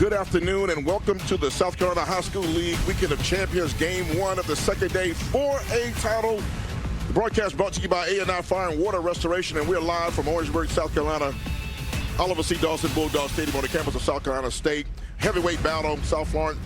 Good afternoon and welcome to the South Carolina High School League Weekend of Champions, Game 1 of the second day 4A title. The broadcast brought to you by A&I Fire and Water Restoration, and we're live from Orangeburg, South Carolina. Oliver C. Dawson Bulldog Stadium on the campus of South Carolina State. Heavyweight battle, South Florence,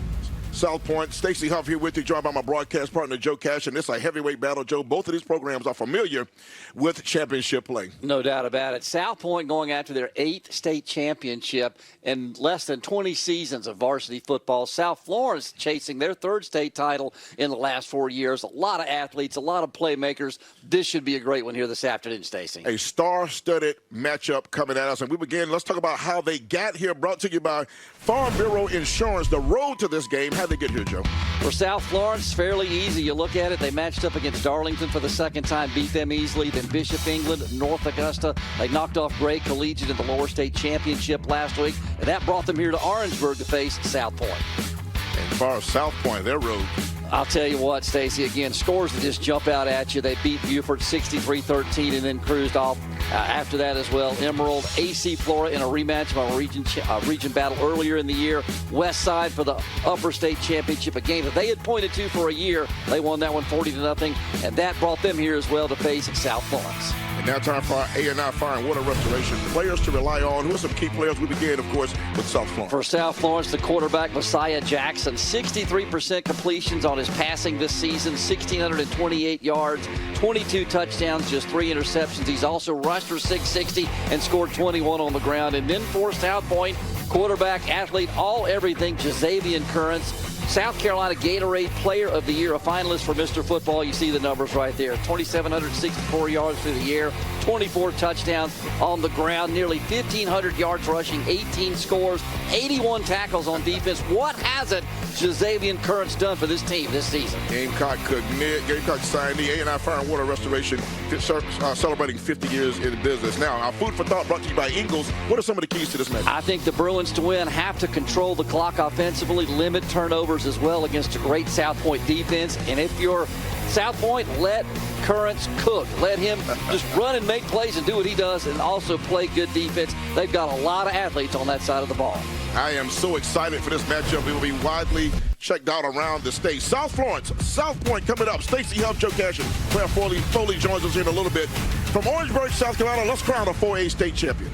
South Pointe. Stacey Huff here with you, joined by my broadcast partner, Joe Cash, and this is a heavyweight battle. Joe, both of these programs are familiar with championship play. No doubt about it. South Pointe going after their 8th state championship in less than 20 seasons of varsity football. South Florence chasing their 3rd state title in the last 4 years. A lot of athletes, a lot of playmakers. This should be a great one here this afternoon, Stacey. A star-studded matchup coming at us, and we begin. Let's talk about how they got here, brought to you by Farm Bureau Insurance. The road to this game, how'd they get here, Joe? For South Florence, fairly easy. You look at it, they matched up against Darlington for the 2nd time, beat them easily. Then Bishop England, North Augusta. They knocked off Gray Collegiate in the lower state championship last week, and that brought them here to Orangeburg to face South Pointe. And as far as South Pointe, their road. I'll tell you what, Stacey, again, scores that just jump out at you. They beat Beaufort 63-13 and then cruised off after that as well. Emerald, AC Flora in a rematch of a region battle earlier in the year. West Side for the upper state championship, a game that they had pointed to for a year. They won that one 40-0, and that brought them here as well to face South Florence. And now time for our A&I Fire and Water Restoration. Players to rely on. Who are some key players? We begin, of course, with South Florence. For South Florence, the quarterback, Messiah Jackson, 63% completions on his passing this season, 1,628 yards, 22 touchdowns, just 3 interceptions. He's also rushed for 660 and scored 21 on the ground. And then for South Pointe, quarterback, athlete, all everything, Jazavian Currents, South Carolina Gatorade Player of the Year, a finalist for Mr. Football. You see the numbers right there. 2,764 yards through the air, 24 touchdowns on the ground, nearly 1,500 yards rushing, 18 scores, 81 tackles on defense. What hasn't Jazavian Currents done for this team this season? Gamecock signee, A&I Fire and Water Restoration, celebrating 50 years in the business. Now, our food for thought brought to you by Ingles. What are some of the keys to this match? I think the Bruins to win have to control the clock offensively, limit turnovers as well against a great South Pointe defense. And if you're South Pointe, let Currents cook. Let him just run and make plays and do what he does and also play good defense. They've got a lot of athletes on that side of the ball. I am so excited for this matchup. It will be widely checked out around the state. South Florence, South Pointe coming up. Stacey Huff, Joe Cash, and Claire Foley joins us here in a little bit. From Orangeburg, South Carolina, let's crown a 4A state champion.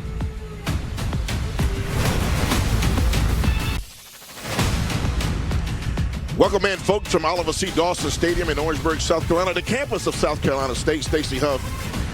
Welcome in, folks, from Oliver C. Dawson Stadium in Orangeburg, South Carolina, the campus of South Carolina State. Stacey Huff,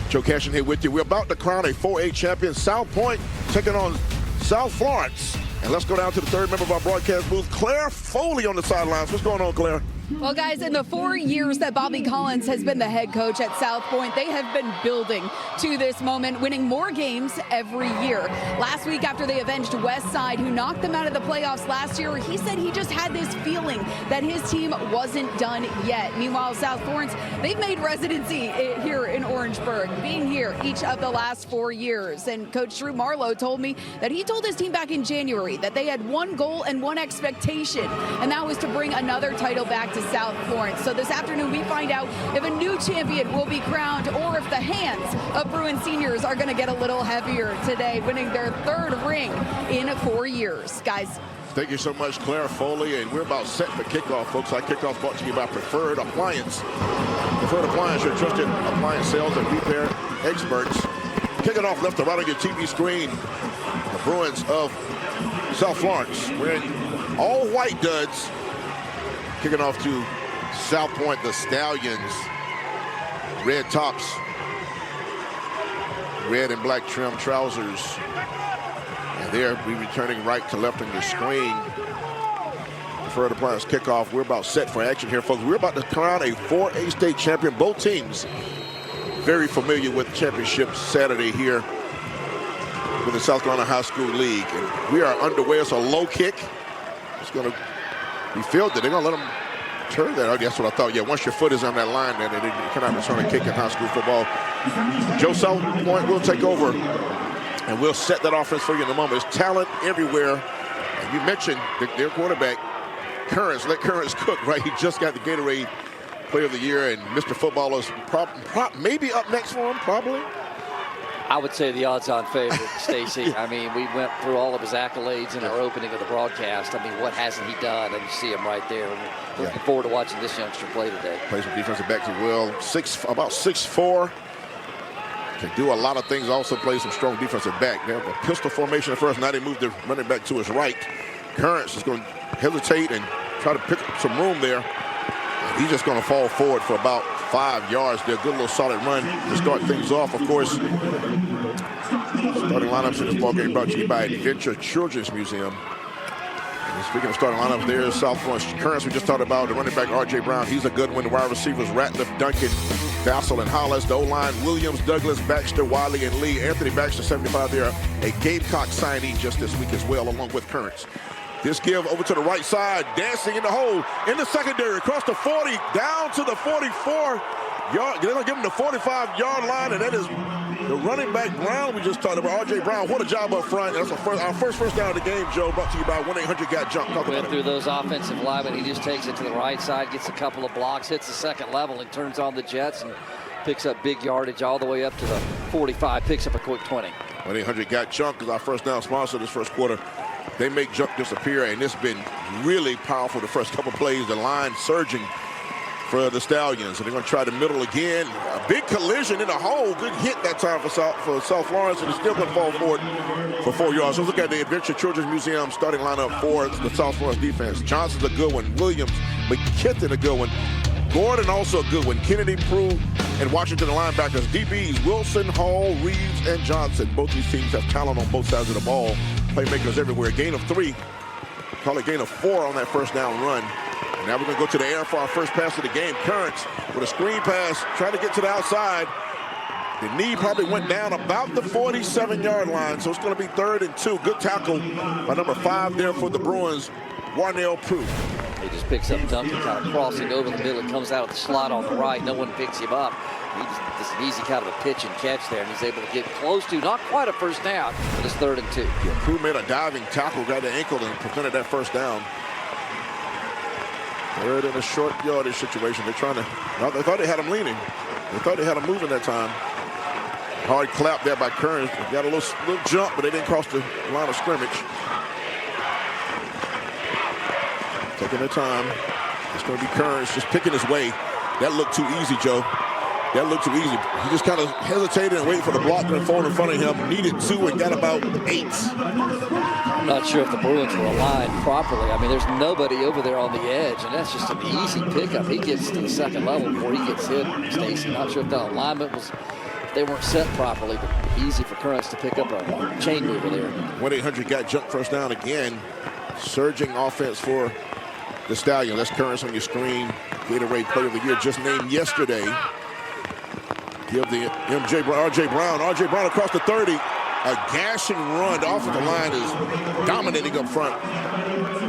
Joe Cashin here with you. We're about to crown a 4A champion. South Pointe taking on South Florence. And let's go down to the 3rd member of our broadcast booth, Claire Foley on the sidelines. What's going on, Claire? Well, guys, in the 4 years that Bobby Collins has been the head coach at South Pointe, they have been building to this moment, winning more games every year. Last week, after they avenged West Side, who knocked them out of the playoffs last year, he said he just had this feeling that his team wasn't done yet. Meanwhile, South Florence, they've made residency here in Orangeburg, being here each of the last 4 years. And Coach Drew Marlowe told me that he told his team back in January that they had one goal and one expectation, and that was to bring another title back to South Florence. So this afternoon we find out if a new champion will be crowned or if the hands of Bruins seniors are going to get a little heavier today, winning their 3rd ring in 4 years. Guys. Thank you so much, Claire Foley, and we're about set for kickoff, folks. Our kickoff brought to you by Preferred Appliance. Preferred Appliance, your trusted appliance sales and repair experts. Kicking off left to right on your TV screen, the Bruins of South Florence wearing all white duds. Kicking off to South Pointe, the Stallions. Red tops, red and black trim trousers. And there, we returning right to left on your screen. Preferred Appliance kickoff. We're about set for action here, folks. We're about to crown a 4A state champion. Both teams very familiar with championship Saturday here with the South Carolina High School League. And we are underway. It's a low kick. It's going to be fielded. They're going to let them turn that. I guess what I thought. Yeah, once your foot is on that line, then you cannot return a kick in high school football. Joe, South Pointe will take over, and we'll set that offense for you in a moment. There's talent everywhere. And you mentioned their quarterback, Currents. Let Currents cook, right? He just got the Gatorade Player of the Year, and Mr. Football is maybe up next for him, probably. I would say the odds-on favorite, Stacy. I mean, we went through all of his accolades in our opening of the broadcast. I mean, what hasn't he done? And you see him right there. We're looking forward to watching this youngster play today. Plays some defensive back as well. About 6'4". Can do a lot of things. Also plays some strong defensive back. They have a pistol formation at first. Now they move the running back to his right. Currents is going to hesitate and try to pick up some room there. He's just going to fall forward for about 5 yards. They're a good little solid run to start things off. Of course, starting lineups in this ballgame brought to you by Adventure Children's Museum. And speaking of starting lineups, there's South Florence Currents. We just talked about the running back R.J. Brown. He's a good one. The wide receivers Ratliff, Duncan, Vassell, and Hollis. The O-line Williams, Douglas, Baxter, Wiley, and Lee. Anthony Baxter, 75 there. A Gamecock signee just this week as well, along with Currents. This give over to the right side, dancing in the hole, in the secondary, across the 40, down to the 44-yard. They're going to give him the 45-yard line, and that is the running back Brown we just talked about. R.J. Brown, what a job up front. That's our first down of the game, Joe, brought to you by 1-800-GOT-JUMP. Went through those offensive linemen. He just takes it to the right side, gets a couple of blocks, hits the second level, and turns on the Jets and picks up big yardage all the way up to the 45, picks up a quick 20. 1-800-GOT-JUMP is our first down sponsor this first quarter. They make jump disappear, and it's been really powerful the first couple plays. The line surging for the Stallions, and they're going to try the middle again. A big collision in the hole. Good hit that time for South Florence, and it's still going to fall forward for 4 yards. So look at the Adventure Children's Museum starting lineup for the South Florence defense. Johnson's a good one. Williams, McKithen a good one. Gordon also a good one. Kennedy, Prue, and Washington the linebackers. DBs, Wilson, Hall, Reeves, and Johnson. Both these teams have talent on both sides of the ball. Playmakers everywhere. Gain of 3. Call it gain of 4 on that first down run. And now we're going to go to the air for our first pass of the game. Currents with a screen pass, trying to get to the outside. The knee probably went down about the 47-yard line, so it's going to be 3rd and 2. Good tackle by number 5 there for the Bruins, Warnell Prue. He just picks up Duncan, kind of crossing over the middle. He comes out of the slot on the right. No one picks him up. It's an easy kind of a pitch and catch there, and he's able to get close to, not quite a first down, but it's 3rd and 2. Yeah, Prue made a diving tackle, got the ankle, and prevented that first down. 3rd in a short yardage situation. They're trying to, they thought they had him leaning. They thought they had him moving that time. Hard clap there by Kearns. Got a little jump, but they didn't cross the line of scrimmage. Taking their time. It's going to be Kearns just picking his way. That looked too easy, Joe. That looked too easy. He just kind of hesitated and waited for the block to fall in front of him. Needed 2 and got about 8. I'm not sure if the Bruins were aligned properly. I mean, there's nobody over there on the edge, and that's just an easy pickup. He gets to the second level before he gets hit. Stacy, not sure if that alignment was, if they weren't set properly, but easy for Currents to pick up a chain mover there. 1-800-GOT-JUMP first down again. Surging offense for the Stallion. That's Currents on your screen. Gatorade Player of the Year just named yesterday. Give the R.J. Brown across the 30. A gashing run. The offensive line is dominating up front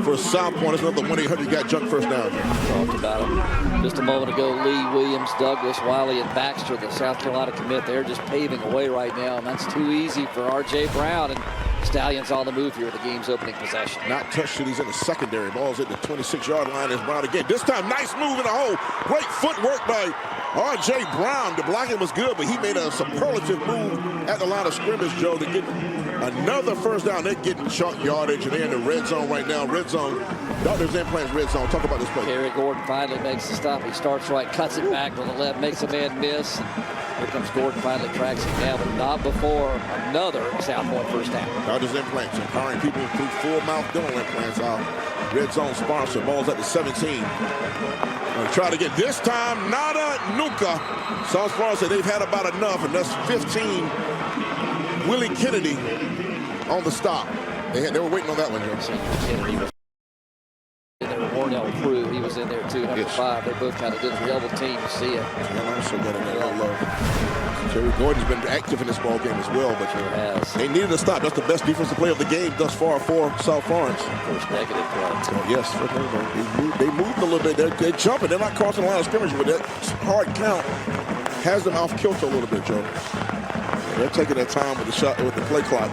for South Pointe. It's another 1-800-GOT-JUMP first down. Talked about him just a moment ago. Lee, Williams, Douglas, Wiley, and Baxter, the South Carolina commit. They're just paving a way right now, and that's too easy for R.J. Brown. And Stallions on the move here with the game's opening possession. Not touched it. He's in the secondary. Ball's at the 26-yard line. Is Brown again. This time, nice move in the hole. Great footwork by R.J. Brown. The blocking was good, but he made a superlative move at the line of scrimmage, Joe, to get another first down. They're getting chunk yardage, and they're in the red zone right now. Red zone. Doctors Implants red zone. Talk about this play. Kerry Gordon finally makes the stop. He starts right, cuts it back with the left, makes a man miss. Here comes Gordon, finally tracks him down, but not before another South Pointe first down. Doctors Implants, empowering people through full-mouth dental implants. Our red zone sponsor. Ball's at the 17. Gonna try it again. This time, nada, nunca. South Florence said they've had about enough, and that's 15. Willie Kennedy on the stop. They were waiting on that one, Joe. Warnell Prue, he was in there too, number 5. They both kind of did a double team. You see it. And also got in there a little low. Jerry Gordon's been active in this ball game as well, but they needed a stop. That's the best defensive play of the game thus far for South Florence. First negative play. So, yes, they moved a little bit. They're jumping. They're not crossing the line of scrimmage, but that hard count has them off kilter a little bit, Joe. They're taking their time with the shot, with the play clock.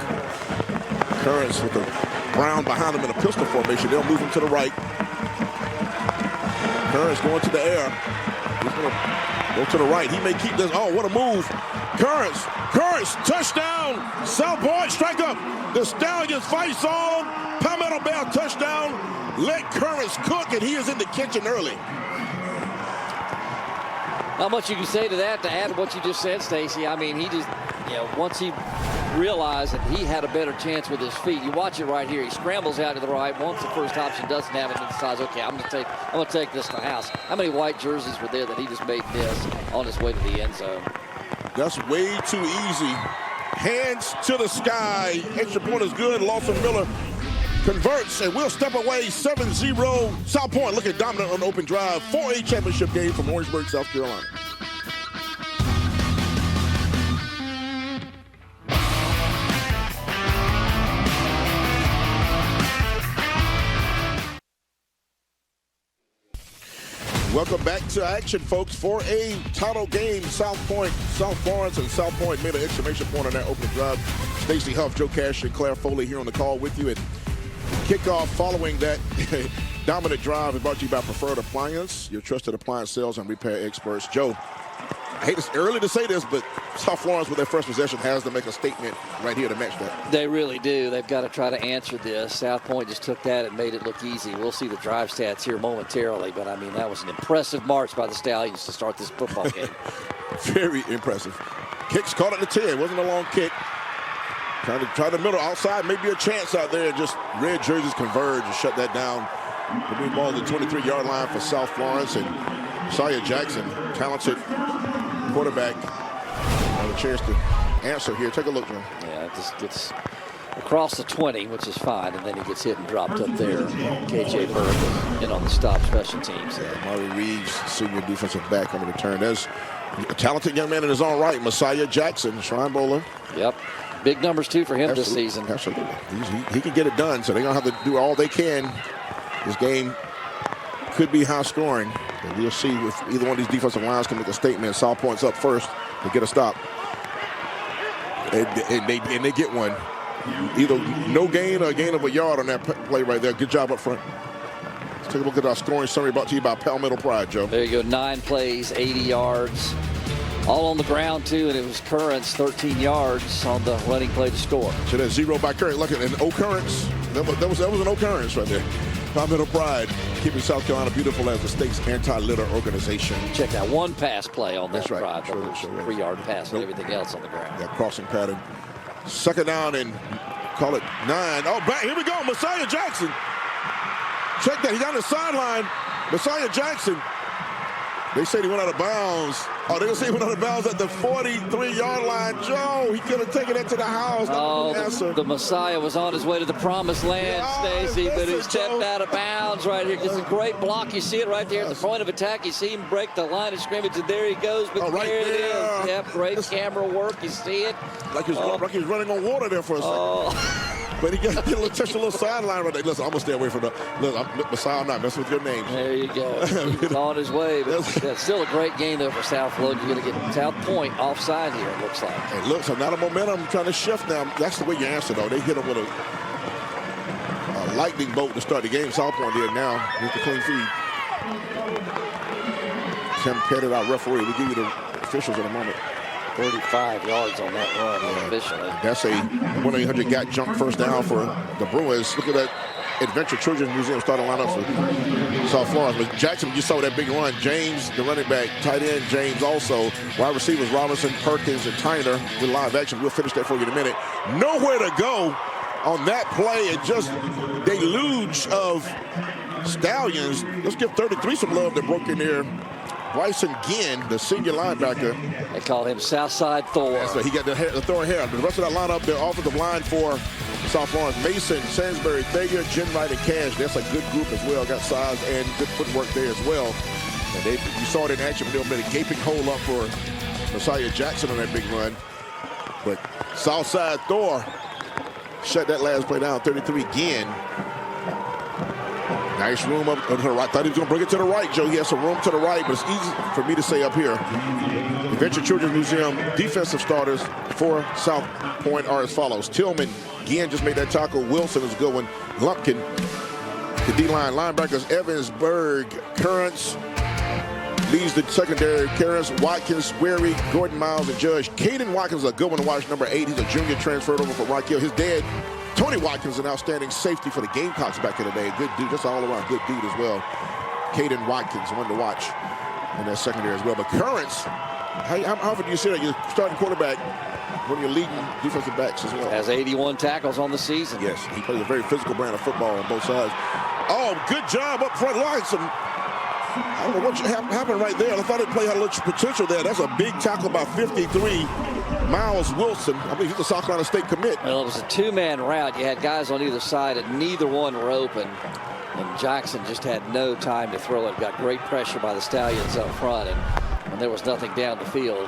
Currents with the Brown behind them in a pistol formation. They'll move him to the right. Currents going to the air. He's going to go to the right. He may keep this. Oh, what a move. Currents, touchdown. South Pointe, strike up. The Stallions fights on. Palmetto Bell, touchdown. Let Currents cook, and he is in the kitchen early. Not much you can say to that, to add to what you just said, Stacy. I mean, he just, once he realized that he had a better chance with his feet, you watch it right here. He scrambles out to the right. Once the first option doesn't have it, and decides, okay, I'm gonna take this to the house. How many white jerseys were there that he just made this on his way to the end zone? That's way too easy. Hands to the sky. Extra point is good. Lawson Miller converts, and we'll step away 7-0. South Pointe looking dominant on the open drive. 4A championship game from Orangeburg, South Carolina. Welcome back to action, folks. 4A title game. South Pointe, South Florence, and South Pointe made an exclamation point on that opening drive. Stacey Huff, Joe Cash, and Claire Foley here on the call with you. And kickoff following that dominant drive is brought to you by Preferred Appliance, your trusted appliance sales and repair experts. Joe, I hate it's early to say this, but South Florence with their first possession has to make a statement right here to match that. They really do. They've got to try to answer this. South Pointe just took that and made it look easy. We'll see the drive stats here momentarily, but I mean, that was an impressive march by the Stallions to start this football game. Very impressive. Kicks caught at the 10. Wasn't a long kick. Try the middle outside, maybe a chance out there. Just red jerseys converge and shut that down. The ball at the 23-yard line for South Florence, and Messiah Jackson, talented quarterback, have a chance to answer here. Take a look, John. Yeah, it just gets across the 20, which is fine, and then he gets hit and dropped up there. KJ Berg in on the stop, special teams. Maury Reeves, senior defensive back, on the return. There's a talented young man in his own right, Messiah Jackson, Shrine Bowler. Yep. Big numbers, too, for him this season. Absolutely. He can get it done, so they're going to have to do all they can. This game could be high scoring. And we'll see if either one of these defensive lines can make a statement. South Pointe's up first to get a stop. And they get one. Either no gain or a gain of a yard on that play right there. Good job up front. Let's take a look at our scoring summary brought to you by Palmetto Pride, Joe. There you go. 9 plays, 80 yards. All on the ground, too, and it was Currents, 13 yards on the running play to score. So that's 0 by Currents. Look at an occurrence. That was an occurrence right there. Palmetto Pride, keeping South Carolina beautiful as the state's anti-litter organization. Check that one pass play on that right. drive. Sure, 3-yard pass and everything else on the ground. That crossing pattern. Second down and call it 9. Oh, back. Here we go. Messiah Jackson. Check that. He's on the sideline. Messiah Jackson. They said he went out of bounds. Oh, they're going to say he went out of bounds at the 43-yard line. Joe, he could have taken that to the house. Oh, the Messiah was on his way to the promised land, Stacy, but he stepped out of bounds right here. It's a great block. You see it right there at the point of attack. You see him break the line of scrimmage, and there he goes. But right there it there. is. Yep, great camera work. You see it. Like he was running on water there for a second. But he got a little sideline right there. Listen, I'm going to stay away from that. Look, Messiah, I'm not messing with your names. There you go. He's on his way. But that's still a great game, though, for South Florida. You're going to get South Pointe offside here, it looks like. It looks like not a momentum trying to shift now. That's the way you answer, though. They hit him with a lightning bolt to start the game. South Pointe did now with the clean feed. Tim Pettit, our referee. We'll give you the officials in a moment. 35 yards on that run officially. That's a 1-800-GOT jump first down for the Bruins. Look at that Adventure Children's Museum starting lineup for South Florence. But Jackson, you saw that big run. James, the running back, tight end, James also. Wide receivers, Robinson, Perkins, and Tyner with live action. We'll finish that for you in a minute. Nowhere to go on that play. It just deluge of Stallions. Let's give 33 some love that broke in there. Bryson Ginn, the senior linebacker. They call him Southside Thor. So he got the throwing hair. The rest of that lineup, their offensive line for South Florence: Mason, Sansbury, Thayer, Jen Wright, and Cash. That's a good group as well. Got size and good footwork there as well. And you saw it in action when they made a gaping hole up for Messiah Jackson on that big run. But Southside Thor shut that last play down. 33 Ginn. Nice room up to the right. Thought he was going to bring it to the right, Joe. He has some room to the right, but it's easy for me to say up here. Adventure Children's Museum defensive starters for South Pointe are as follows. Tillman, Ginn just made that tackle. Wilson is a good one. Lumpkin, the D-line linebackers, Evans, Berg, Currents, leads the secondary. Karras, Watkins, Wary, Gordon Miles, and Judge. Caden Watkins is a good one to watch, number 8. He's a junior transferred over from Rock Hill. His dad, Tony Watkins, an outstanding safety for the Gamecocks back in the day. Good dude, just all around good dude as well. Caden Watkins, one to watch in that secondary as well. But Currents, how often do you see that you're starting quarterback, one of your leading defensive backs as well? Has 81 tackles on the season. Yes, he plays a very physical brand of football on both sides. Oh, good job up front line. I don't know what happened right there. I thought it played had a little potential there. That's a big tackle by 53. Miles Wilson, I believe he's a South Carolina State commit. Well, it was a two-man route. You had guys on either side, and neither one were open. And Jackson just had no time to throw it. Got great pressure by the Stallions up front, and when there was nothing down the field,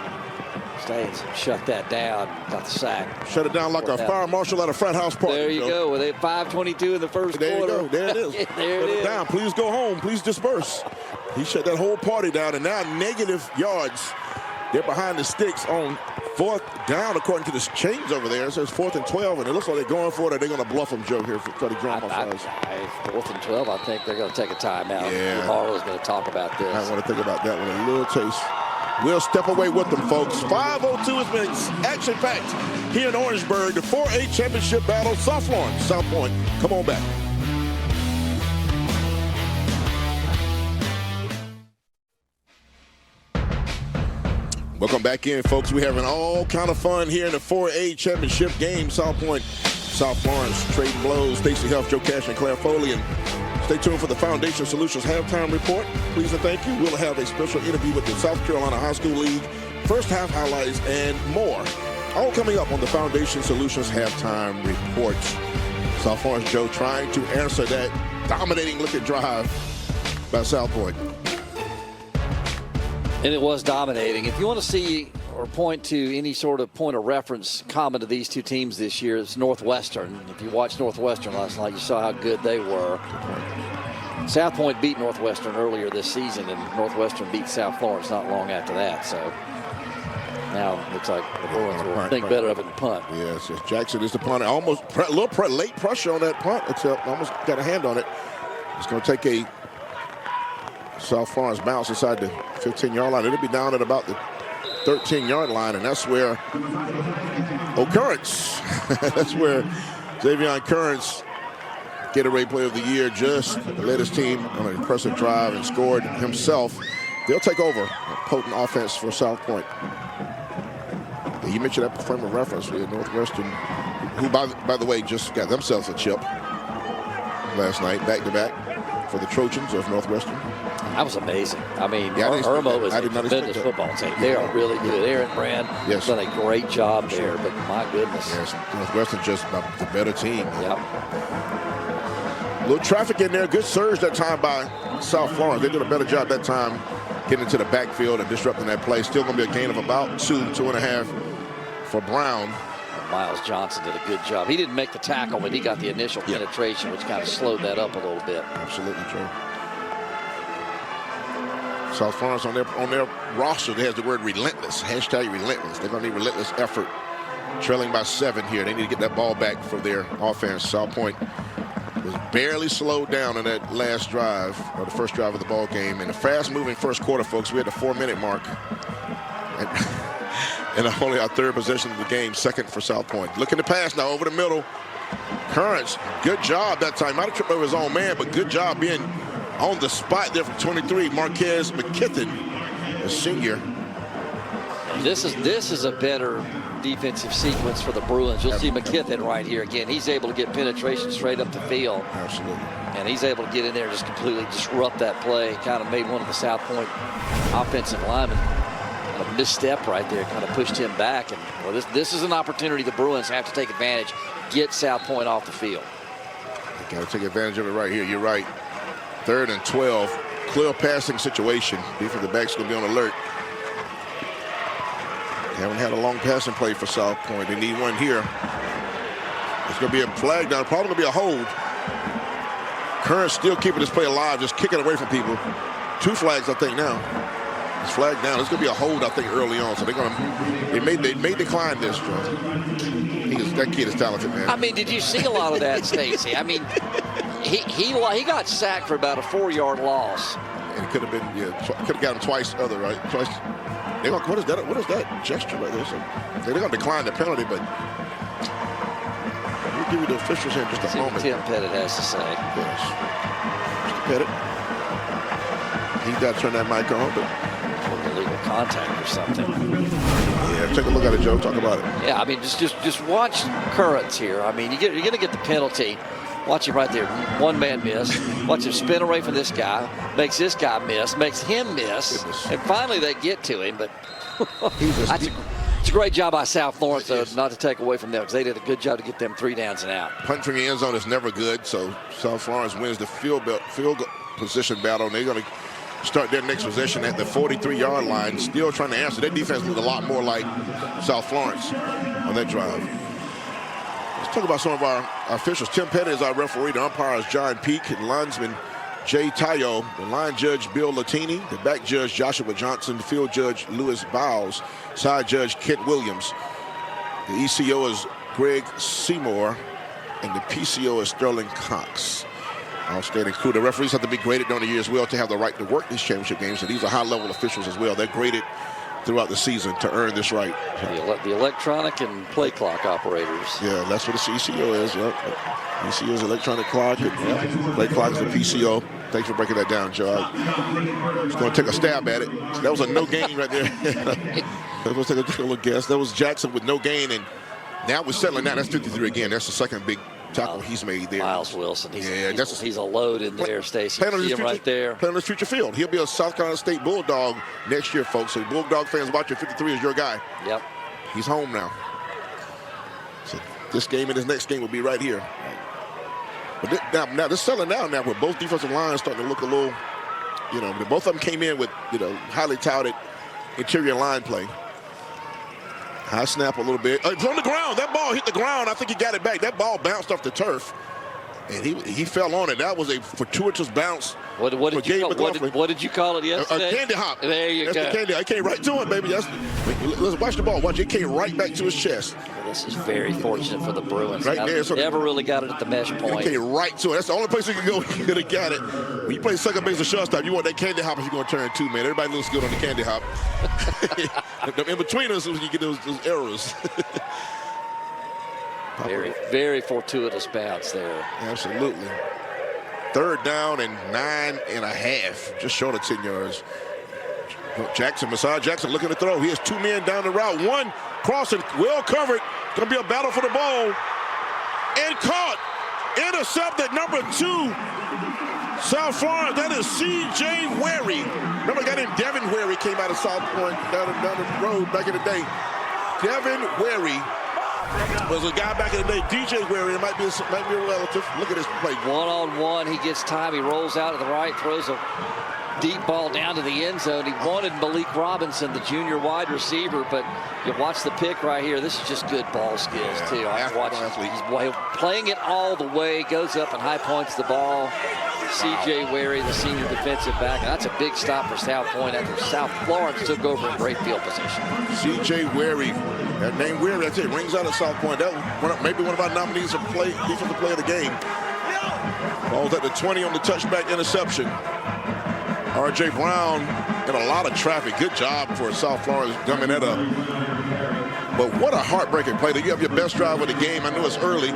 Stallions shut that down, got the sack. Shut it down like a fire marshal at a frat house party. There you go. With a 5:22 in the first quarter. There you go. There it is. There it is. Down. Please go home. Please disperse. He shut that whole party down, and now negative yards. They're behind the sticks on 4th down, according to this change over there. It says 4th and 12, and it looks like they're going for it. Or they're going to bluff them, Joe, here, try to draw them off sides. 4th and 12, I think they're going to take a timeout. Yeah. Harlow's going to talk about this. I want to think about that one. A little taste. We'll step away with them, folks. 5:02 has been action-packed here in Orangeburg. The 4A championship battle. South Florence, South Pointe. Come on back. Welcome back in, folks. We're having all kind of fun here in the 4A championship game. South Pointe, South Florence, trading blows. Stacey Huff, Joe Cash, and Claire Foley. And stay tuned for the Foundation Solutions halftime report. Please and thank you. We'll have a special interview with the South Carolina High School League, first half highlights, and more. All coming up on the Foundation Solutions halftime report. South Florence, Joe, trying to answer that dominating looking drive by South Pointe. And it was dominating. If you want to see or point to any sort of point of reference common to these two teams this year, it's Northwestern. If you watched Northwestern last night, you saw how good they were. South Pointe beat Northwestern earlier this season, and Northwestern beat South Florence not long after that. So now it looks like the Bruins will think better of it than punt. Yes, Jackson is the punter. Almost a little late pressure on that punt. It's almost got a hand on it. It's going to take a South Florence bounce inside the 15-yard line. It'll be down at about the 13-yard line, and that's where Currents. That's where Xavier Currents, Gatorade Player of the Year, just led his team on an impressive drive and scored himself. They'll take over a potent offense for South Pointe. You mentioned that frame of reference for Northwestern, who, by the way, just got themselves a chip last night, back-to-back, for the Trojans of Northwestern. That was amazing. I mean, Irmo is a tremendous football team. They are really good. Aaron Brand has done a great job there, but my goodness. Yes, Northwestern just the better team. Yep. A little traffic in there. Good surge that time by South Florence. They did a better job that time getting into the backfield and disrupting that play. Still going to be a gain of about 2.5 for Brown. Miles Johnson did a good job. He didn't make the tackle, but he got the initial penetration, which kind of slowed that up a little bit. Absolutely true. South Florence on their roster, they has the word relentless. Hashtag relentless. They're going to need relentless effort. Trailing by 7 here. They need to get that ball back for their offense. South Pointe was barely slowed down in that last drive, or the first drive of the ball game. In a fast-moving first quarter, folks, we had the 4-minute mark. And only our 3rd possession of the game, 2nd for South Pointe. Looking to pass now over the middle. Currents, good job that time. Might have tripped over his own man, but good job being on the spot there from 23. Marquez McKithen, a senior. This is a better defensive sequence for the Bruins. You'll see McKithen right here again. He's able to get penetration straight up the field. Absolutely. And he's able to get in there and just completely disrupt that play. Kind of made one of the South Pointe offensive linemen a misstep right there, kind of pushed him back. And well, this is an opportunity the Bruins have to take advantage, get South Pointe off the field. They got to take advantage of it right here. You're right. 3rd and 12. Clear passing situation. Defensive back's going to be on alert. They haven't had a long passing play for South Pointe. They need one here. It's going to be a flag down. Probably going to be a hold. Currents still keeping this play alive, just kicking away from people. 2 flags, I think, now. It's flagged down. It's going to be a hold, I think, early on. So they're going to. They may decline this, Joe. That kid is talented, man. I mean, did you see a lot of that, Stacey? I mean, he got sacked for about a 4-yard loss. And it could have been, could have got him twice other, right? Twice. They're gonna, what is that gesture right there? So they're going to decline the penalty, but we'll give you the officials here in just a moment. Tim Pettit has to say. Yes. Mr. Pettit. He's got to turn that mic on, but Illegal contact or something. yeah, take a look at it, Joe. Talk about it. Yeah, I mean, just watch currents here. I mean, you're going to get the penalty. Watch him right there. One man miss. Watch him spin away from this guy. Makes this guy miss. Makes him miss. Goodness. And finally they get to him. But it's a great job by South Florence, though, not to take away from them, because they did a good job to get them 3 downs and out. Punt from the end zone is never good, so South Florence wins the field position battle, and they're going to start their next possession at the 43-yard line, still trying to answer. Their defense looked a lot more like South Florence on that drive. Let's talk about some of our officials. Tim Pettit is our referee. The umpire is John Peak, and linesman Jay Tayo. The line judge Bill Latini. The back judge Joshua Johnson. The field judge Lewis Bowles. Side judge Kent Williams. The ECO is Greg Seymour, and the PCO is Sterling Cox. Outstanding crew. The referees have to be graded during the year as well to have the right to work these championship games. So these are high-level officials as well. They're graded throughout the season to earn this right. The electronic and play clock operators. Yeah, that's what the ECO is. Yep. ECO is electronic clock. And play clock is the PCO. Thanks for breaking that down, Joe. I was going to take a stab at it. That was a no gain right there. Let's take a little guess. That was Jackson with no gain, and now we're settling down. That's 53 again. That's the second big tackle he's made there. Miles Wilson. He's a load in there, Stacy. See him right there. Playing on his future field. He'll be a South Carolina State Bulldog next year, folks. So Bulldog fans, watch your 53 is your guy. Yep. He's home now. So this game and his next game will be right here. But now they're settling down now with both defensive lines starting to look a little, both of them came in with, highly touted interior line play. High snap a little bit. It's on the ground. That ball hit the ground. I think he got it back. That ball bounced off the turf, and he fell on it. That was a fortuitous bounce. What did you call it yesterday? A candy hop. There you go. That's the candy. I came right to it, baby. Let's watch the ball. Watch it came right back to his chest. Well, this is very fortunate for the Bruins. Right there. So never really got it at the mesh point. It came right to it. That's the only place you can go. You could have got it. When you play second base or shortstop, you want that candy hop if you're going to turn two, man. Everybody looks good on the candy hop. In between us, you get those errors. Very, very fortuitous bounce there. Absolutely. Third down and 9.5, just short of 10 yards. Messiah Jackson looking to throw. He has 2 men down the route. One crossing, well covered. Going to be a battle for the ball. And caught. Intercepted, number 2. South Florence, that is C.J. Wary. Remember a guy named Devin Wary came out of South Pointe down the road back in the day. Devin Wary was a guy back in the day. DJ Wary, it might be a relative. Look at this play. One-on-one, he gets time. He rolls out to the right, throws a deep ball down to the end zone. He wanted Malik Robinson, the junior wide receiver, but you watch the pick right here. This is just good ball skills, too. He's playing it all the way, goes up and high points the ball. C.J. Wary, the senior defensive back. And that's a big stop for South Pointe after South Florence took over in great field position. C.J. Wary, that name Wary, that's it, rings out at South Pointe. That was maybe one of our nominees for defensive player of the game. Balls at the 20 on the touchback interception. R.J. Brown in a lot of traffic. Good job for South Florence gumming that up. But what a heartbreaking play. You have your best drive of the game. I know it's early,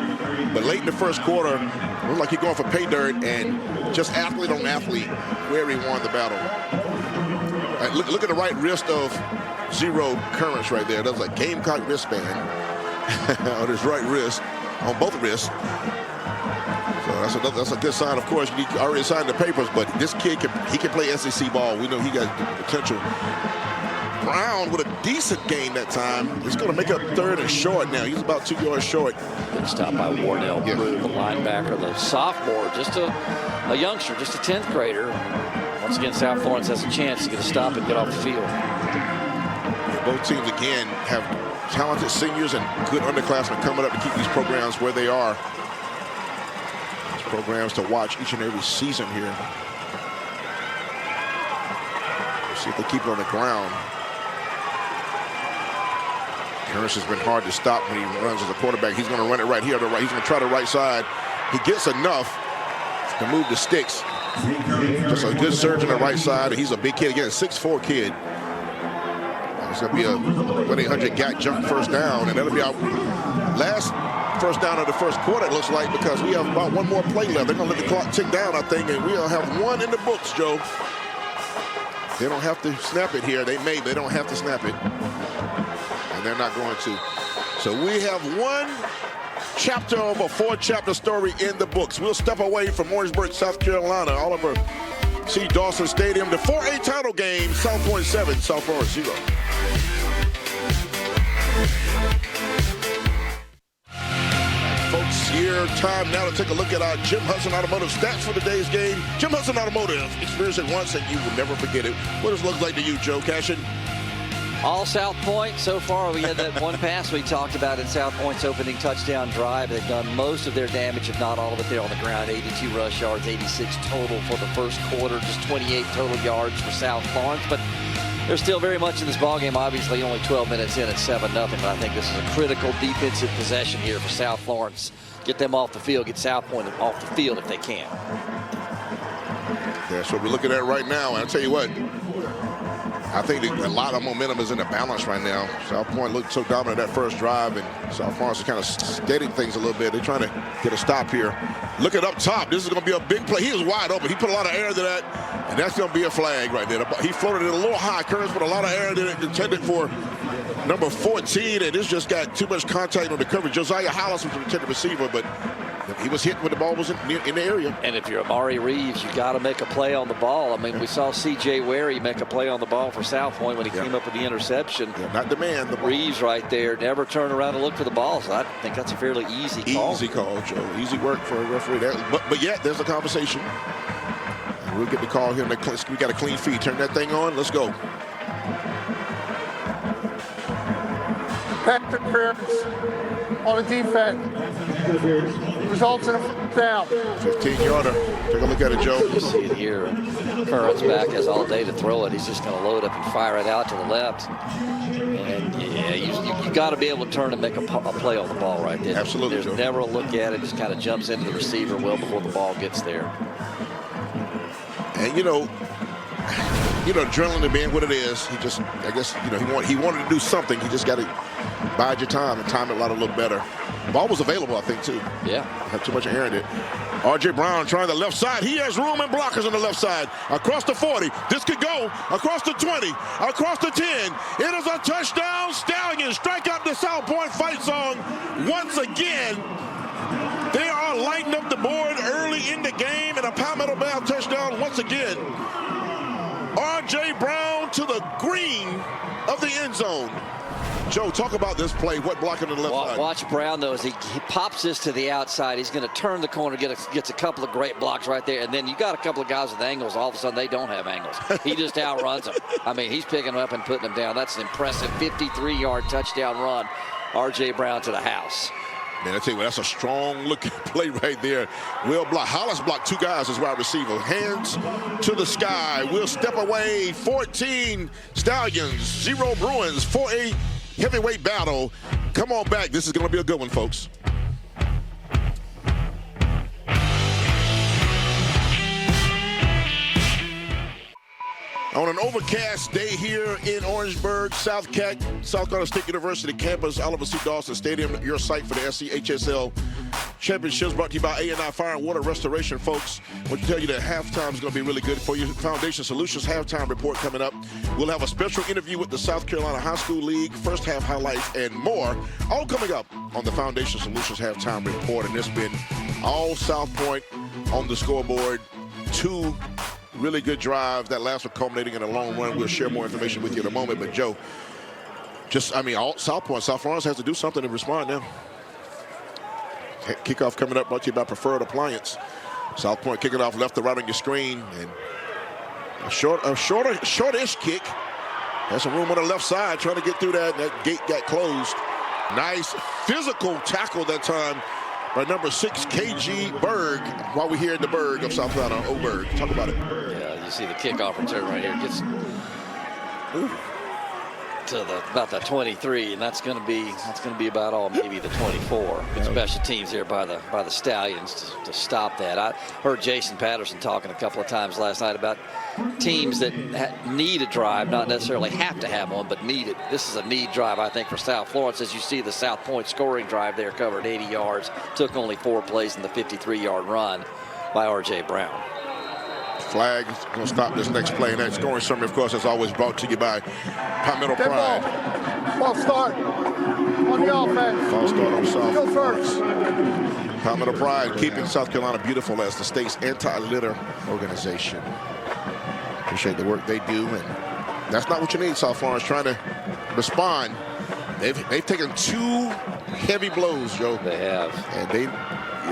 but late in the first quarter, it looked like you're going for pay dirt, and just athlete on athlete, Wary won the battle. Right, look at the right wrist of Zero Currents right there. That's a Gamecock wristband on his right wrist, on both wrists. So that's a good sign. Of course, you already signed the papers, but this kid can play SEC ball. We know he got potential. Brown with a decent gain that time. He's going to make up third and short now. He's about 2 yards short. Good stop by Wardell Brew, the linebacker, the sophomore, just a youngster, just a 10th grader. Once again, South Florence has a chance to get a stop and get off the field. Both teams, again, have talented seniors and good underclassmen coming up to keep these programs where they are. These programs to watch each and every season here. Let's see if they keep it on the ground. Curtis has been hard to stop when he runs as a quarterback. He's going to run it right here. He's going to try the right side. He gets enough to move the sticks. Just a good surge on the right side. He's a big kid. Again, 6'4" kid. It's going to be a 1-800 gap jump first down, and that'll be our last first down of the first quarter, it looks like, because we have about one more play left. They're going to let the clock tick down, I think, and we'll have one in the books, Joe. They don't have to snap it here. They may, but they don't have to snap it. And they're not going to. So we have one chapter of a 4-chapter story in the books. We'll step away from Orangeburg, South Carolina, Oliver C. Dawson Stadium. The 4A title game, South Pointe 7, South Florence 0. Folks, here time now to take a look at our Jim Hudson Automotive stats for today's game. Jim Hudson Automotive, experience it once and you will never forget it. What does it look like to you, Joe Cashin? All South Pointe so far. We had that one pass we talked about in South Pointe's opening touchdown drive. They've done most of their damage, if not all of it, there on the ground. 82 rush yards, 86 total for the first quarter, just 28 total yards for South Florence. But they're still very much in this ballgame. Obviously, only 12 minutes in at 7-0. But I think this is a critical defensive possession here for South Florence. Get them off the field, get South Pointe off the field if they can. That's what we're looking at right now. And I'll tell you what, I think a lot of momentum is in the balance right now. South Pointe looked so dominant that first drive, and South Florence is kind of steadying things a little bit. They're trying to get a stop here. Look at up top. This is going to be a big play. He is wide open. He put a lot of air into that, and that's going to be a flag right there. He floated it a little high. Curtis put a lot of air in it, intended for number 14, and this just got too much contact on the coverage. Josiah Hollis was the intended receiver, but he was hit when the ball was in the area. And if you're Amari Reeves, you got to make a play on the ball. I mean, we saw C.J. Wary make a play on the ball for South Pointe when he came up with the interception. Not the man. Reeves right there never turned around and looked for the ball. So I think that's a fairly easy call. Easy call, Joe. Easy work for a referee. But yet, there's a conversation. We'll get the call here. We got a clean feed. Turn that thing on. Let's go. Pass interference on the defense. Results in a first down. 15-yarder. Take a look at it, Joe. You see it here. Curran's back has all day to throw it. He's just going to load up and fire it out to the left. And yeah, you got to be able to turn and make a play on the ball right there. Absolutely, There's Joe. never a look at it. Just kind of jumps into the receiver well before the ball gets there. And you know, adrenaline being what it is, I guess, he wanted to do something. He just got to bide your time and time it a little better. The ball was available, I think, too. Yeah. Have too much air in it. R.J. Brown trying the left side. He has room and blockers on the left side. Across the 40. This could go. Across the 20. Across the 10. It is a touchdown. Stallions strike up the South Pointe fight song once again. They are lighting up the board early in the game, and a Palmetto Bay touchdown once again. R.J. Brown to the green of the end zone. Joe, talk about this play. What blocking on the left side? Watch Brown, though, as he pops this to the outside. He's going to turn the corner, gets a couple of great blocks right there, and then you got a couple of guys with angles. All of a sudden, they don't have angles. He just outruns them. I mean, he's picking them up and putting them down. That's an impressive 53-yard touchdown run. R.J. Brown to the house. Man, I tell you what, that's a strong-looking play right there. Will block. Hollis blocked two guys as wide receiver. Hands to the sky. Will step away. 14 Stallions, 0 Bruins. 4A heavyweight battle. Come on back. This is going to be a good one, folks. On an overcast day here in Orangeburg, South Carolina State University campus, Oliver C. Dawson Stadium, your site for the SCHSL Championships, brought to you by A&I Fire and Water Restoration, folks. I want to tell you that halftime is going to be really good for you. Foundation Solutions halftime report coming up. We'll have a special interview with the South Carolina High School League, first half highlights, and more, all coming up on the Foundation Solutions halftime report. And it's been all South Pointe on the scoreboard. 2 really good drives. That last one culminating in a long run. We'll share more information with you in a moment. But, Joe, all South Florence has to do something to respond now. Kickoff coming up, brought to you by Preferred Appliance. South Pointe kicking off left to right on your screen. And a shortish kick. Has some room on the left side trying to get through that. That gate got closed. Nice physical tackle that time by number 6, KG Berg, while we're here in the Berg of South Carolina. Berg, talk about it. Yeah, you see the kickoff return right here. to about the 23, and that's going to be about all, maybe the 24. Good special teams there by the Stallions to stop that. I heard Jason Patterson talking a couple of times last night about teams that need a drive, not necessarily have to have one, but need it. This is a need drive, I think, for South Florence. As you see, the South Pointe scoring drive there covered 80 yards, took only 4 plays in the 53-yard run by R.J. Brown. Flag is going to stop this next play, and that scoring summary, of course, is always brought to you by Palmetto Pride. Ball start on the offense. Ball start on South. Go first. Palmetto Pride keeping South Carolina beautiful as the state's anti-litter organization. Appreciate the work they do, and that's not what you need. South Florence trying to respond. They've taken 2 heavy blows, Joe. They have, and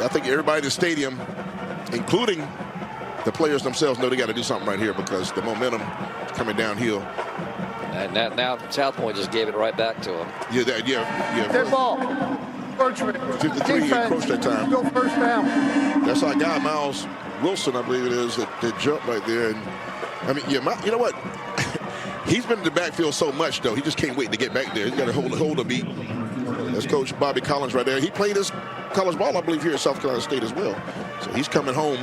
I think everybody in the stadium, including the players themselves, know they got to do something right here because the momentum is coming downhill. And now South Pointe just gave it right back to them. Yeah. Dead ball. 53 encroached that time. Go first down. That's our guy, Miles Wilson, I believe it is, that jumped right there. And I mean, you know what? He's been in the backfield so much, though. He just can't wait to get back there. He's got to hold a beat. That's Coach Bobby Collins right there. He played his college ball, I believe, here at South Carolina State as well. So he's coming home.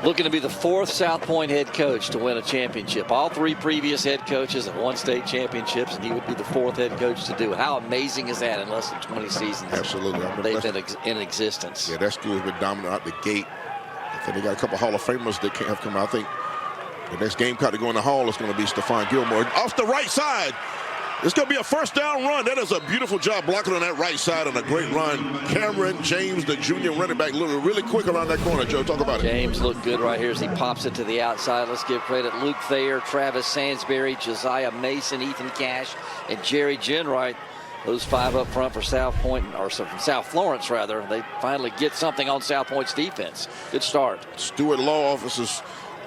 Looking to be the 4th South Pointe head coach to win a championship. All 3 previous head coaches have won state championships, and he would be the 4th head coach to do it. How amazing is that in less than 20 seasons? Absolutely. They've been in existence. Yeah, that school has been dominant out the gate. I think they got a couple Hall of Famers that have come out. I think the next Gamecock to go in the Hall is going to be Stephon Gilmore. Off the right side. It's going to be a first down run. That is a beautiful job blocking on that right side and a great run. Cameron James, the junior running back, looking really quick around that corner. Joe, talk about it. James looked good right here as he pops it to the outside. Let's give credit. Luke Thayer, Travis Sansbury, Josiah Mason, Ethan Cash, and Jerry Jenwright. Those 5 up front for South Pointe, or from South Florence, rather. They finally get something on South Pointe's defense. Good start. Stewart Law Offices,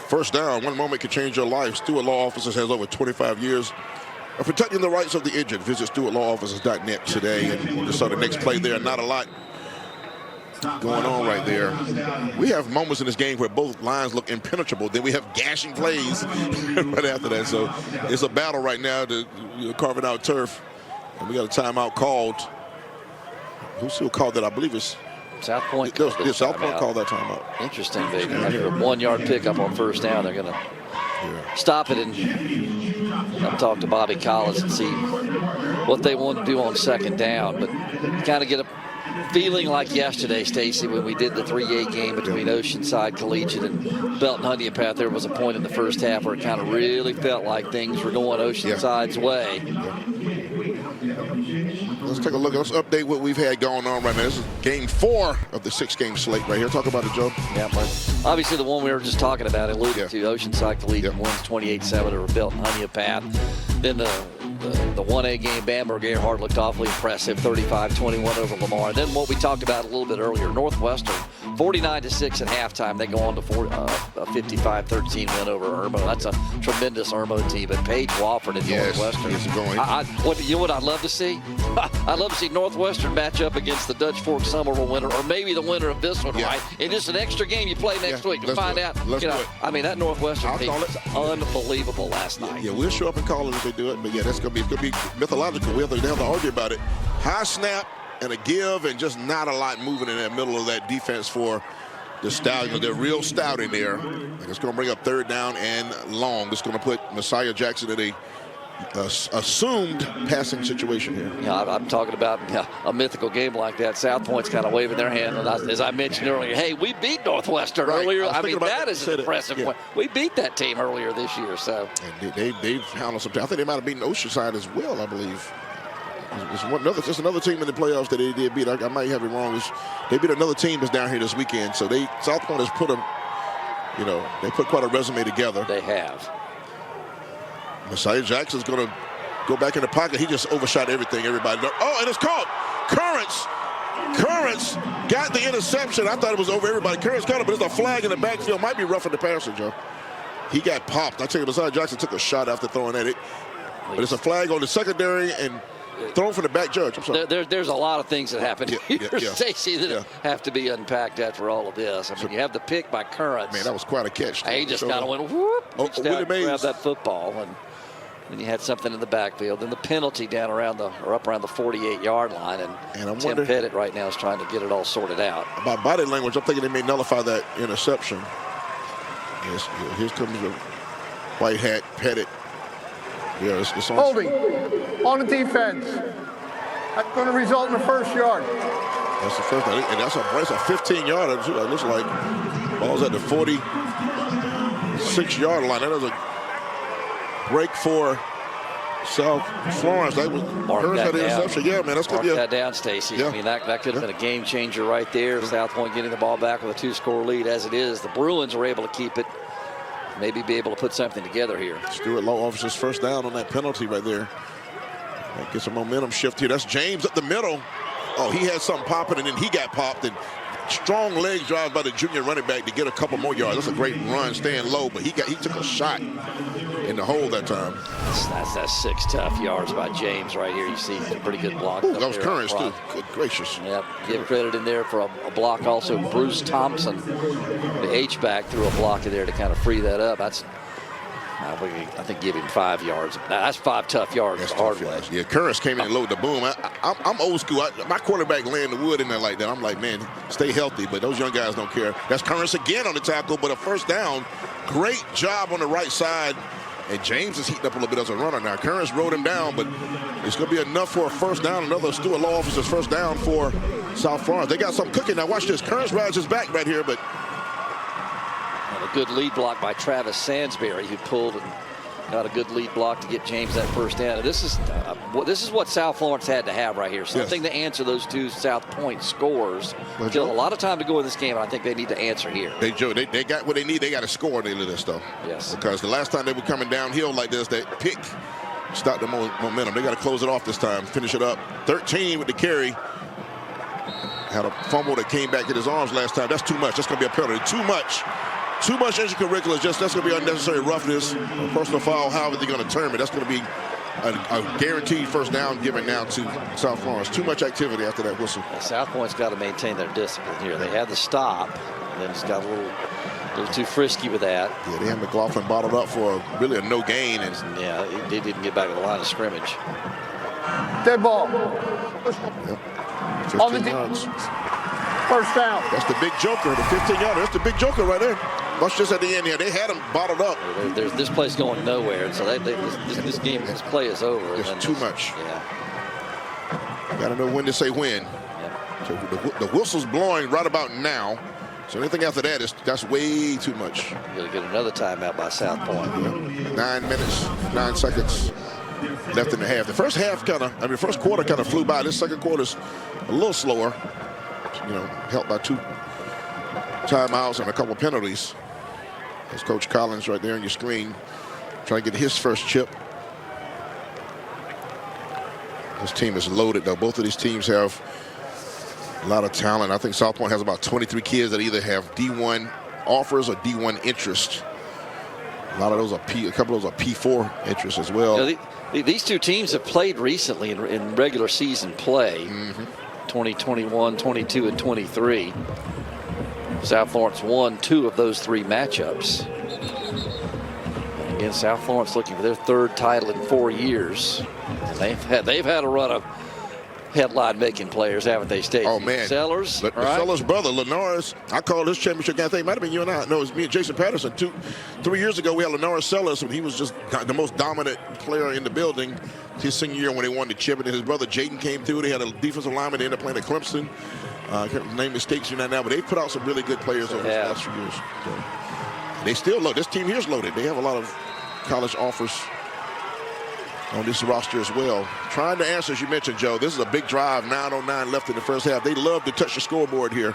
first down. One moment can change your life. Stewart Law Offices has over 25 years of protecting the rights of the injured. Visit StewartLawOffices.net today. And just saw the next play there. Not a lot going on right there. We have moments in this game where both lines look impenetrable. Then we have gashing plays right after that. So it's a battle right now to carving out turf. And we got a timeout called. Who still called that? I believe it's South Pointe. South Pointe called that timeout. Interesting, big. After a 1-yard pickup on first down, they're going to stop it and talk to Bobby Collins and see what they want to do on second down. But you kind of get a feeling like yesterday, Stacy, when we did the 3A game between Oceanside Collegiate and Belton Honeypath. There was a point in the first half where it kind of really felt like things were going Oceanside's way. Let's take a look. Let's update what we've had going on right now. This is game 4 of the 6-game slate right here. Talk about it, Joe. Yeah, but obviously the one we were just talking about, alluded to, Oceanside Collegiate wins 28-7 over Belton Honeypath. Then the 1A game, Bamberg Earhart looked awfully impressive, 35-21 over Lamar. And then what we talked about a little bit earlier, Northwestern, 49-6 at halftime. They go on to a 55-13 win over Irmo. That's a tremendous Irmo team. But Paige Wofford and Northwestern. You know what I'd love to see? I'd love to see Northwestern match up against the Dutch Fork Somerville winner, or maybe the winner of this one, right? In just an extra game you play next week to find out. I mean, that Northwestern team was unbelievable last night. Yeah, we'll show up and call it if they do it. But yeah, it's going to be mythological. We have to argue about it. High snap and a give, and just not a lot moving in the middle of that defense for the Stallions. They're real stout in there. And it's going to bring up third down and long. It's going to put Messiah Jackson in a assumed passing situation here. Yeah, I'm talking about a mythical game like that. South Pointe's kind of waving their hand. And as I mentioned earlier, hey, we beat Northwestern earlier. I mean, that is an impressive point. We beat that team earlier this year. So and they've handled some. I think they might have beaten Oceanside as well, I believe. There's another team in the playoffs that they did beat. I might have it wrong. They beat another team that's down here this weekend. So South Pointe has put they put quite a resume together. They have. Messiah Jackson's going to go back in the pocket. He just overshot everybody. Oh, and it's caught. Currents got the interception. I thought it was over everybody. Currents caught it, but there's a flag in the backfield. Might be roughing the passer, Joe. He got popped. I tell you, Messiah Jackson took a shot after throwing at it. But it's a flag on the secondary and thrown from the back judge. I'm sorry. There's a lot of things that happen here, Stacey, that have to be unpacked after all of this. I mean, you have the pick by Currents. Man, that was quite a catch. He just kind of went whoop. Grabbed that football. And Then you had something in the backfield. Then the penalty down around the, or up around the 48-yard line. And Tim Pettit right now is trying to get it all sorted out. By body language, I'm thinking they may nullify that interception. Yes, here comes the white hat, Pettit. Yeah, it's on. Holding on the defense. That's going to result in the first yard. That's the first one. And that's a 15-yarder. It looks like ball's at the 46-yard line. That is a break for South Florence. That was that interception. Yeah, man, that's going to be that down, Stacy. Yeah. I mean, that could have been a game changer right there. South Pointe getting the ball back with a 2-score lead. As it is, the Bruins were able to keep it. Maybe be able to put something together here. Stewart Law Officer's first down on that penalty right there. That gets a momentum shift here. That's James up the middle. Oh, he had something popping, and then he got popped. And strong leg drive by the junior running back to get a couple more yards. That's a great run, staying low, but he took a shot in the hole that time. That's 6 tough yards by James right here. You see a pretty good block. Ooh, that was Currents, too. Good gracious. Yep. Give credit in there for a block also. Bruce Thompson, the H-back, threw a block in there to kind of free that up. That's, I think, give him 5 yards. Now, that's 5 tough yards the hard way. Yeah, Currents came in and loaded the boom. I'm old school. My quarterback laying the wood in there like that. I'm like, man, stay healthy. But those young guys don't care. That's Currents again on the tackle, but a first down. Great job on the right side. And James is heating up a little bit as a runner now. Currents rode him down, but it's going to be enough for a first down. Another Stewart Law Officer's first down for South Florence. They got something cooking. Now watch this. Currents rides his back right here, but and a good lead block by Travis Sansbury, who pulled and got a good lead block to get James that first down. And this is what South Florence had to have right here. Something to answer those 2 South Pointe scores. Still a lot of time to go in this game, and I think they need to answer here. They got what they need. They got to score into this, though. Yes. Because the last time they were coming downhill like this, that pick stopped the momentum. They got to close it off this time, finish it up. 13 with the carry. Had a fumble that came back in his arms last time. That's too much. That's going to be a penalty. Too much extracurricular. That's going to be unnecessary roughness, a personal foul, however they're going to term it. That's going to be a guaranteed first down given now to South Florence. Too much activity after that whistle. Yeah, South Pointe's got to maintain their discipline here. They had the stop, and then it's got a little too frisky with that. Yeah, they had McLaughlin bottled up for really a no gain. And yeah, they didn't get back to the line of scrimmage. Dead ball. Yep. 15 yards. First down. That's the big joker, the 15-yarder. That's the big joker right there. Watch this at the end here. They had him bottled up. This play's going nowhere, and so this game, this play is over. It's too much. Yeah. Got to know when to say when. Yep. So the whistle's blowing right about now. So anything after that that's way too much. You'll get another timeout by South Pointe. Yeah. 9 minutes, 9 seconds left in the half. The first quarter kind of flew by. This second quarter's a little slower. Helped by 2 timeouts and a couple penalties. There's Coach Collins right there on your screen, trying to get his first chip. This team is loaded, though. Both of these teams have a lot of talent. I think South Pointe has about 23 kids that either have D1 offers or D1 interest. A lot of those are a couple of those are P4 interest as well. These 2 teams have played recently in regular season play. 2021, 22, and 23. South Florence won 2 of those 3 matchups. And again, South Florence looking for their 3rd title in 4 years. And they've had a run of headline-making players, haven't they, Stacey? Oh, man. Sellers, the Sellers brother, Lenore's, I called this championship game. I think it might have been you and I. No, it was me and Jason Patterson. 3 years ago, we had Lenore Sellers, and he was just the most dominant player in the building his senior year when they won the chip. And then his brother Jaden came through. They had a defensive lineman. They ended up playing at Clemson. I can't name mistakes you now, but they put out some really good players over the last few years. So, they still load. This team here is loaded. They have a lot of college offers on this roster as well. Trying to answer, as you mentioned, Joe, this is a big drive, 9:09 left in the first half. They love to touch the scoreboard here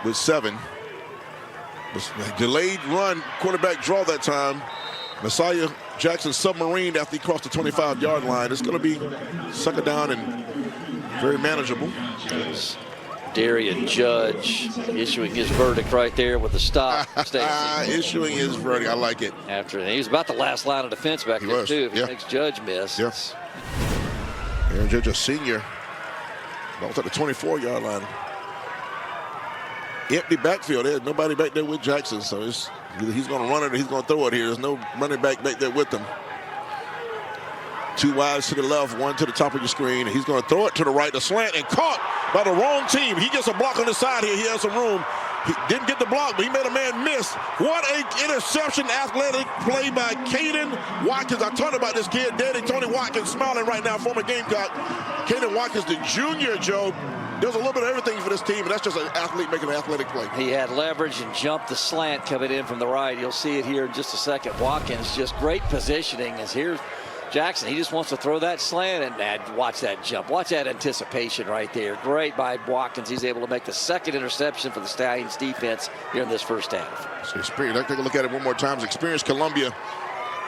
with 7. Delayed run, quarterback draw that time. Messiah Jackson submarined after he crossed the 25-yard line. It's going to be sucker down and very manageable. Darian Judge issuing his verdict right there with the stop. Issuing his verdict, I like it. He was about the last line of defense back there, too. If he makes Judge miss. Yes. Aaron Judge, a senior. Ball's at the 24-yard line. Empty backfield. There's nobody back there with Jackson, so he's going to run it or he's going to throw it here. There's no running back there with him. Two wides to the left, one to the top of your screen. And he's going to throw it to the right, a slant, and caught by the wrong team. He gets a block on the side here. He has some room. He didn't get the block, but he made a man miss. What an interception, athletic play by Caden Watkins. I talked about this kid, Daddy Tony Watkins, smiling right now, former Gamecock. Caden Watkins, the junior, Joe. There's a little bit of everything for this team, and that's just an athlete making an athletic play. He had leverage and jumped the slant coming in from the right. You'll see it here in just a second. Watkins, just great positioning. As here's Jackson, he just wants to throw that slant, and watch that jump. Watch that anticipation right there. Great by Watkins. He's able to make the second interception for the Stallions defense here in this first half. So Experience, let's take a look at it one more time. Experience Columbia,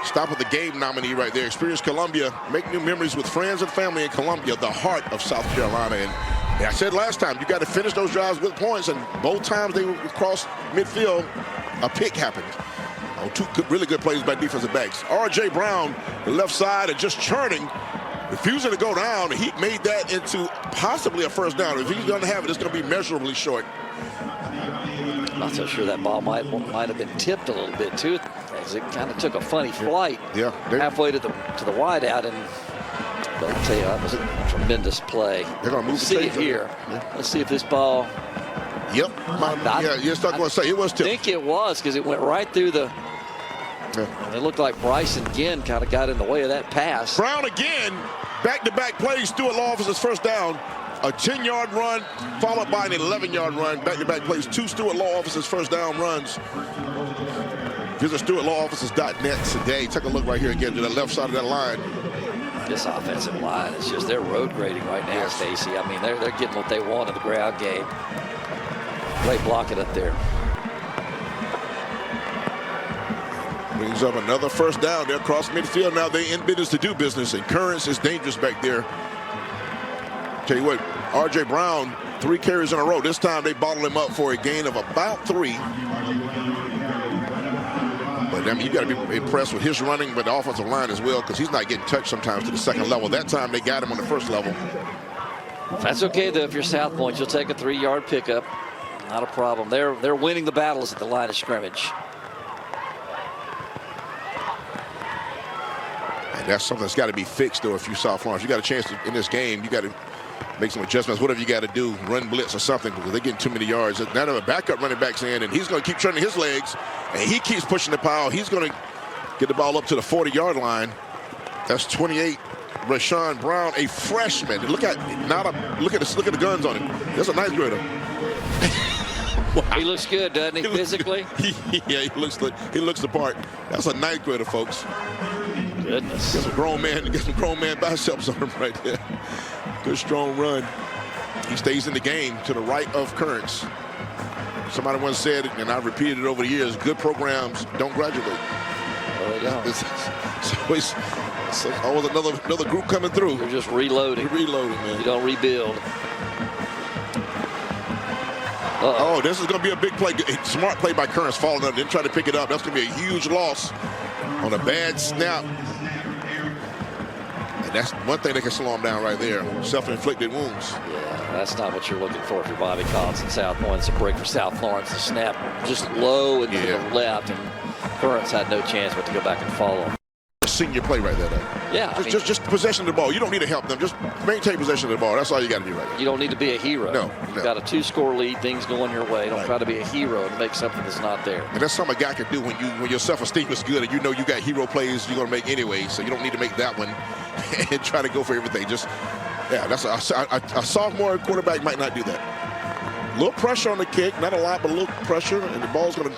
stop of the game nominee right there. Experience Columbia, make new memories with friends and family in Columbia, the heart of South Carolina. And I said last time, you got to finish those drives with points, and both times they crossed midfield, a pick happened. Two really good plays by defensive backs. R.J. Brown, the left side, and just churning, refusing to go down. He made that into possibly a first down. If he's going to have it, it's going to be measurably short. I'm not so sure that ball might have been tipped a little bit too, as it kind of took a funny flight halfway to the wide out, and but I'll tell you, that was a tremendous play. They're going to move see it here. Yeah. Let's see if this ball. Yep. You're stuck going to say it was tipped. I think it was, because it went right through the. Yeah. It looked like Bryson again kind of got in the way of that pass. Brown again, back-to-back plays. Stewart Law Office's first down. A 10-yard run followed by an 11-yard run. Back-to-back plays. Two Stewart Law Office's first down runs. Visit StewartLawOffices.net today. Take a look right here again to the left side of that line. This offensive line is just, they're road grading right now, Stacy. I mean, they're getting what they want in the ground game. Great blocking up there. Brings up another first down. They're across midfield now. They in business to do business, and Currents is dangerous back there. Tell you what, R.J. Brown, 3 carries in a row. This time they bottled him up for a gain of about 3. But I mean, you got to be impressed with his running, but the offensive line as well, because he's not getting touched sometimes to the second level. That time they got him on the first level. That's okay though. If you're South Pointe, you'll take a 3-yard pickup. Not a problem. They're winning the battles at the line of scrimmage. And that's something that's got to be fixed, though, if you South Florence. You got a chance in this game. You got to make some adjustments, whatever you got to do, run blitz or something, because they're getting too many yards. Now the backup running back's in, and he's going to keep turning his legs, and he keeps pushing the pile. He's going to get the ball up to the 40-yard line. That's 28. Rashawn Brown, a freshman. Look at the guns on him. That's a ninth grader. Wow. He looks good, doesn't he, physically? Yeah, he looks the part. That's a ninth grader, folks. Goodness. Get some grown man biceps on him right there. Good strong run. He stays in the game to the right of Currents. Somebody once said, and I've repeated it over the years, good programs don't graduate. Oh, they don't. It's always another group coming through. You're just reloading. You're reloading, man. You don't rebuild. Oh, this is going to be a big play. A smart play by Currents, falling up, then try to pick it up. That's going to be a huge loss on a bad snap. And that's one thing that can slow him down right there. Self-inflicted wounds. Yeah, that's not what you're looking for if you're Bobby Collins in South Pointe. It's a break for South Florence. The snap just low and to the left, and Currents had no chance but to go back and follow him. Senior play right there, though. Yeah, just possession of the ball. You don't need to help them. Just maintain possession of the ball. That's all you got to do right there. You don't need to be a hero. No. You've got a 2-score lead. Things going your way. Don't try to be a hero and make something that's not there. And that's something a guy can do when your self-esteem is good and you know you got hero plays you're going to make anyway. So you don't need to make that one and try to go for everything. That's a sophomore quarterback might not do that. A little pressure on the kick, not a lot, but a little pressure, and the ball's going to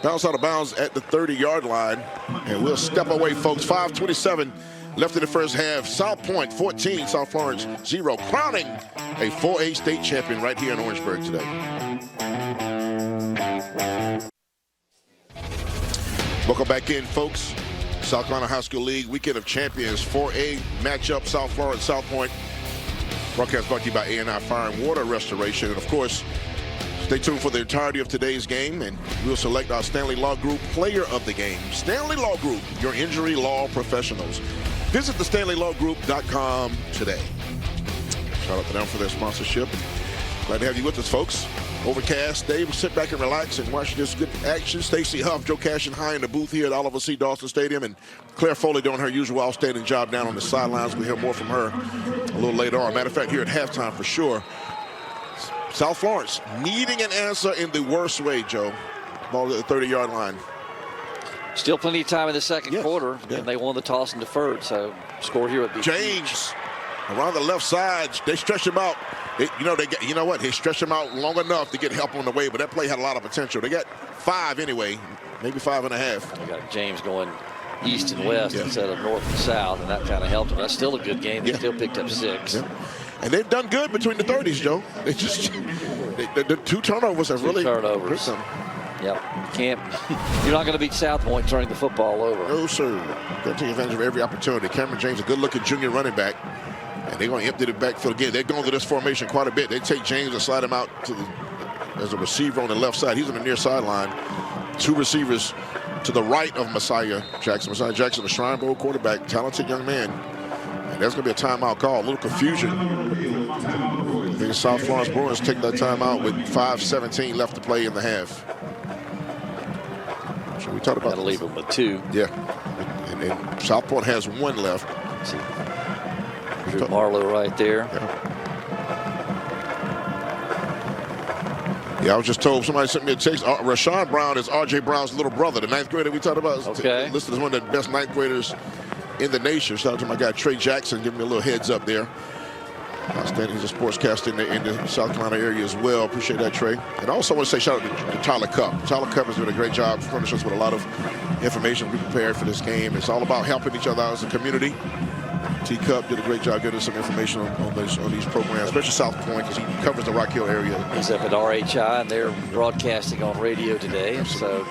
bounce out of bounds at the 30-yard line, and we'll step away, folks. 5:27 left in the first half. South Pointe 14, South Florence 0, crowning a 4A state champion right here in Orangeburg today. Welcome back in, folks. South Carolina High School League Weekend of Champions 4A matchup, South Florence, South Pointe. Broadcast brought to you by A&I Fire and Water Restoration, and of course, stay tuned for the entirety of today's game, and we'll select our Stanley Law Group Player of the Game. Stanley Law Group, your injury law professionals. Visit thestanleylawgroup.com today. Shout out to them for their sponsorship. Glad to have you with us, folks. overcast day. We'll sit back and relax and watch this good action. Stacey Huff, Joe Cashin High in the booth here at Oliver C. Dawson Stadium, and Claire Foley doing her usual outstanding job down on the sidelines. We'll hear more from her a little later on. Matter of fact, here at halftime for sure. South Florence needing an answer in the worst way, Joe. Ball at the 30-yard line. Still plenty of time in the second quarter, and they won the toss and deferred, so score here would be James around the left side. They stretch him out. You know what? They stretched him out long enough to get help on the way, but that play had a lot of potential. They got 5 anyway, maybe 5.5. They got James going east and west instead of north and south, and that kind of helped them. That's still a good game. They still picked up 6. Yeah. And they've done good between the 30s, Joe. They just the 2 turnovers have really hurt them. Yep. You're not going to beat South Pointe turning the football over. No, sir. Got to take advantage of every opportunity. Cameron James, a good-looking junior running back. And they're going to empty the backfield again. They're going to this formation quite a bit. They take James and slide him out as a receiver on the left side. He's on the near sideline. 2 receivers to the right of Messiah Jackson. Messiah Jackson, a Shrine Bowl quarterback, talented young man. And there's going to be a timeout call. A little confusion. I think South Florence Bruins take that timeout with 5:17 left to play in the half. So we talked about to leave them with 2. Yeah. And South Pointe has 1 left. Drew Marlowe right there. Yeah, I was just told, somebody sent me a text. Rashawn Brown is R.J. Brown's little brother, the 9th grader we talked about. Okay. Listed as one of the best 9th graders in the nation. Shout out to my guy Trey Jackson, giving me a little heads up there. Outstanding. He's a sportscaster in the South Carolina area as well. Appreciate that, Trey. And I also want to say shout out to Tyler Cupp. Tyler Cupp has done a great job furnishing us with a lot of information. We prepared for this game. It's all about helping each other out as a community. T-Cup did a great job getting us some information on these programs, especially South Pointe, because he covers the Rock Hill area. He's up at RHI, and they're broadcasting on radio today. So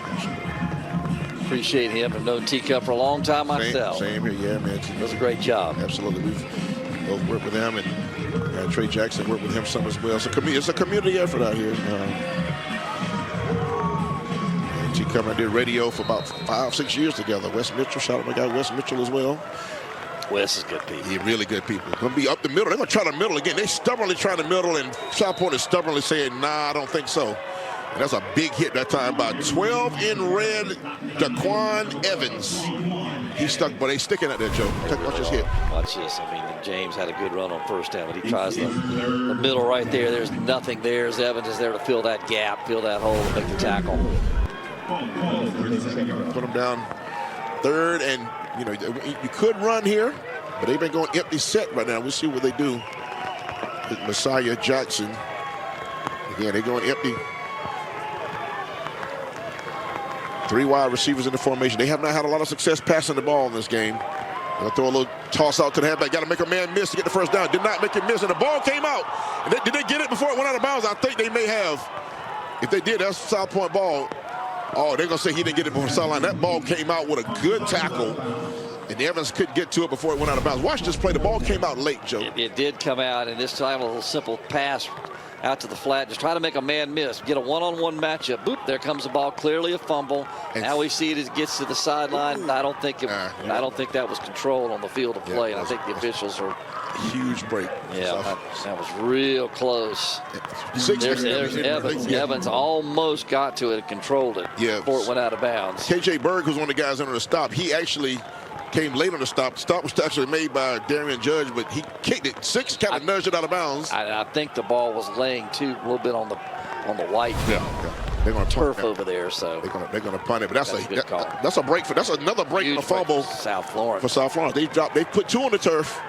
appreciate him. I've known T-Cup for a long time myself. Same here, yeah, man. Does a great job. Absolutely. We've both worked with him, and Trey Jackson worked with him some as well. So it's a community effort out here. T-Cup and I did radio for about 5-6 years together. Wes Mitchell, shout out to my guy Wes Mitchell as well. Wes is good people. Yeah, really good people. Going to be up the middle. They're going to try the middle again. They stubbornly trying the middle, and South Pointe is stubbornly saying, nah, I don't think so. And that's a big hit that time by 12 in red, Daquan Evans. He's stuck, but they sticking at that, Joe. Watch this hit. Watch this. I mean, James had a good run on first down, but he tries the middle right there. There's nothing there. Evans is there to fill that gap, fill that hole, and make the tackle. Put him down 3rd, and you could run here, but they've been going empty set right now. We'll see what they do with Messiah Jackson. Again, they're going empty. 3 wide receivers in the formation. They have not had a lot of success passing the ball in this game. They'll throw a little toss out to the halfback. Got to make a man miss to get the first down. Did not make him miss, and the ball came out. And did they get it before it went out of bounds? I think they may have. If they did, that's South Pointe ball. Oh, they're going to say he didn't get it before the sideline. That ball came out with a good tackle, and Evans couldn't get to it before it went out of bounds. Watch this play. The ball came out late, Joe. It did come out, and this time a little simple pass out to the flat. Just try to make a man miss. Get a one-on-one matchup. Boop, there comes the ball. Clearly a fumble. And now we see it as it gets to the sideline. I don't think that was controlled on the field of play, and I think the officials are... Huge break. Yeah, that was real close. There's Evans. Evans almost got to it and controlled it before it went out of bounds. KJ Berg, who's one of the guys under the stop, he actually came late on the stop. The stop was actually made by Darian Judge, but he kicked it. 6 kind of nudged it out of bounds. I think the ball was laying a little bit on the white. They're going to turf over there, so they're going to punt it. But that's a break that's another break Huge on a fumble for South Florence. For South Florence, they put 2 on the turf,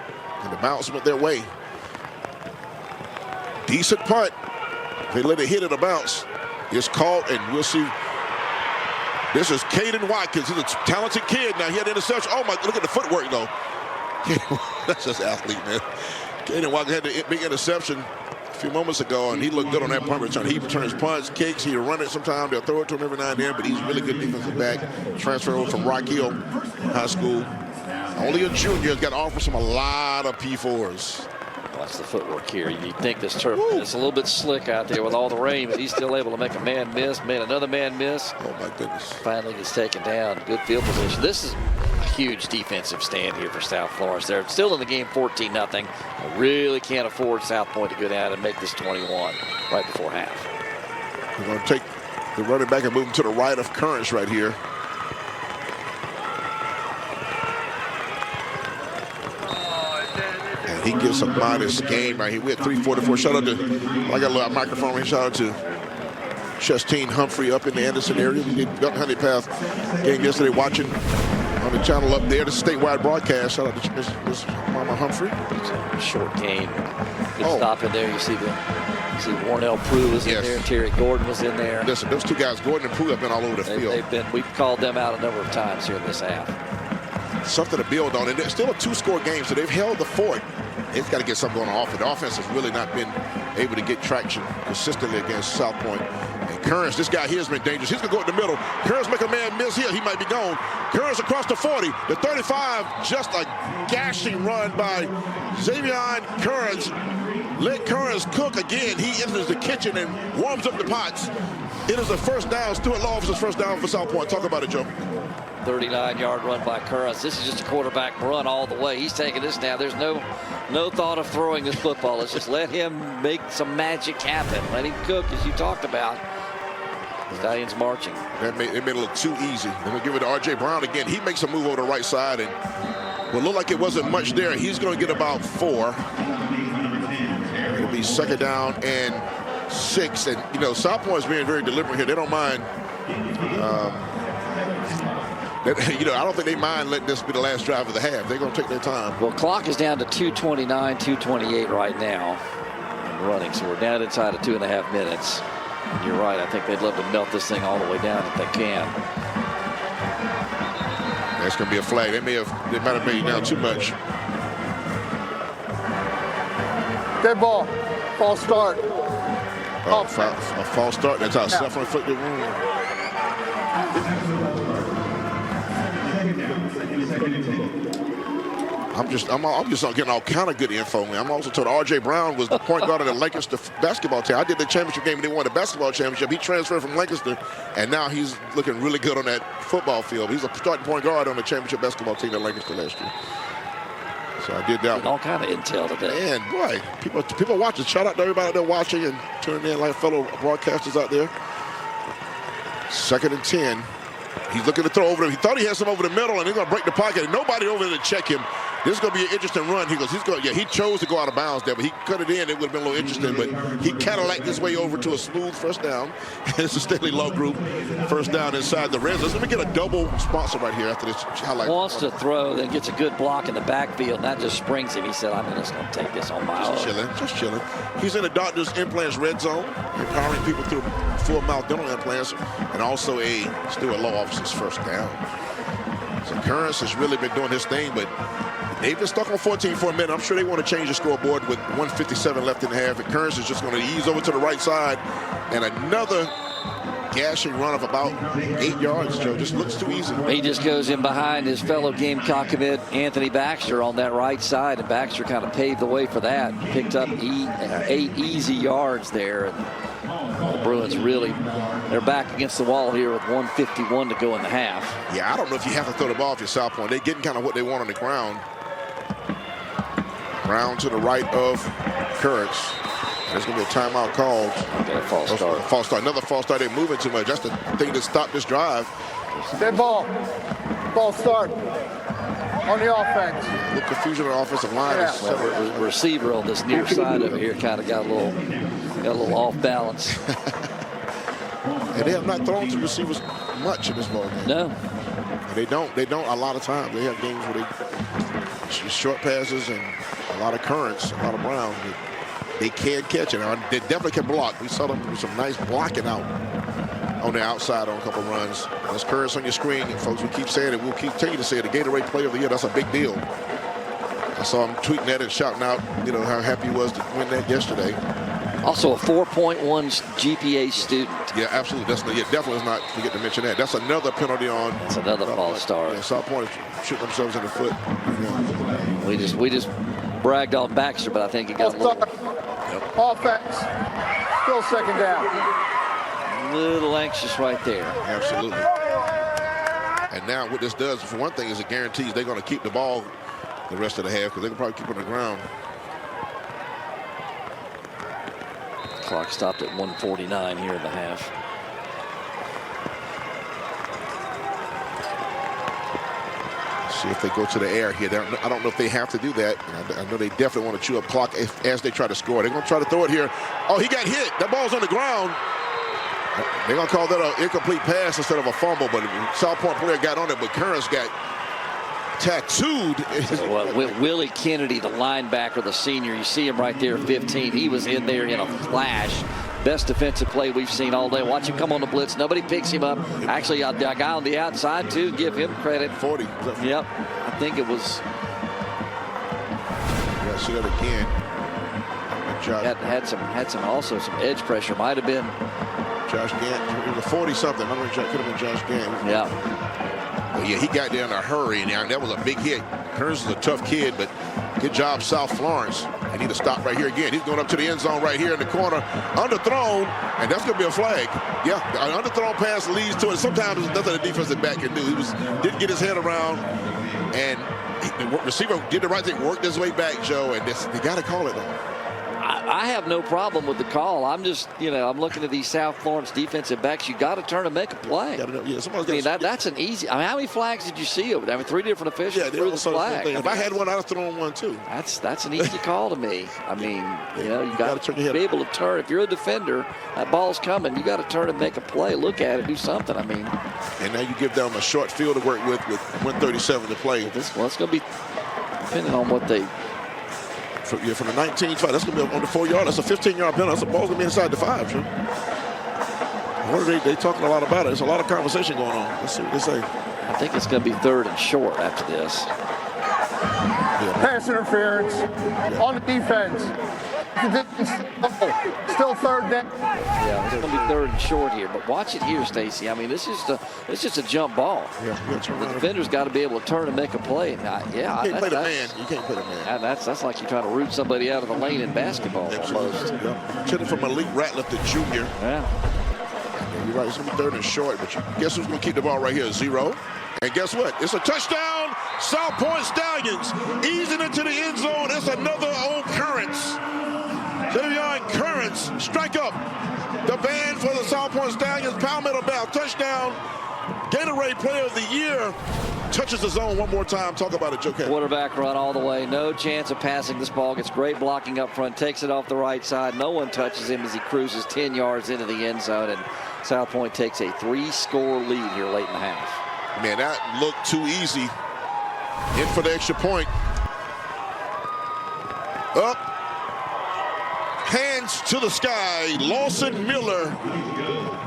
and the bounce went their way. Decent punt. They let it hit at a bounce. It's caught, and we'll see. This is Caden Watkins. He's a talented kid. Now he had an interception. Oh my! Look at the footwork though. That's just athlete, man. Caden Watkins had the big interception a few moments ago, and he looked good on that punt return. He returns punts, kicks. He'll run it sometime. They'll throw it to him every now and then, but he's a really good defensive back. Transfer over from Rock Hill High School. Only a junior, got offered from a lot of P4s. Watch the footwork here. You think this turf is a little bit slick out there with all the rain, but he's still able to make a man miss, made another man miss. Oh, my goodness. Finally gets taken down. Good field position. This is a huge defensive stand here for South Florence. They're still in the game 14-0. They really can't afford South Pointe to go down and make this 21 right before half. We're going to take the running back and move him to the right of Currents right here. And he gets a modest game right here. We had 344. Shout out to, I got a little microphone here. Shout out to Chestine Humphrey up in the Anderson area. We did Belton Honey Path game yesterday watching on the channel up there. The statewide broadcast. Shout out to Miss Mama Humphrey. Short game. Good stop in there. You see Warnell Prue was in there. Terry Gordon was in there. Listen, those two guys, Gordon and Prue, have been all over the field. We've called them out a number of times here in this half. Something to build on. And it's still a two-score game, so they've held the fort. It's got to get something going on offense. The offense has really not been able to get traction consistently against South Pointe. And Currents, this guy here has been dangerous. He's going to go in the middle. Currents make a man miss here. He might be gone. Currents across the 40. The 35, just a gashing run by Xavion Currents. Let Currents cook again. He enters the kitchen and warms up the pots. It is a first down. Stuart Law officer's first down for South Pointe. Talk about it, Joe. 39-yard run by Currents. This is just a quarterback run all the way. He's taking this now. There's no thought of throwing this football. Let's just let him make some magic happen. Let him cook, as you talked about. The Stallions marching. It made it look too easy. Then we'll give it to R.J. Brown again. He makes a move over the right side, and will look like it wasn't much there. He's going to get about 4. It'll be second down and 6. And, you know, South Pointe's being very deliberate here. They don't mind. You know, I don't think they mind letting this be the last drive of the half. They're going to take their time. Well, clock is down to 2:29, 2:28 right now running. So we're down inside of 2.5 minutes. And you're right. I think they'd love to melt this thing all the way down if they can. That's going to be a flag. They might have made it down too much. Dead ball. False start. A false start. That's our self-inflicted wound. I'm just getting all kind of good info. I'm also told R.J. Brown was the point guard of the Lancaster basketball team. I did the championship game and they won the basketball championship. He transferred from Lancaster, and now he's looking really good on that football field. He's a starting point guard on the championship basketball team at Lancaster last year. So I did that. All kind of intel today. And boy, people watching. Shout out to everybody out there watching and tuning in, like fellow broadcasters out there. 2nd and 10. He's looking to throw over them. He thought he had some over the middle, and he's going to break the pocket. And nobody over there to check him. This is going to be an interesting run. He goes, he chose to go out of bounds there, but he cut it in. It would have been a little interesting, but he Cadillac his way over to a smooth first down. It's a Stanley Low Group first down inside the red zone. Let me get a double sponsor right here after this highlight. Wants to throw, then gets a good block in the backfield, and that just springs him. He said, I'm just going to take this on my own. Just chilling. He's in the Doctor's Implants red zone, empowering people through full mouth dental implants, and also a Stuart Law officer's first down. So Currents has really been doing his thing, but they've been stuck on 14 for a minute. I'm sure they want to change the scoreboard with 1:57 left in the half. And Currents is just going to ease over to the right side. And another gashing run of about 8 yards, Joe. Just looks too easy. He just goes in behind his fellow Gamecock commit, Anthony Baxter, on that right side. And Baxter kind of paved the way for that. Picked up 8 easy yards there. And the Bruins really, they're back against the wall here with 1:51 to go in the half. Yeah, I don't know if you have to throw the ball off your South Pointe. They're getting kind of what they want on the ground. Brown to the right of Currents. There's going to be a timeout called. Okay, false start. False start. Another false start. They're moving too much. That's the thing that stopped this drive. Dead ball. False start. On the offense. A little confusion on the offensive line. Well, the receiver on this near side over here kind of got a little off balance. And they have not thrown to receivers much in this ball game. No. They don't a lot of times. They have games where they short passes and a lot of Currents, a lot of Brown. They can catch it. They definitely can block. We saw them with some nice blocking out on the outside on a couple runs. That's Currents on your screen. And folks, we keep saying it. We'll continue to say it. The Gatorade Player of the Year, that's a big deal. I saw him tweeting that and shouting out, you know, how happy he was to win that yesterday. Also a 4.1 GPA student. Yeah, absolutely. Definitely let's not forget to mention that. That's another penalty on. That's another false start. Yeah, South Pointe shooting themselves in the foot. Yeah. We just bragged on Baxter, but I think he got a little. Offense. Still second down. Little anxious right there. Absolutely. And now what this does, for one thing, is it guarantees they're going to keep the ball the rest of the half because they can probably keep it on the ground. Clock stopped at 1:49 here in the half. See if they go to the air here. I don't know if they have to do that. I know they definitely want to chew up clock as they try to score. They're going to try to throw it here. Oh, he got hit. That ball's on the ground. They're going to call that an incomplete pass instead of a fumble, but South Pointe player got on it, but Kearns got tattooed. Willie Kennedy, the linebacker, the senior, you see him right there, 15. He was in there in a flash. Best defensive play we've seen all day. Watch him come on the blitz. Nobody picks him up. Actually, a guy on the outside, too. Give him credit. 40. Yep. I think it was. Yeah, see that again. Had some edge pressure. Might have been Josh Gant. It was a 40-something. I remember it could have been Josh Gant. Yeah. Well, yeah, he got there in a hurry, and that was a big hit. Kearns is a tough kid, but good job, South Florence. They need to stop right here again. He's going up to the end zone right here in the corner. Underthrown, and that's going to be a flag. Yeah, an underthrown pass leads to it. Sometimes there's nothing the defensive back can do. Didn't get his head around, and the receiver did the right thing, worked his way back, Joe, and they got to call it, though. I have no problem with the call. I'm just, I'm looking at these South Florence defensive backs. You got to turn and make a play. That's an easy. I mean, how many flags did you see over there? I mean, 3 different officials threw the flag. If I had one, I'd have thrown one too. That's an easy call to me. I mean, you got to be able to turn. If you're a defender, that ball's coming. You got to turn and make a play. Look at it, do something. I mean, and now you give them a short field to work with 1:37 to play. It's going to be depending on what they. From the 19, that's going to be on the 4-yard. That's a 15-yard penalty. That's a ball's going to be inside the 5. Sure. What are they talking a lot about it? There's a lot of conversation going on. Let's see what they say. I think it's going to be 3rd and short after this. Yeah. Pass interference on the defense. Still 3rd down. Yeah, it's going to be 3rd and short here. But watch it here, Stacy. I mean, it's just a jump ball. Yeah, the defender's got to be able to turn and make a play. You can't play the man. You can't play the man. That's like you're trying to root somebody out of the lane in basketball almost. Yeah. Chitted from Malik Ratliff, the junior. Yeah. You're right. It's going to be 3rd and short. But guess who's going to keep the ball right here? 0. And guess what? It's a touchdown. South Pointe Stallions easing into the end zone. It's another old Currents. Currents strike up the band for the South Pointe Stallions. Palmetto Bell touchdown. Gatorade Player of the Year touches the zone one more time. Talk about it, Joe Cat. Quarterback run all the way. No chance of passing this ball. Gets great blocking up front. Takes it off the right side. No one touches him as he cruises 10 yards into the end zone. And South Pointe takes a 3-score lead here late in the half. Man, that looked too easy. In for the extra point. Up. Hands to the sky. Lawson Miller.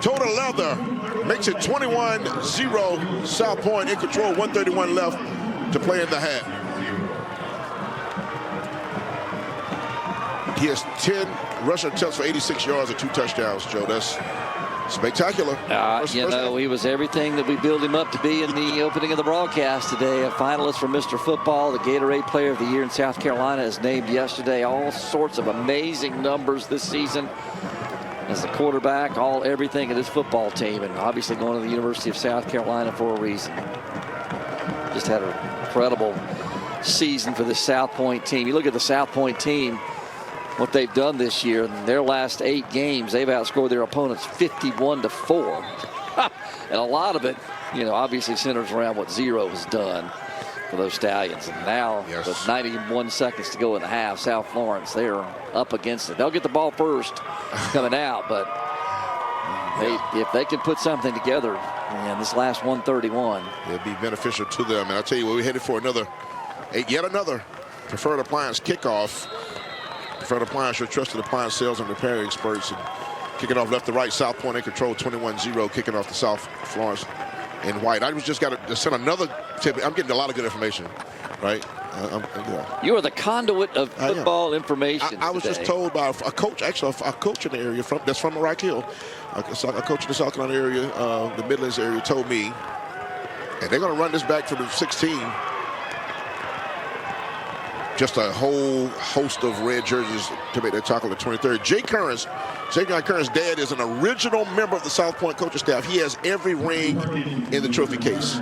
Total leather. Makes it 21-0. South Pointe in control. 1:31 left to play in the half. He has 10 rushing attempts for 86 yards and 2 touchdowns, Joe. That's spectacular. He was everything that we build him up to be in the opening of the broadcast today. A finalist for Mr. Football, the Gatorade Player of the Year in South Carolina, is named yesterday. All sorts of amazing numbers this season as the quarterback, everything of this football team, and obviously going to the University of South Carolina for a reason. Just had an incredible season for the South Pointe team. You look at the South Pointe team, what they've done this year, in their last 8 games, they've outscored their opponents 51-4. And a lot of it, obviously centers around what Zero has done for those Stallions. And now, with 91 seconds to go in the half, South Florence, they're up against it. They'll get the ball first coming out, but if they can put something together, man, this last 131. It'd be beneficial to them. And I'll tell you what, we're headed for yet another Preferred Appliance kickoff. Preferred Appliance, your trusted appliance sales and repair experts. And kicking off left to right, South Pointe in control, 21-0, kicking off the South Florence in white. I was just got to send another tip. I'm getting a lot of good information, right? You are the conduit of football information. I was just told by a coach, actually a coach in the area that's from Rock Hill, a coach in the South Carolina area, the Midlands area, told me, and they're going to run this back for the 16. Just a whole host of red jerseys to make that tackle the 23rd. Jay Currens' dad is an original member of the South Pointe coaching staff. He has every ring in the trophy case.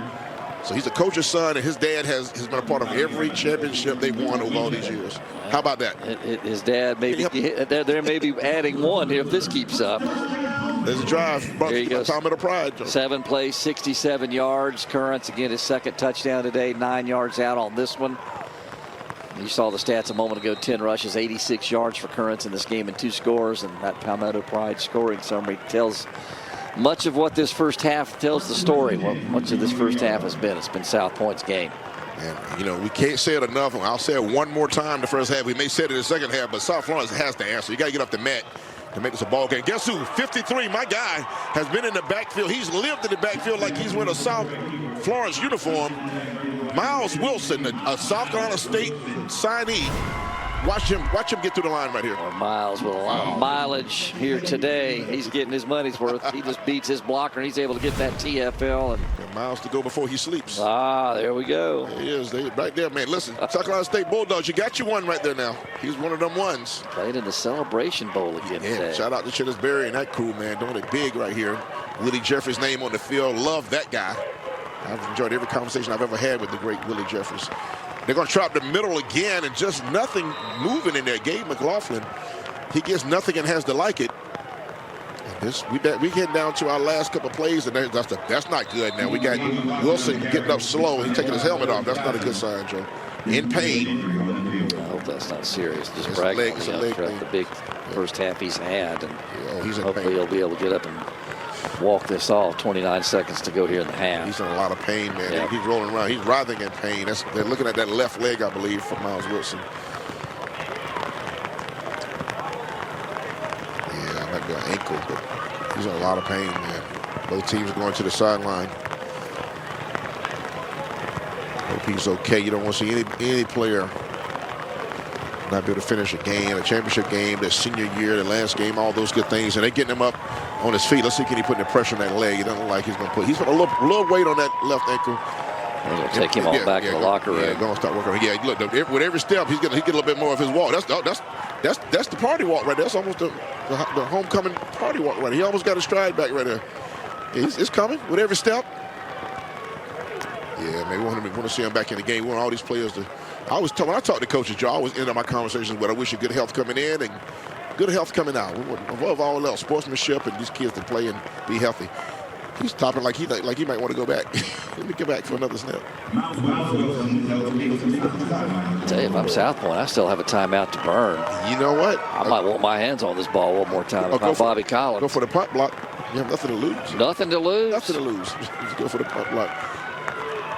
So he's a coach's son, and his dad has been a part of every championship they've won over all these years. How about that? His dad maybe there may be adding one if this keeps up. There's a drive. There he goes. Palmetto Pride. 7 plays, 67 yards. Currents again his second touchdown today. 9 yards out on this one. You saw the stats a moment ago. 10 rushes, 86 yards for Currents in this game and 2 scores. And that Palmetto Pride scoring summary tells much of what this first half tells the story. What much of this first half has been. It's been South Pointe's game. And, you know, we can't say it enough. I'll say it one more time the first half. We may say it in the second half, but South Florence has to answer. You got to get off the mat to make this a ball game. Guess who? 53, my guy, has been in the backfield. He's lived in the backfield like he's wearing a South Florence uniform. Miles Wilson, a South Carolina State signee. Watch him get through the line right here. Well, Miles with a lot of mileage here today. He's getting his money's worth. He just beats his blocker, and he's able to get that TFL. And Miles to go before he sleeps. Ah, there we go. There he is, right there, man. Listen, South Carolina State Bulldogs, you got you one right there now. He's one of them ones. Played in the Celebration Bowl again today. Shout out to Chittisberry and that crew, man, doing it big right here. Willie Jeffries' name on the field. Love that guy. I've enjoyed every conversation I've ever had with the great Willie Jeffries. They're going to try up the middle again, and just nothing moving in there. Gabe McLaughlin, he gets nothing and has to like it. And we get down to our last couple of plays, and that's not good. Now we got Wilson getting up slow. He's taking his helmet off. That's not a good sign, Joe. In pain. I hope that's not serious. Just bragging throughout the big first half he's had, and he's in hopefully pain. he'll be able to get up and walk this off. 29 seconds to go here in the half. He's in a lot of pain, man. Yep. He's rolling around. He's writhing in pain. They're looking at that left leg, I believe, for Miles Wilson. Yeah, that might be an ankle, but he's in a lot of pain, man. Both teams are going to the sideline. Hope he's okay. You don't want to see any player not be able to finish a game, a championship game, their senior year, the last game, all those good things, and they're getting him up on his feet. Let's see, can he put the pressure on that leg? He doesn't look like he's going to put. He's put a little weight on that left ankle. They're going to take him on back to the locker room. Yeah, going to start working. Yeah, look, with every step, he get a little bit more of his walk. That's the party walk right there. That's almost the homecoming party walk right there. He almost got his stride back right there. It's coming with every step. Yeah, man, we want to see him back in the game. We want all these players to. When I talk to coaches, Joe, I always end up my conversations with, I wish you good health coming in and good health coming out. Above all else, sportsmanship and these kids to play and be healthy. He's topping like he might want to go back. Let me get back for another snap. I tell you, if I'm South Point, I still have a timeout to burn. You know what? I might want my hands on this ball one more time. If I'm Bobby Collins. Go for the punt block. You have nothing to lose. Nothing to lose? Nothing to lose. Just go for the punt block.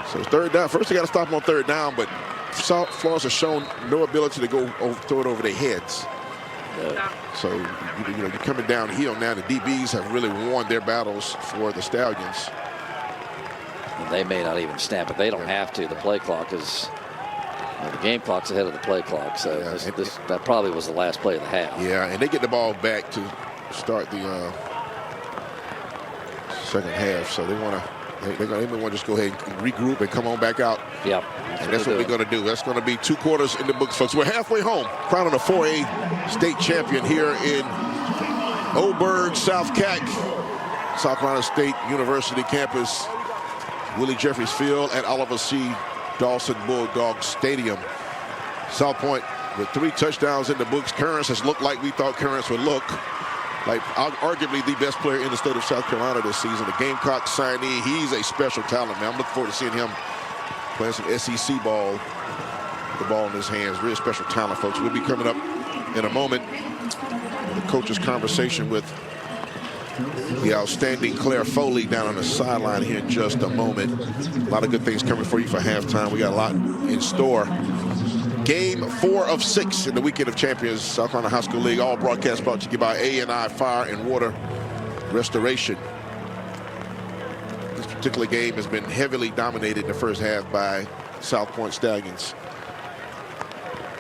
So it's third down. First, you got to stop him on third down, but South Florence has shown no ability to throw it over their heads. No. So, you're coming downhill now. The DBs have really won their battles for the Stallions. And they may not even snap it. They don't have to. The play clock is, the game clock's ahead of the play clock. So that probably was the last play of the half. Yeah, and they get the ball back to start the second half. So they want to. They're going to just go ahead and regroup and come on back out. Yep. And that's what we're going to do. That's going to be 2 quarters in the books, folks. We're halfway home. Crowning a 4A state champion here in Oberg, South Cac, South Carolina State University campus, Willie Jeffries Field at Oliver C. Dawson Bulldog Stadium. South Point with 3 touchdowns in the books. Currents has looked like we thought Currents would look. Like arguably the best player in the state of South Carolina this season. The Gamecock signee, he's a special talent, man. I'm looking forward to seeing him playing some SEC ball with the ball in his hands. Real special talent, folks. We'll be coming up in a moment with the coach's conversation with the outstanding Claire Foley down on the sideline here in just a moment. A lot of good things coming for you for halftime. We got a lot in store. Game 4 of 6 in the Weekend of Champions, South Carolina High School League. All broadcast brought to you by A&I Fire and Water Restoration. This particular game has been heavily dominated in the first half by South Point Stallions.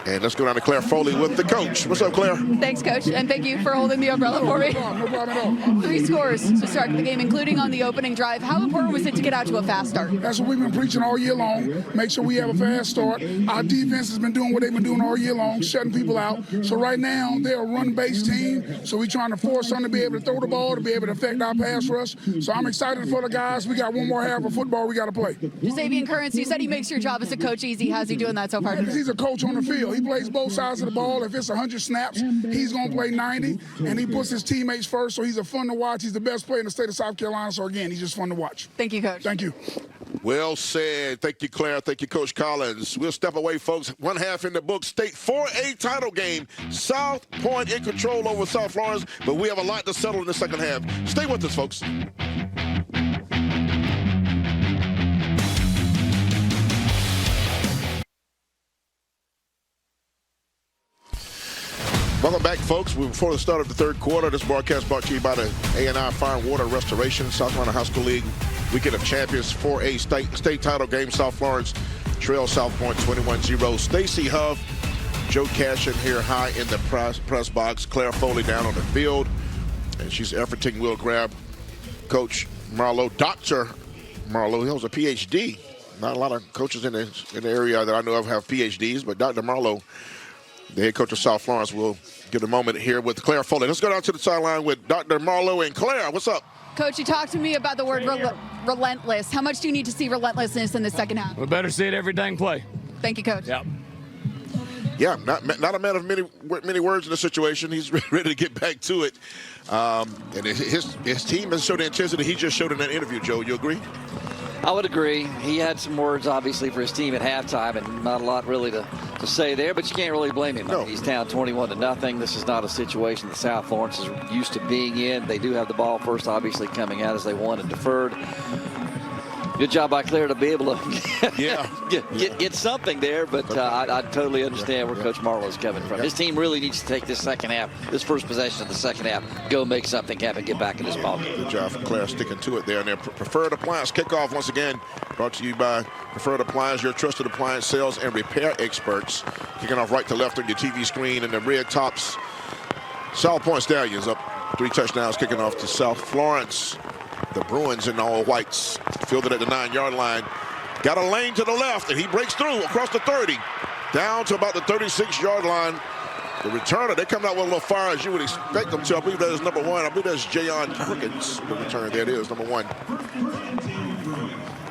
And let's go down to Claire Foley with the coach. What's up, Claire? Thanks, Coach, and thank you for holding the umbrella for me. No problem at all. 3 scores to start the game, including on the opening drive. How important was it to get out to a fast start? That's what we've been preaching all year long. Make sure we have a fast start. Our defense has been doing what they've been doing all year long, shutting people out. So right now, they're a run-based team. So we're trying to force them to be able to throw the ball, to be able to affect our pass rush. So I'm excited for the guys. We got one more half of football we got to play. Jasavian Currents, you said he makes your job as a coach easy. How's he doing that so far? He's a coach on the field. He plays both sides of the ball. If it's 100 snaps, he's going to play 90, and he puts his teammates first, so he's a fun to watch. He's the best player in the state of South Carolina, so again, he's just fun to watch. Thank you, Coach. Thank you. Well said. Thank you, Claire. Thank you, Coach Collins. We'll step away, folks. One half in the book. State 4A title game. South Pointe in control over South Florence, but we have a lot to settle in the second half. Stay with us, folks. Welcome back, folks. We're before the start of the third quarter. This broadcast brought to you by the A&I Fire and Water Restoration, South Carolina High School League Weekend of Champions 4A state title game. South Florence trail South Pointe 21-0. Stacy Huff, Joe Cashin here high in the press box. Claire Foley down on the field, and she's efforting. We'll grab Coach Marlowe, Dr. Marlowe. He holds a PhD. Not a lot of coaches in the area that I know of have PhDs, but Dr. Marlowe, the head coach of South Florence, will get a moment here with Claire Foley. Let's go down to the sideline with Dr. Marlowe and Claire. What's up? Coach, you talked to me about the word relentless. How much do you need to see relentlessness in the second half? We better see it every dang play. Thank you, Coach. Yep. Yeah, not a man of many words in the situation. He's ready to get back to it. And his team has showed the intensity he just showed in that interview, Joe. You agree? I would agree. He had some words, obviously, for his team at halftime, and not a lot really to say there, but you can't really blame him. No. He's down 21-0. This is not a situation that South Florence is used to being in. They do have the ball first, obviously, coming out as they won and deferred. Good job by Claire to be able to get something there, but I totally understand where Coach Marlowe is coming from. His team really needs to take this second half, this first possession of the second half, go make something happen, get back in this ball game. Good job from Claire sticking to it there. And their Preferred Appliance kickoff once again brought to you by Preferred Appliance, your trusted appliance sales and repair experts. Kicking off right to left on your TV screen, and the Red Tops South Pointe Stallions up 3 touchdowns, kicking off to South Florence. The Bruins in all whites, fielded at the 9-yard line. Got a lane to the left, and he breaks through across the 30, down to about the 36-yard line. The returner, they come out with a little fire as you would expect them to. I believe that is number 1. I believe that's Jayon Perkins, the return. There it is, number 1.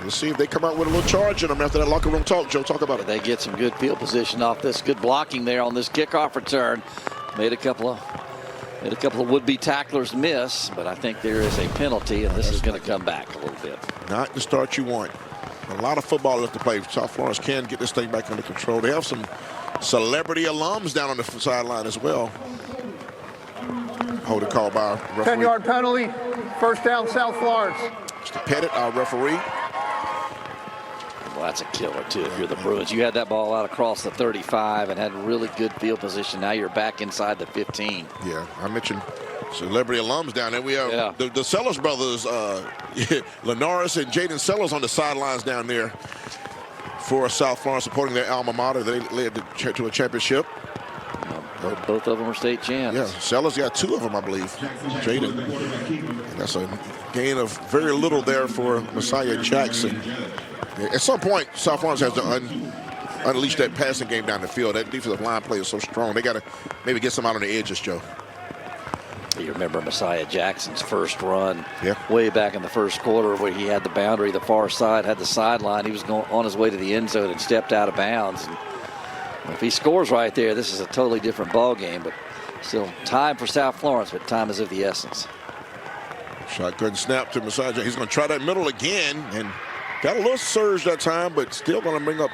Let's see if they come out with a little charge in them after that locker room talk. Joe, talk about it. They get some good field position off this. Good blocking there on this kickoff return. Made a couple of would-be tacklers miss, but I think there is a penalty, and this is going to come back a little bit. Not the start you want. A lot of football left to play. South Florence can get this thing back under control. They have some celebrity alums down on the sideline as well. Hold a call by referee. 10-yard penalty, first down, South Florence. Mr. Pettit, our referee. Well, that's a killer, too, if you're the Bruins. You had that ball out across the 35 and had really good field position. Now you're back inside the 15. Yeah, I mentioned celebrity alums down there. We have the Sellers brothers, Linares and Jaden Sellers on the sidelines down there for South Florence, supporting their alma mater. They led to a championship. Both of them are state champs. Yeah, Sellers got 2 of them, I believe. Jaden. And that's a gain of very little there for Messiah Jackson. At some point, South Florence has to unleash that passing game down the field. That defensive line play is so strong. They got to maybe get some out on the edges, Joe. You remember Messiah Jackson's first run way back in the first quarter where he had the boundary, the far side, had the sideline. He was going on his way to the end zone and stepped out of bounds. And if he scores right there, this is a totally different ball game. But still time for South Florence, but time is of the essence. Shotgun snap to Messiah Jackson. He's going to try that middle again, and got a little surge that time, but still going to bring up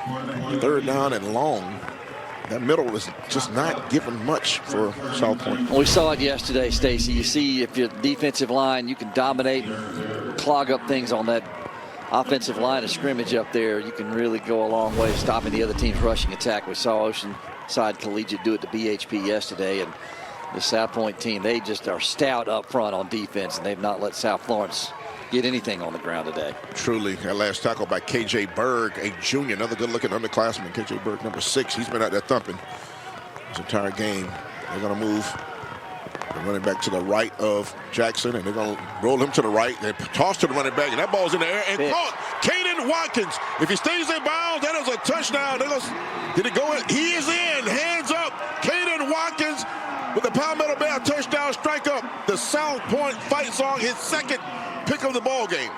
3rd down and long. That middle is just not giving much for South Pointe. We saw it yesterday, Stacy. You see, if your defensive line, you can dominate and clog up things on that offensive line of scrimmage up there. You can really go a long way stopping the other team's rushing attack. We saw Oceanside Collegiate do it to BHP yesterday, and the South Pointe team, they just are stout up front on defense, and they've not let South Florence get anything on the ground today. Truly, that last tackle by K.J. Berg, a junior, another good-looking underclassman. K.J. Berg, number 6. He's been out there thumping this entire game. They're going to move the running back to the right of Jackson, and they're going to roll him to the right. They toss to the running back, and that ball's in the air and caught. Caden Watkins. If he stays in bounds, that is a touchdown. Did it go in? He is in. Hands up. Caden Watkins with the Palmetto Bear touchdown strike up. The South Pointe fight song, his second pick of the ball game.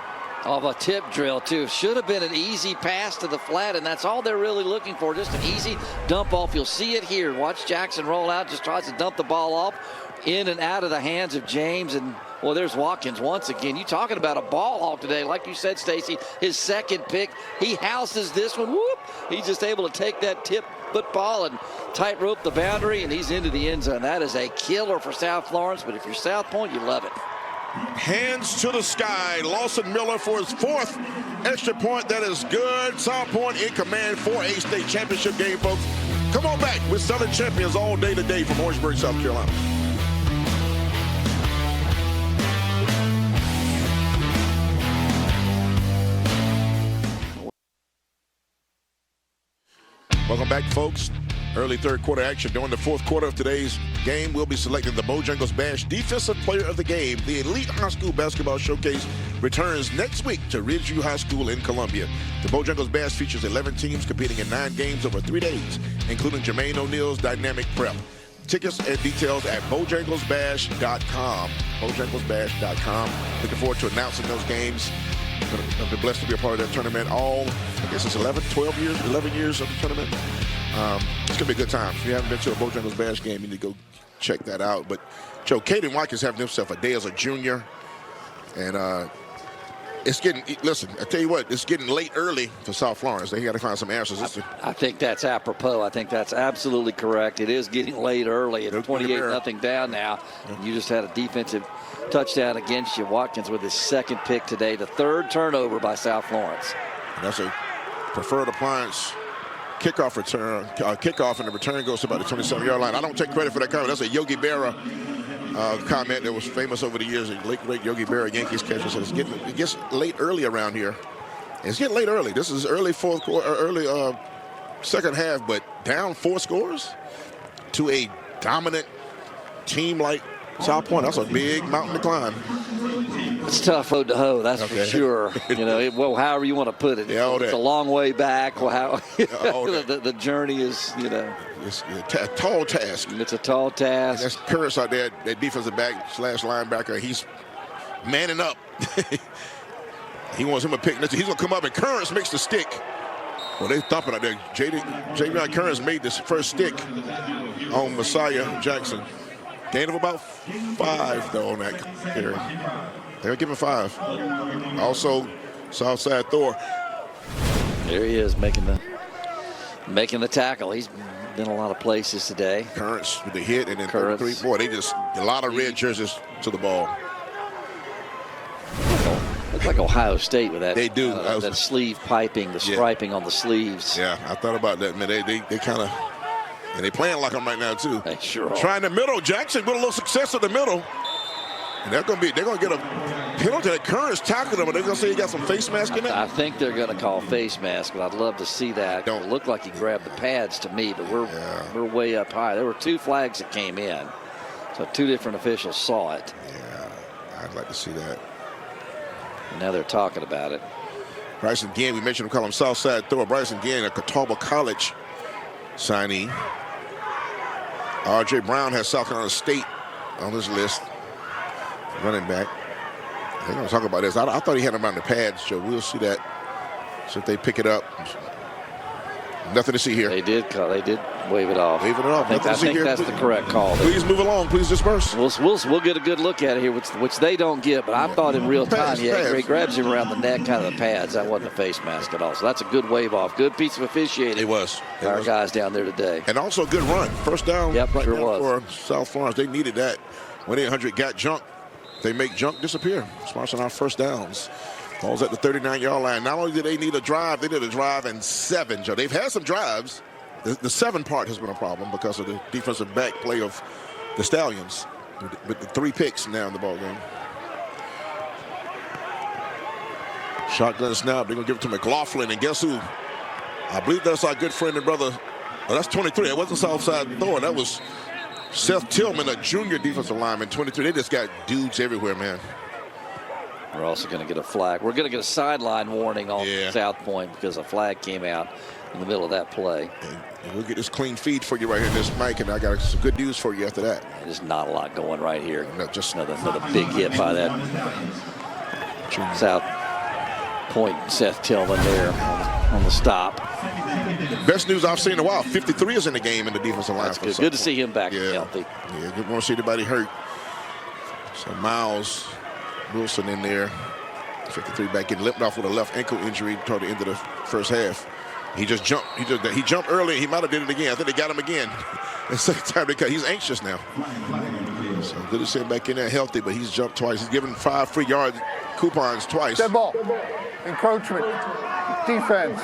Of a tip drill, too. Should have been an easy pass to the flat, and that's all they're really looking for, just an easy dump off. You'll see it here. Watch Jackson roll out, just tries to dump the ball off in and out of the hands of James. And, well, there's Watkins once again. You talking about a ball hawk today. Like you said, Stacy, his second pick. He houses this one. Whoop! He's just able to take that tip football and tightrope the boundary, and he's into the end zone. That is a killer for South Florence, but if you're South Pointe, you love it. Hands to the sky. Lawson Miller for his 4th extra point. That is good. South Pointe in command for a state championship game, folks. Come on back with Southern Champions all day today from Orangeburg, South Carolina. Welcome back, folks. Early third quarter action. During the 4th quarter of today's game, we'll be selecting the Bojangles Bash Defensive Player of the Game. The Elite High School Basketball Showcase returns next week to Ridgeview High School in Columbia. The Bojangles Bash features 11 teams competing in 9 games over 3 days, including Jermaine O'Neal's dynamic prep. Tickets and details at bojanglesbash.com. bojanglesbash.com. Looking forward to announcing those games. I've been blessed to be a part of that tournament I guess it's 11 years of the tournament. It's going to be a good time. If you haven't been to a Bojangles Bash game, you need to go check that out. But, Joe, Caden Watkins having himself a day as a junior. And it's getting, listen, I tell you what, it's getting late early for South Florence. They got to find some answers. I think that's apropos. I think that's absolutely correct. It is getting late early. It's 28-0 down now. Yeah. You just had a defensive touchdown against you. Watkins with his 2nd pick today, the 3rd turnover by South Florence. And that's a preferred appliance kickoff return. Kickoff, and the return goes to about the 27-yard line. I don't take credit for that comment. That's a Yogi Berra comment that was famous over the years. A late great Yogi Berra Yankees catcher said it gets late early around here. It's getting late early. This is early 4th quarter, early 2nd half, but down 4 scores to a dominant team like South Pointe. That's a big mountain to climb. It's tough road to hoe, that's for sure. You know, well, however you want to put it. Yeah, it's a long way back. Well, the journey is, you know. It's a tall task. It's a tall task. And that's Curtis out there, that defensive back / linebacker. He's manning up. He wants him to pick. He's going to come up, and Curtis makes the stick. Well, they thumping out there. Javion Curtis made this first stick on Messiah Jackson. Gain of about 5, though, on that carry. They're giving 5. Also, Southside Thor. There he is, making the tackle. He's been a lot of places today. Currents with the hit, and then 3. Boy, they just a lot of red jerseys to the ball. Looks like Ohio State with that. They do. That sleeve piping, the striping on the sleeves. Yeah, I thought about that. Man, they kind of. And they playing like them right now, too. They sure are. Trying the middle. Jackson with a little success at the middle. And they're going to get a penalty. That Curtis tackled him, and they're going to say he got some face mask in it. I think they're going to call face mask, but I'd love to see that. Don't look like he grabbed the pads to me, but we're way up high. There were 2 flags that came in, so 2 different officials saw it. Yeah, I'd like to see that. And now they're talking about it. Bryson Ginn, we mentioned him, call him Southside Thor. Bryson Ginn, a Catawba College signee. R.J. Brown has South Carolina State on this list. Running back. They're going to talk about this. I thought he had him on the pads, Joe. We'll see that. So if they pick it up. Nothing to see here. They did wave it off. Waving it off. I think that's the correct call. Please move along. Please disperse. We'll get a good look at it here, which they don't get. But I thought in real time, he grabs him around the neck, kind of the pads. That wasn't a face mask at all. So that's a good wave off. Good piece of officiating. It was. Our guys down there today. And also a good run. First down. Yep, right sure now was. For South Florence. They needed that. 1-800 got junk. They make junk disappear. Sponsoring our first downs. Ball's at the 39-yard line. Not only did they need a drive, they did a drive and 7, Joe. They've had some drives. The 7 part has been a problem because of the defensive back play of the Stallions. With the 3 picks now in the ball game. Shotgun snap. They're going to give it to McLaughlin. And guess who? I believe that's our good friend and brother. Well, that's 23. It wasn't Southside Thorne. That was Seth Tillman, a junior defensive lineman, 23. They just got dudes everywhere, man. We're also going to get a flag. We're going to get a sideline warning on South Pointe because a flag came out in the middle of that play. And we'll get this clean feed for you right here in this mic, and I got some good news for you after that. There's not a lot going right here. No, just another big hit by that South Pointe Seth Tillman there on the stop. Best news I've seen in a while. 53 is in the game in the defensive line. That's good. Good to see him back healthy. Yeah, good to see anybody hurt. So Miles Wilson in there. 53 back in, limped off with a left ankle injury toward the end of the first half. He just jumped. He jumped early. He might have did it again. I think they got him again. The second time they cut. He's anxious now. So good to see him back in there healthy, but he's jumped twice. He's given 5 free yard coupons twice. Dead ball. Encroachment. Defense.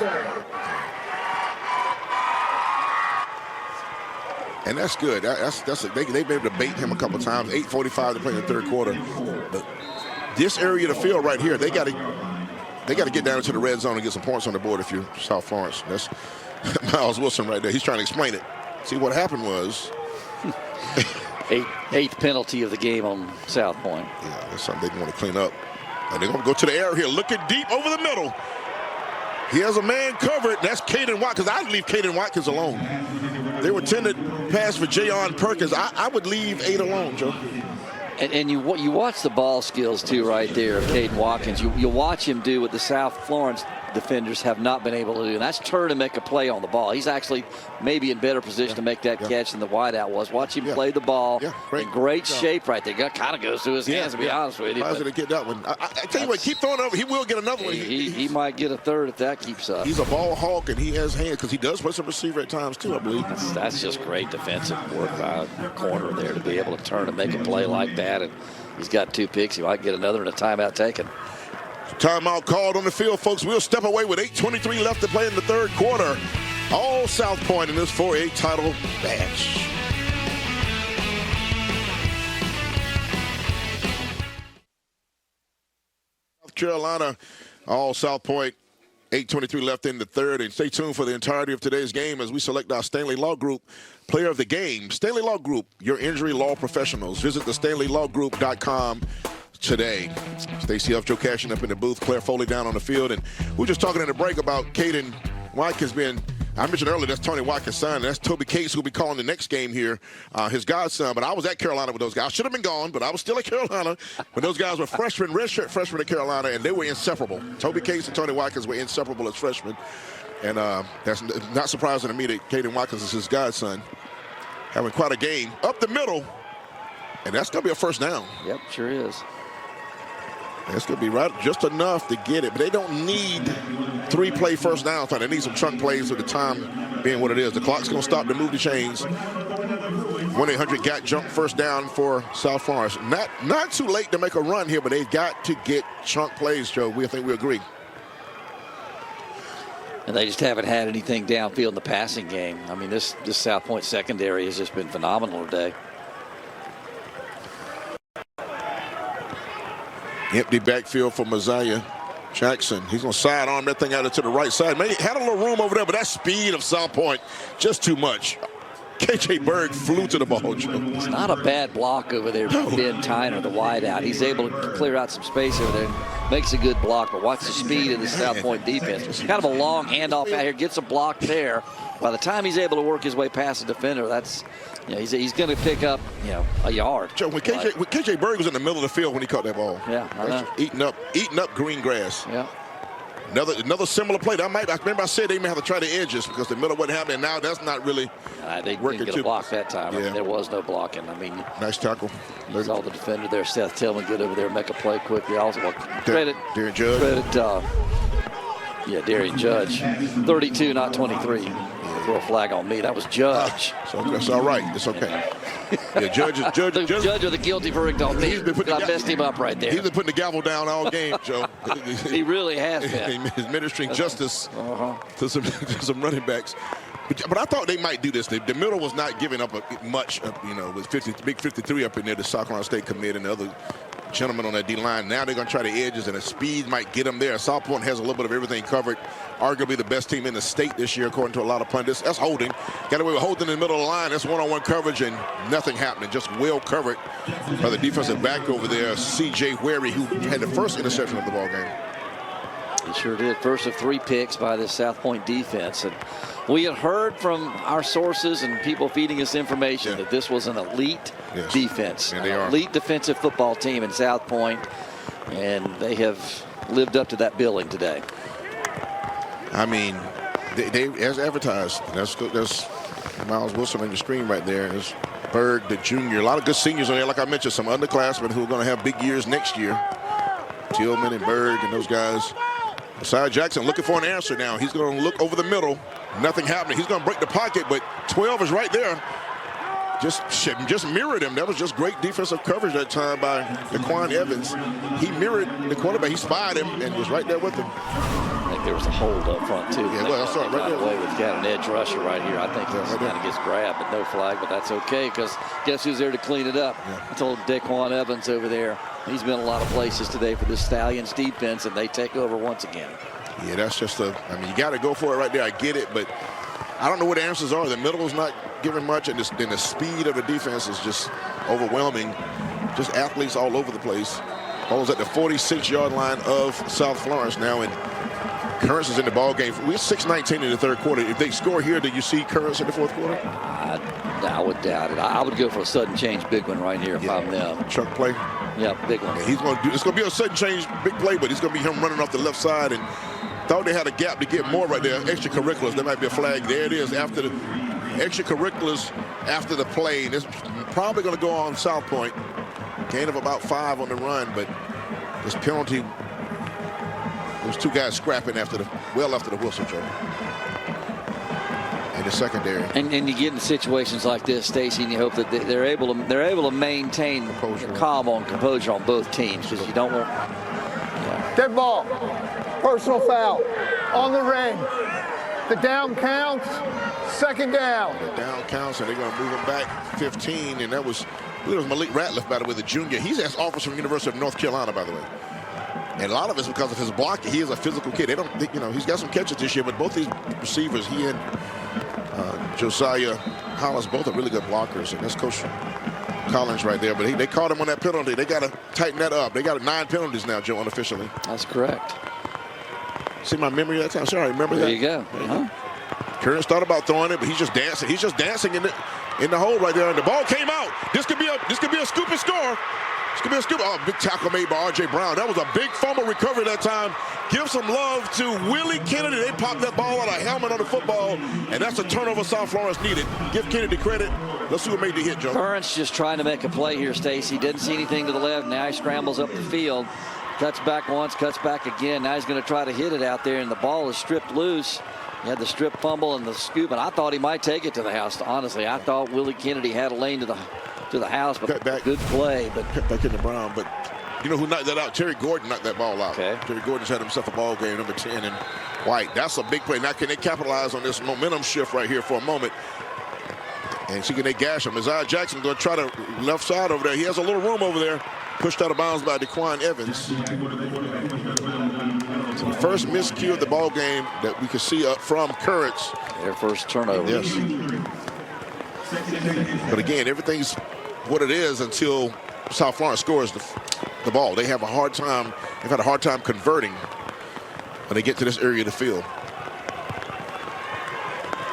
And that's good. They've been able to bait him a couple times. 8:45 to play in the third quarter. But this area of the field right here, they got to get down into the red zone and get some points on the board if you're South Florence. That's Miles Wilson right there. He's trying to explain it. See, what happened was eighth penalty of the game on South Pointe. Yeah, that's something they want to clean up. And they're going to go to the air here, looking deep over the middle. He has a man covered. That's Caden Watkins. I'd leave Caden Watkins alone. They were intended pass for Jayon Perkins. I would leave 8 alone, Joe. And you watch the ball skills, too, right there of Caden Watkins. You'll watch him do what the South Florence defenders have not been able to do, and that's turn and make a play on the ball. He's actually maybe in better position to make that catch than the wideout was. Watch him play the ball in great shape right there. Kind of goes through his hands, to be honest with you. How's going to get that one? I tell you what, keep throwing over. He will get another one. He might get a third if that keeps up. He's a ball hawk, and he has hands because he does play some receiver at times, too, I believe. That's just great defensive work by the corner there to be able to turn and make a play like that. And he's got 2 picks. He might get another and a timeout taken. Timeout called on the field, folks. We'll step away with 8:23 left to play in the third quarter. All South Pointe in this 4A title match. South Carolina, all South Pointe. 8:23 left in the third, and stay tuned for the entirety of today's game as we select our Stanley Law Group player of the game. Stanley Law Group, your injury law professionals. Visit thestanleylawgroup.com today. Stacey Joe cashing up in the booth, Claire Foley down on the field, and we were just talking in the break about Caden Watkins being, I mentioned earlier, that's Tony Watkins' son, and that's Toby Case, who'll be calling the next game here, his godson. But I was at Carolina with those guys. I should have been gone, but I was still at Carolina when those guys were freshmen, redshirt freshmen at Carolina, and they were inseparable. Toby Case and Tony Watkins were inseparable as freshmen, and that's not surprising to me that Caden Watkins is his godson, having quite a game up the middle, and that's going to be a first down. Yep, sure is. That's going to be right just enough to get it, but they don't need 3-play first downs. They need some chunk plays with the time being what it is. The clock's going to stop to move the chains. 1-800-GOT-JUMP first down for South Florence. Not too late to make a run here, but they've got to get chunk plays, Joe. I think we agree. And they just haven't had anything downfield in the passing game. I mean, this South Pointe secondary has just been phenomenal today. Empty backfield for Mosiah Jackson. He's going to sidearm that thing out to the right side. Maybe had a little room over there, but that speed of South Pointe, just too much. KJ Berg flew to the ball, Joe. It's not a bad block over there for Ben Tyner, the wideout. He's able to clear out some space over there. Makes a good block, but watch the speed of the South Pointe defense. Kind of a long handoff out here, gets a block there. By the time he's able to work his way past the defender, that's, he's going to pick up, a yard. Joe, when KJ Berg was in the middle of the field when he caught that ball. Yeah, I know. Eating up green grass. Yeah. Another similar play. I remember I said they may have to try the edges because the middle wasn't happening. Now that's not really they didn't get a block that time. Yeah. I mean, there was no blocking. I mean, nice tackle. You saw the defender there, Seth Tillman, get over there and make a play quickly. Also, credit Darian Judge. Darian Judge. 32, not 23. Throw a flag on me. That was Judge. So that's all right. It's okay. Yeah, Judge of the guilty verdict on me. I messed him up right there. He's been putting the gavel down all game, Joe. He really has been. He's ministering justice to some running backs. But I thought they might do this. The middle was not giving up much, with big 53 up in there, the South Carolina State commit and the other gentlemen on that D-line. Now they're going to try the edges, and the speed might get them there. South Pointe has a little bit of everything covered. Arguably the best team in the state this year, according to a lot of pundits. That's holding. Got away with holding in the middle of the line. That's one-on-one coverage, and nothing happening. Just well covered by the defensive back over there, C.J. Wary, who had the first interception of the ball game. He sure did. First of 3 picks by this South Pointe defense. And we had heard from our sources and people feeding us information that this was an elite defense, and they an are. elite defensive football team in South Pointe, and they have lived up to that billing today. I mean, they as advertised. There's Miles Wilson on the screen right there. There's Berg, the junior. A lot of good seniors on there. Like I mentioned, some underclassmen who are going to have big years next year. Tillman and Berg and those guys. Messiah Jackson looking for an answer now. He's going to look over the middle. Nothing happening. He's going to break the pocket, but 12 is right there. Just mirrored him. That was just great defensive coverage that time by Daquan Evans. He mirrored the quarterback. He spied him and was right there with him. I think there was a hold up front, too. Yeah, well, I saw it right there. We've got an edge rusher right here. I think he kind of gets grabbed, but no flag, but that's okay because guess who's there to clean it up? I told Daquan Evans over there. He's been a lot of places today for the Stallions defense, and they take over once again. Yeah, that's just you got to go for it right there. I get it, but I don't know what the answers are. The middle is not giving much, and then the speed of the defense is just overwhelming. Just athletes all over the place. Ball's at the 46-yard line of South Florence now, and Currents is in the ball game. We're 6:19 in the third quarter. If they score here, do you see Currents in the fourth quarter? I would doubt it. I would go for a sudden change big one right here if I'm them. Chuck play? Yeah, big one. Yeah, it's going to be a sudden change big play, but it's going to be him running off the left side, and thought they had a gap to get more right there. Extracurriculars, there might be a flag. There it is after the extracurriculars after the play. And it's probably going to go on South Pointe. Gain of about 5 on the run, but this penalty, those 2 guys scrapping after the whistle, Joe. In the secondary. And you get in situations like this, Stacy, and you hope that they're able to maintain calm on composure on both teams because you don't want. Dead ball. Personal foul. On the ring. The down counts. Second down. The down counts, and they're going to move him back 15, and that was Malik Ratliff, by the way, the junior. He's as offers from the University of North Carolina, by the way. And a lot of it's because of his blocking. He is a physical kid. They don't think, he's got some catches this year, but both these receivers, he and Josiah Hollis, both are really good blockers, and that's Coach Collins right there. But they caught him on that penalty. They got to tighten that up. They got 9 penalties now, Joe, unofficially. That's correct. See my memory that time? Sure, I remember that. There you go. Curtis thought about throwing it, but he's just dancing. He's just dancing in the hole right there, and the ball came out. This could be a scoop and score. This could be a scoop. Oh, big tackle made by R.J. Brown. That was a big fumble recovery that time. Give some love to Willie Kennedy. They popped that ball out of helmet on the football, and that's a turnover South Florence needed. Give Kennedy credit. Let's see who made the hit, Joe. Currents just trying to make a play here, Stacy. Didn't see anything to the left. Now he scrambles up the field. Cuts back once, cuts back again. Now he's going to try to hit it out there, and the ball is stripped loose. He had the strip fumble and the scoop, and I thought he might take it to the house. Honestly, I thought Willie Kennedy had a lane to the house, but good play. But cut back into Brown, but you know who knocked that out? Terry Gordon knocked that ball out. Okay. Terry Gordon's had himself a ball game, number 10, and White. That's a big play. Now can they capitalize on this momentum shift right here for a moment? And see, can they gash him? Isaiah Jackson going to try to left side over there. He has a little room over there. Pushed out of bounds by Daquan Evans. So the first miscue of the ball game that we could see up from Currents. Their first turnover. Yes. But again, everything's what it is until South Florence scores the ball. They have a hard time. They've had a hard time converting when they get to this area of the field.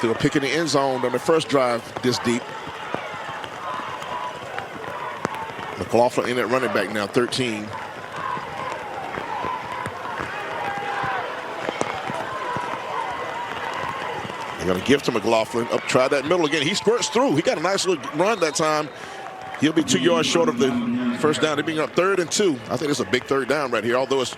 They're picking the end zone on the first drive this deep. McLaughlin in at running back now, 13. They're going to give to McLaughlin. Up, try that middle again. He squirts through. He got a nice little run that time. He'll be 2 yards short of the first down. They're being up 3rd and 2. I think it's a big 3rd down right here, although it's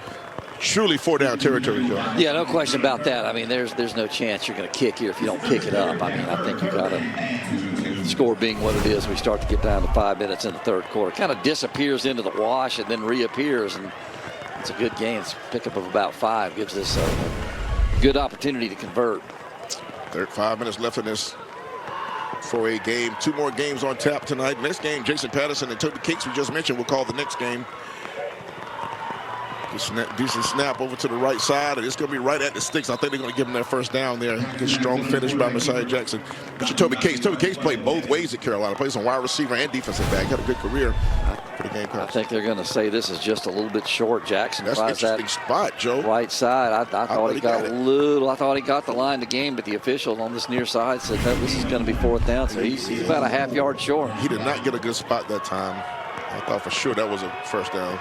truly 4-down territory, Joe. Yeah, no question about that. I mean, there's no chance you're going to kick here if you don't pick it up. I mean, I think you got to score being what it is. We start to get down to 5 minutes in the third quarter. Kind of disappears into the wash and then reappears, and it's a good game. It's a pickup of about 5. Gives us a good opportunity to convert. 5 minutes left in this 4A game. 2 more games on tap tonight. Next game, Jason Patterson and Toby Cakes, we just mentioned, we'll call the next game. Decent snap over to the right side, and it's going to be right at the sticks. I think they're going to give him that first down there. Good strong finish by Messiah Jackson. But Toby Cakes. Toby Cakes played both ways at Carolina. Plays on wide receiver and defensive back. Had a good career for the game. I think they're going to say this is just a little bit short. Jackson That's an tries interesting that spot, Joe. right side. I thought he got a little. I thought he got the line to game, but the official on this near side said that this is going to be 4th down. So he's about a half yard short. He did not get a good spot that time. I thought for sure that was a first down.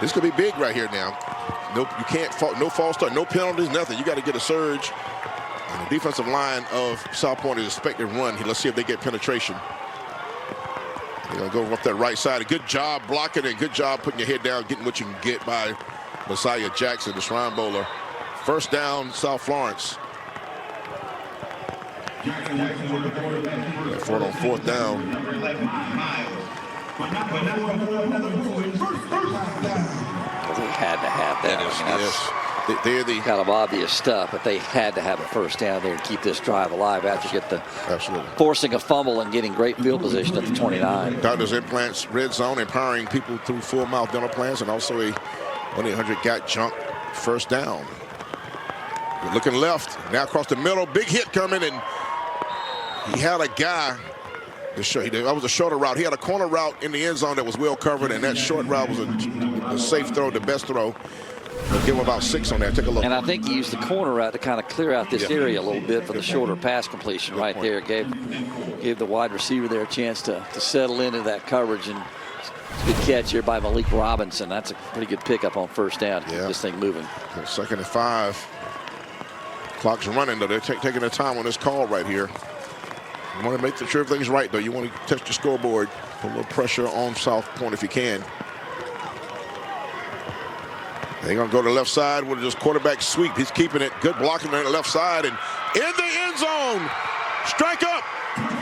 This could be big right here now. Nope, you can't. No false start, no penalties, nothing. You got to get a surge. And the defensive line of South Pointe is expected to run. Let's see if they get penetration. They're going to go up that right side. A good job blocking and good job putting your head down, getting what you can get by Messiah Jackson, the Shrine Bowler. First down, South Florence. Ford on 4th down. They had to have that. They're the kind of obvious stuff, but they had to have a first down there and keep this drive alive after get the forcing a fumble and getting great field position at the 29. Doctors Implants Red Zone, empowering people through full mouth dental plans, and also a 1-800-GOT-JUNK first down. We're looking left, now across the middle, big hit coming, and he had a guy. That was a shorter route. He had a corner route in the end zone that was well covered, and that short route was a safe throw, the best throw. We'll give him about 6 on that. Take a look. And I think he used the corner route to kind of clear out this area a little bit for the shorter pass completion right there. Gave the wide receiver there a chance to settle into that coverage. And good catch here by Malik Robinson. That's a pretty good pickup on first down to keep this thing moving. 2nd and 5. Clock's running, though. They're taking their time on this call right here. You want to make sure everything's right, though. You want to touch the scoreboard. Put a little pressure on South Pointe if you can. They're going to go to the left side with just quarterback sweep. He's keeping it. Good blocking on the left side. And in the end zone, strike up.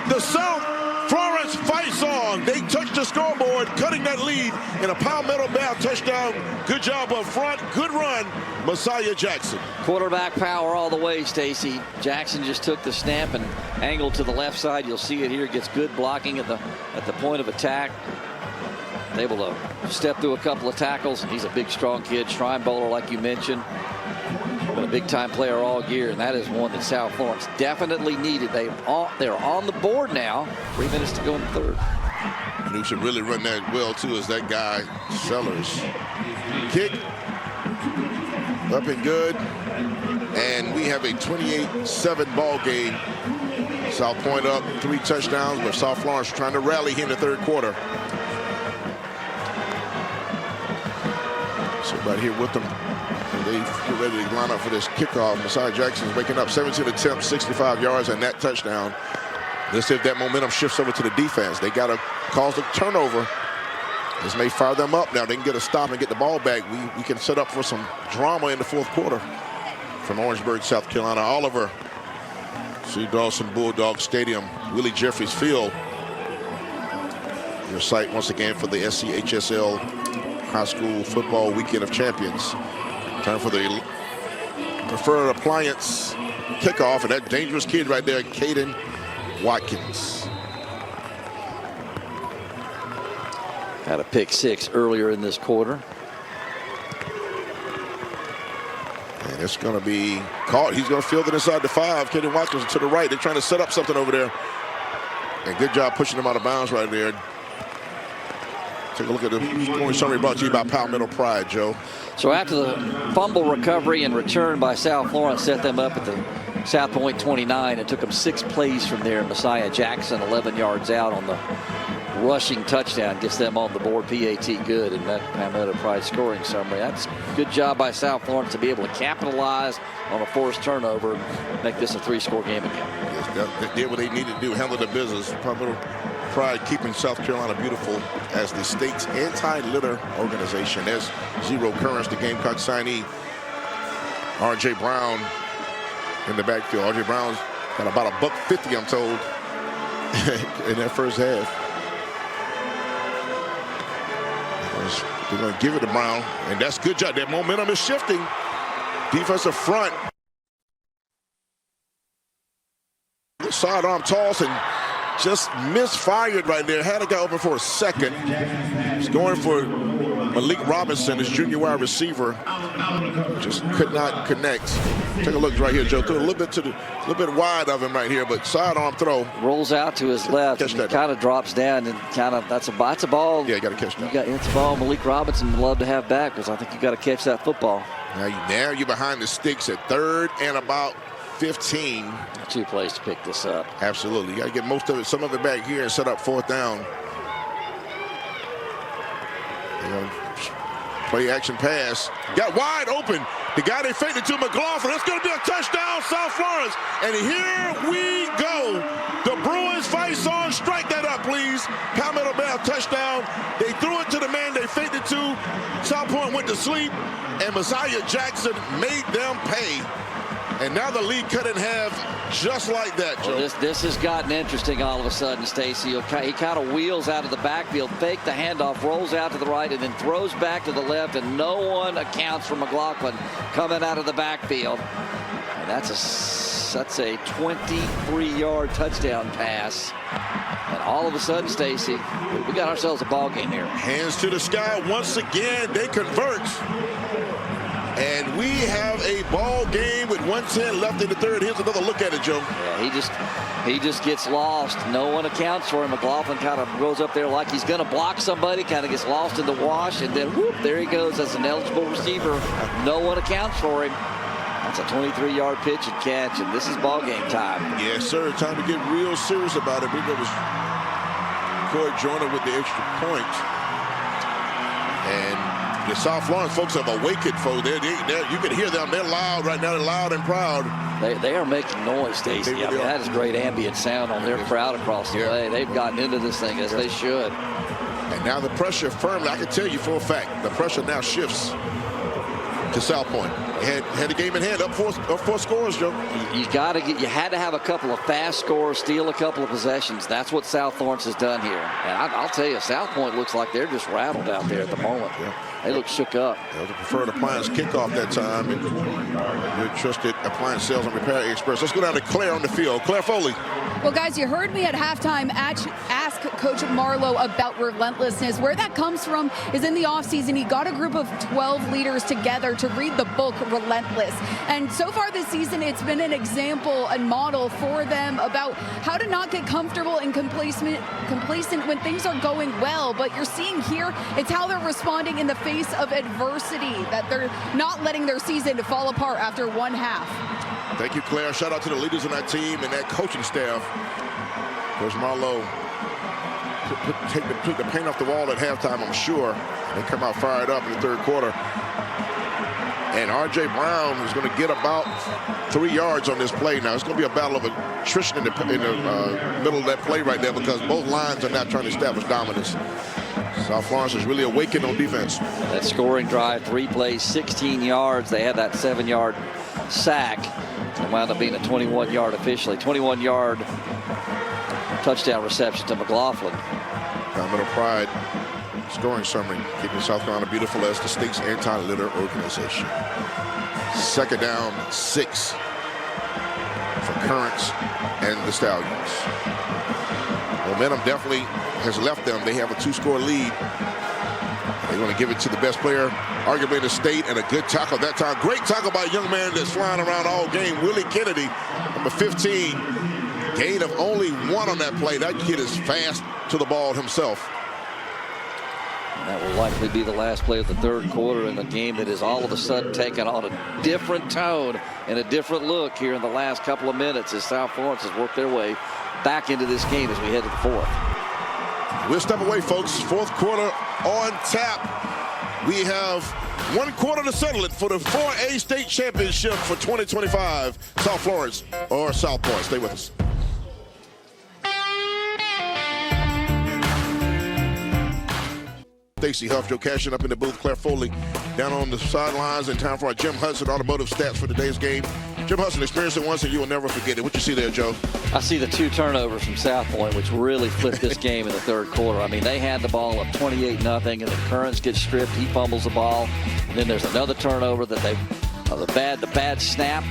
The South Florence fights on. They touch the scoreboard, cutting that lead in a Palmetto Bay touchdown. Good job up front. Good run, Messiah Jackson. Quarterback power all the way, Stacy. Jackson just took the snap and angled to the left side. You'll see it here. Gets good blocking at the point of attack. Able to step through a couple of tackles. He's a big, strong kid. Shrine Bowler, like you mentioned. Been a big-time player all year, and that is one that South Florence definitely needed. They're on the board now. 3 minutes to go in the 3rd. And who should really run that well, too, is that guy, Sellers. Kick. Up and good. And we have a 28-7 ball game. South Pointe up 3 touchdowns, but South Florence trying to rally here in the 3rd quarter. So right here with them. They get ready to line up for this kickoff. Messiah Jackson's waking up. 17 attempts, 65 yards, and that touchdown. Let's see if that momentum shifts over to the defense. They got to cause a turnover. This may fire them up now. They can get a stop and get the ball back. We can set up for some drama in the 4th quarter. From Orangeburg, South Carolina, Oliver. C. Dawson Bulldog Stadium, Willie Jeffries Field. Your site once again for the SCHSL High School Football Weekend of Champions. Time for the preferred appliance kickoff, and that dangerous kid right there, Caden Watkins. Had a pick 6 earlier in this quarter. And it's going to be caught. He's going to field it inside the 5. Caden Watkins to the right. They're trying to set up something over there. And good job pushing him out of bounds right there. Take a look at the scoring summary brought to you by Palmetto Pride, Joe. So after the fumble recovery and return by South Florence set them up at the South Pointe 29, it took them 6 plays from there. Messiah Jackson 11 yards out on the rushing touchdown, gets them on the board. PAT good in that Palmetto Pride scoring summary. That's a good job by South Florence to be able to capitalize on a forced turnover, make this a 3-score game again. Yes, they did what they needed to do, handle the business. Palmetto Pride keeping South Carolina beautiful as the state's anti-litter organization. There's Zero Currents, the Gamecock signee. R.J. Brown in the backfield. R.J. Brown's got about $150, I'm told, in that first half. They're going to give it to Brown, and that's a good job. That momentum is shifting. Defensive front. sidearm toss and just misfired right there. Had a guy open for a second. He's going for Malik Robinson, his junior wide receiver. Just could not connect. Take a look right here, Joe. Threw a little bit wide of him right here, but sidearm throw. Rolls out to his left. And kind of drops down and kind of that's a ball. Yeah, you got to catch that. It's a ball Malik Robinson would love to have back because I think you got to catch that football. Now you're behind the sticks at 3rd and about 15. 2 plays to pick this up. Absolutely. You got to get most of it, some of it back here and set up 4th down. Play action pass. Got wide open. The guy they faked it to, McLaughlin. That's going to be a touchdown, South Florence. And here we go. The Bruins fight song. Strike that up, please. Palmetto Bell touchdown. They threw it to the man they faked it to. South Pointe went to sleep. And Messiah Jackson made them pay. And now the lead cut in half just like that, Joe. Well, this has gotten interesting all of a sudden, Stacy. He kind of wheels out of the backfield, fake the handoff, rolls out to the right, and then throws back to the left, and no one accounts for McLaughlin coming out of the backfield. And that's a 23-yard touchdown pass. And all of a sudden, Stacy, we got ourselves a ball game here. Hands to the sky once again. They convert. And we have a ball game with 1:10 left in the 3rd. Here's another look at it, Joe. Yeah, he just gets lost. No one accounts for him. McLaughlin kind of goes up there like he's going to block somebody, kind of gets lost in the wash, and then whoop, there he goes as an eligible receiver. No one accounts for him. That's a 23-yard pitch and catch, and this is ball game time. Yes, sir. Time to get real serious about it. I believe it was Corey Joyner with the extra point. And the South Florence folks have awakened, folks. You can hear them. They're loud right now. They're loud and proud. They are making noise, Stacey. Really that is great ambient sound on their crowd across the way. They've gotten into this thing as they should. And now the pressure firmly, I can tell you for a fact, the pressure now shifts to South Pointe. Had the game in hand, up four scores, Joe. You had to have a couple of fast scores, steal a couple of possessions. That's what South Florence has done here. And I'll tell you, South Pointe looks like they're just rattled out there at the moment. Yeah. They look shook up. The preferred appliance kickoff that time. And your trusted appliance sales and repair experts. Let's go down to Claire on the field. Claire Foley. Well, guys, you heard me at halftime ask Coach Marlowe about relentlessness. Where that comes from is in the offseason, he got a group of 12 leaders together to read the book Relentless. And so far this season, it's been an example and model for them about how to not get comfortable and complacent when things are going well. But you're seeing here, it's how they're responding in the face of adversity, that they're not letting their season to fall apart after one half. Thank you, Claire. Shout out to the leaders on that team and that coaching staff. Coach Marlowe took the paint off the wall at halftime, I'm sure. They come out fired up in the 3rd quarter. And R.J. Brown is going to get about 3 yards on this play. Now, it's going to be a battle of attrition in the middle of that play right there because both lines are now trying to establish dominance. South Florence is really awakened on defense. That scoring drive, 3 plays, 16 yards. They had that 7-yard sack. It wound up being a 21-yard officially. 21-yard touchdown reception to McLaughlin. Palmetto Pride scoring summary, keeping South Carolina beautiful as the state's anti-litter organization. 2nd down, 6 for Currents and the Stallions. Momentum definitely has left them. They have a 2-score lead. They're going to give it to the best player, arguably in the state, and a good tackle that time. Great tackle by a young man that's flying around all game, Willie Kennedy, number 15. Gain of only 1 on that play. That kid is fast to the ball himself. That will likely be the last play of the 3rd quarter in a game that is all of a sudden taken on a different tone and a different look here in the last couple of minutes as South Florence has worked their way back into this game as we head to the 4th. We'll step away, folks. 4th quarter on tap. We have 1 quarter to settle it for the 4A state championship for 2025. South Florence or South Pointe. Stay with us. Stacey Huff, Joe Cashin up in the booth, Claire Foley down on the sidelines, and time for our Jim Hudson automotive stats for today's game. Jim Hudson experienced it once and you will never forget it. What you see there, Joe? I see the 2 turnovers from South Pointe, which really flipped this game in the 3rd quarter. I mean, they had the ball up 28-0, and then Currents gets stripped. He fumbles the ball. And then there's another turnover that the bad snap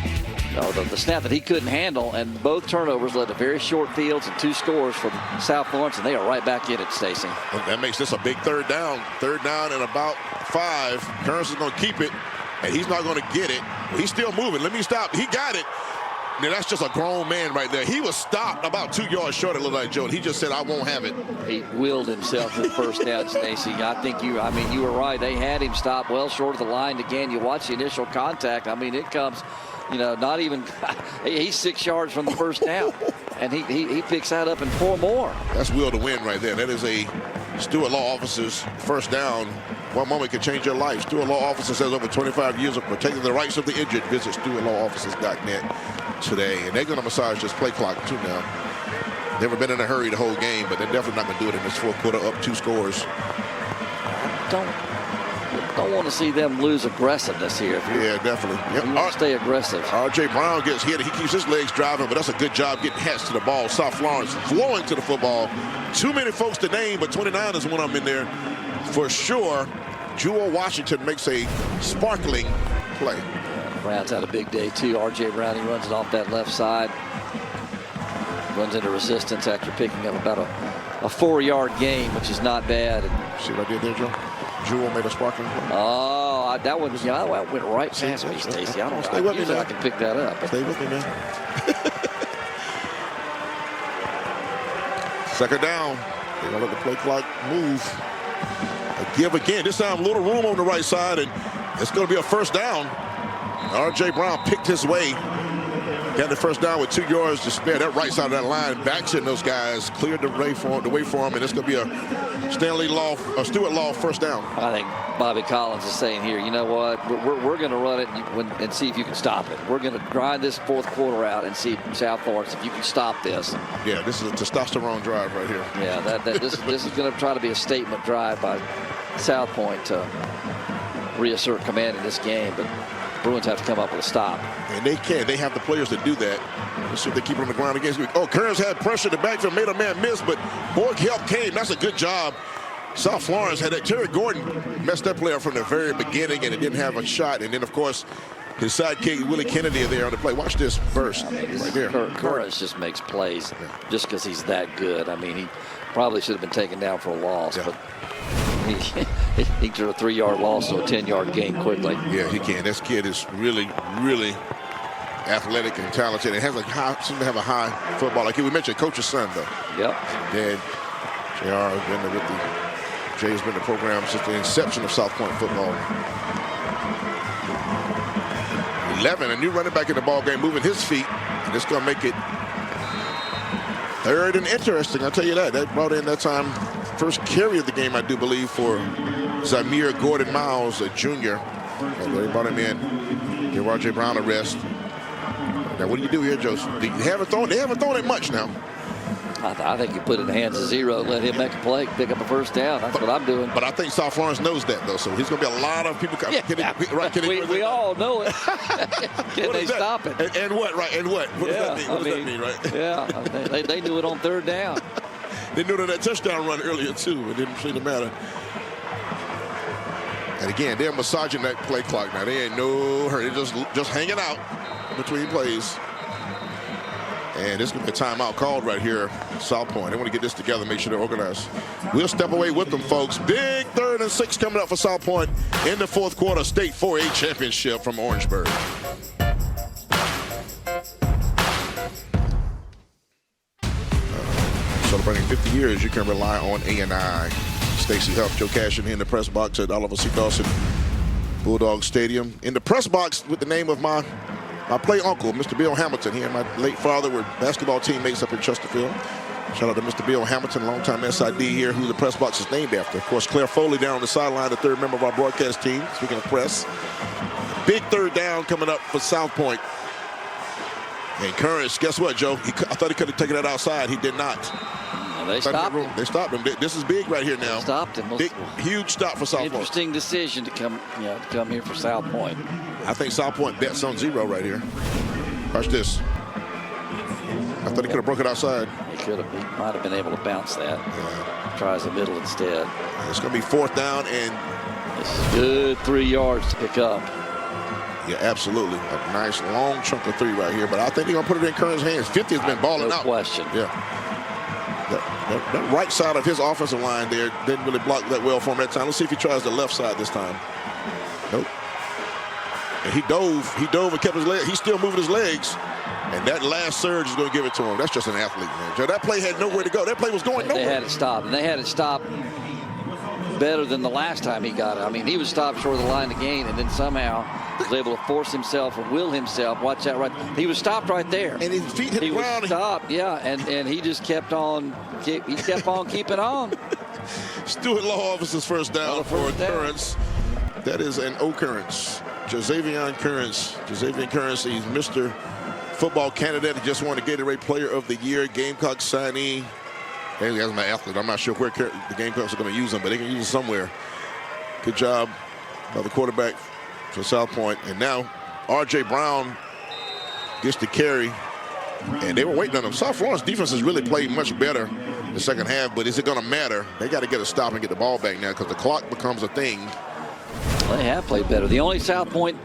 the snap that he couldn't handle, and both turnovers led to very short fields and 2 scores for South Florence, and they are right back in it, Stacy. Well, that makes this a big third down. Third down and about 5. Kearns is going to keep it, and he's not going to get it. He's still moving. Let me stop. He got it. Now, that's just a grown man right there. He was stopped about 2 yards short, it looked like, Joe. He just said, I won't have it. He willed himself to the first down, Stacy. I think you were right. They had him stopped well short of the line. Again, you watch the initial contact. I mean, it comes, not even, he's 6 yards from the first down. And he picks that up and 4 more. That's will to win right there. That is a Stewart Law officer's first down. One moment can change your life. Stewart Law Officers has over 25 years of protecting the rights of the injured. Visit StewartLawOfficers.net today. And they're going to massage this play clock too now. Never been in a hurry the whole game, but they're definitely not going to do it in this fourth quarter up 2 scores. Don't want to see them lose aggressiveness here. Yeah, definitely. Yep. You want to stay aggressive. R.J. Brown gets hit. He keeps his legs driving, but that's a good job getting hats to the ball. South Florence flowing to the football. Too many folks to name, but 29 is one of them in there for sure. Jewel Washington makes a sparkling play. Brown's had a big day too. R.J. Brown, he runs it off that left side. Runs into resistance after picking up about a 4-yard gain, which is not bad. See what I did there, Joe? Jewel made a sparkling play. Oh, that one went right past me, Stacy. I don't stay with me now. I can pick that up. Stay with me now. Second down. They're going to let the play clock move. A give again. This time a little room on the right side, and it's going to be a first down. R.J. Brown picked his way. Got the first down with 2 yards to spare. That right side of that line backs in those guys. Cleared the way for him, and it's going to be a Stewart Law first down. I think Bobby Collins is saying here, you know what? We're going to run it and see if you can stop it. We're going to grind this fourth quarter out and see South Florence if you can stop this. Yeah, this is a testosterone drive right here. Yeah, this is going to try to be a statement drive by South Pointe to reassert command in this game, but Bruins have to come up with a stop. And they can. They have the players to do that. Let's see if they keep it on the ground against you. Oh, Kearns had pressure in the backfield, made a man miss, but Borg help came. That's a good job. South Florence had that. Terry Gordon messed that play up from the very beginning, and it didn't have a shot. And then, of course, his sidekick, Willie Kennedy, there on the play. Watch this burst right there. Kearns just makes plays just because he's that good. I mean, he probably should have been taken down for a loss, but he drew a 3-yard loss to a 10-yard gain quickly. Yeah, he can. This kid is really, really athletic and talented. And seems to have a high football. Like we mentioned, coach's son, though. Yep. Dad, JR, has been with Jay has been in the program since the inception of South Pointe football. 11, a new running back in the ball game, moving his feet. And it's going to make it third and interesting. I'll tell you that. That brought in that time first carry of the game, I do believe, for Zamir Gordon-Miles, a junior. And they brought him in. Give R.J. Brown a rest. Now, what do you do here, Joseph? They haven't thrown it much now. I think you put it in the hands of Zero, let him make a play, pick up a first down. That's what I'm doing. But I think South Florence knows that, though. So he's going to be a lot of people coming. Yeah. We all know it. Can they stop it? And what, right? And what? What does that mean, right? Yeah, they knew it on third down. They knew that touchdown run earlier, too. It didn't seem to matter. And again, they're massaging that play clock now. They ain't no hurry. They're just hanging out between plays. And this is going to be a timeout called right here, South Pointe. They want to get this together, make sure they're organized. We'll step away with them, folks. Big 3rd and 6 coming up for South Pointe in the fourth quarter. State 4A championship from Orangeburg. Celebrating 50 years, you can rely on A&I. Stacy Huff, Joe Cashin here in the press box at Oliver C. Dawson Bulldog Stadium. In the press box with the name of my play uncle, Mr. Bill Hamilton. He and my late father were basketball teammates up in Chesterfield. Shout out to Mr. Bill Hamilton, longtime SID here, who the press box is named after. Of course, Claire Foley down on the sideline, the 3rd member of our broadcast team. Speaking of press, big 3rd down coming up for South Pointe. And Kearns, guess what, Joe? I thought he could have taken that outside. He did not. They stopped him. They stopped him. This is big right here now. They stopped him. Big, huge stop for South Pointe. Interesting decision to come here for South Pointe. I think South Pointe bets on 0 right here. Watch this. I thought he could have broke it outside. He might have been able to bounce that. Yeah. Tries the middle instead. It's going to be 4th down, and this is good 3 yards to pick up. Yeah, absolutely. A nice long chunk of 3 right here, but I think they're going to put it in Kern's hands. 50 has been balling no out. Question. Yeah. That right side of his offensive line there didn't really block that well for him that time. Let's see if he tries the left side this time. Nope. And he dove and kept his leg. He's still moving his legs. And that last surge is going to give it to him. That's just an athlete, man. Joe, that play had nowhere to go. That play was going nowhere. They had it stopped, and they had it stopped better than the last time he got it. I mean, he was stopped short of the line to gain, and then somehow was able to force himself or will himself. Watch that right. He was stopped right there. And his feet hit the ground. He was stopped, yeah, and he just kept on. He kept on keeping on. Stewart Law Office's first down for occurrence. That is an occurrence. Josavian Currence. Josavian Currence, he's Mr. Football candidate. He just won the Gatorade Player of the Year. Gamecock signee. Hey, that's my athlete. I'm not sure where the Gamecocks are going to use him, but they can use him somewhere. Good job by the quarterback for South Pointe. And now R.J. Brown gets the carry. And they were waiting on him. South Florence defense has really played much better in the second half, but is it going to matter? They got to get a stop and get the ball back now because the clock becomes a thing. Well, they have played better. The only South Pointe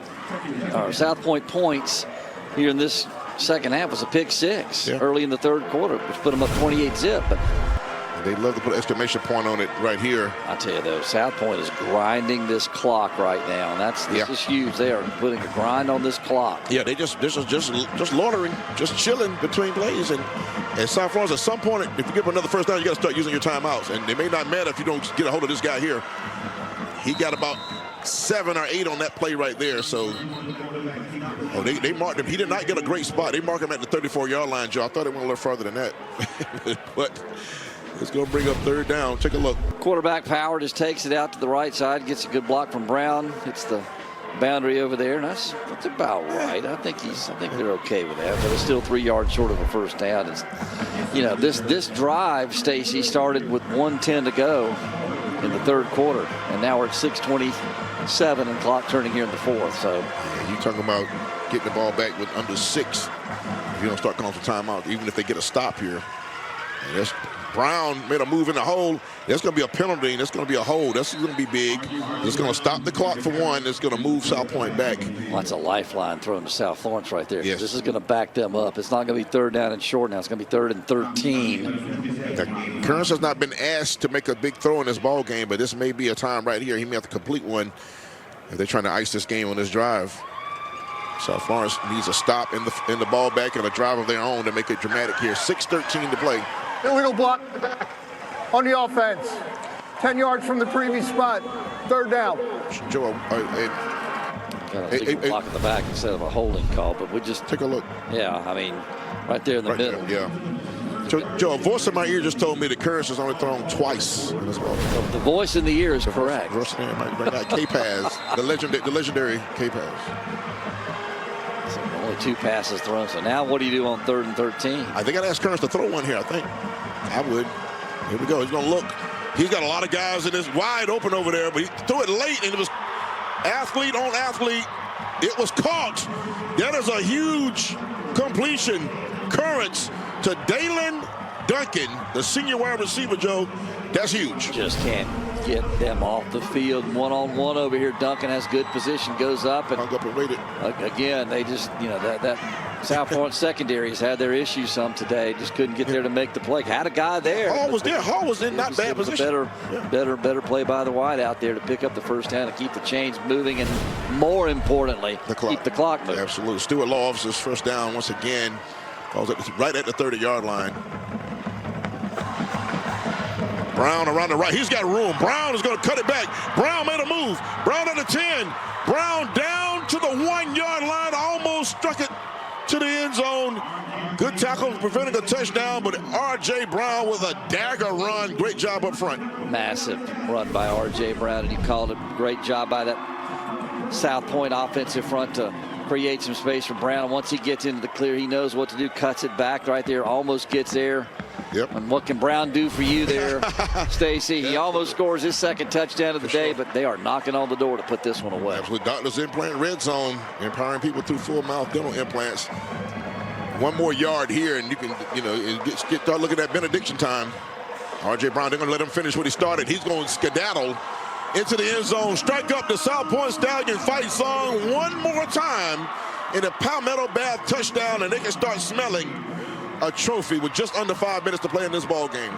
points here in this second half was a pick 6 early in the third quarter, which put them up 28-zip. But they love to put an exclamation point on it right here. I tell you though, South Pointe is grinding this clock right now, and this is huge. They are putting a grind on this clock. Yeah, they just loitering, just chilling between plays. And South Florence, at some point, if you get another first down, you got to start using your timeouts. And it may not matter if you don't get a hold of this guy here. He got about 7 or 8 on that play right there. So, they marked him. He did not get a great spot. They marked him at the 34-yard line, Joe. I thought it went a little further than that. But it's going to bring up third down. Take a look. Quarterback Power just takes it out to the right side, gets a good block from Brown, hits the boundary over there, and that's about right. I think they're okay with that, but it's still 3 yards short of a first down. It's, this drive, Stacy, started with 1:10 to go in the third quarter, and now we're at 6:27 and clock turning here in the fourth. So you talking about getting the ball back with under 6 if you don't start calling for timeout, even if they get a stop here. And that's Brown made a move in the hole. There's going to be a penalty, and it's going to be a hold. That's going to be big. It's going to stop the clock for one. It's going to move South Pointe back. Well, that's a lifeline thrown to South Florence right there. Yes. This is going to back them up. It's not going to be third down and short now. It's going to be 3rd and 13. Now, Kearns has not been asked to make a big throw in this ball game, but this may be a time right here. He may have to complete one if they're trying to ice this game on this drive. South Florence needs a stop in the ball back and a drive of their own to make it dramatic here. 6:13 to play. Illegal block on the offense. 10 yards from the previous spot. Third down. Joe, Got a legal block at the back instead of a holding call, but we just take a look. Yeah, I mean, right there in the middle. There, yeah. Joe, a voice in my ear just told me that Curtis has only thrown twice in this ball. The voice in the ear is correct. K-Paz, the legendary K-Paz. So only 2 passes thrown. So now what do you do on 3rd and 13? I think I'd ask Curtis to throw one here, I think. I would. Here we go. He's going to look. He's got a lot of guys in this wide open over there, but he threw it late, and it was athlete on athlete. It was caught. That is a huge completion. Currents to Dalen Duncan, the senior wide receiver, Joe. That's huge. Just can't get them off the field. One-on-one over here. Duncan has good position, goes up and hung up and waited. Again, they just, that South Florence secondary has had their issues some today. Just couldn't get there to make the play. Had a guy there. Hall was there. Hall was in not bad position. Better play by the wide out there to pick up the first down and keep the chains moving, and more importantly, keep the clock moving. Absolutely. Stewart Law Officer's first down once again. Falls right at the 30-yard line. Brown around the right. He's got room. Brown is going to cut it back. Brown made a move. Brown at the 10. Brown down to the 1-yard line. Almost struck it to the end zone. Good tackle preventing a touchdown, but R.J. Brown with a dagger run. Great job up front. Massive run by R.J. Brown, and he called it. Great job by that South Pointe offensive front to create some space for Brown. Once he gets into the clear, he knows what to do. Cuts it back right there. Almost gets there. Yep. And what can Brown do for you there, Stacy? He almost scores his second touchdown of the day, but they are knocking on the door to put this one away. Absolutely. Doctors Implant Red Zone, empowering people through full mouth dental implants. One more yard here, and you can, start looking at benediction time. R.J. Brown, they're going to let him finish what he started. He's going to skedaddle into the end zone. Strike up the South Pointe Stallion fight song one more time in a Palmetto Bath touchdown, and they can start smelling a trophy with just under 5 minutes to play in this ball game.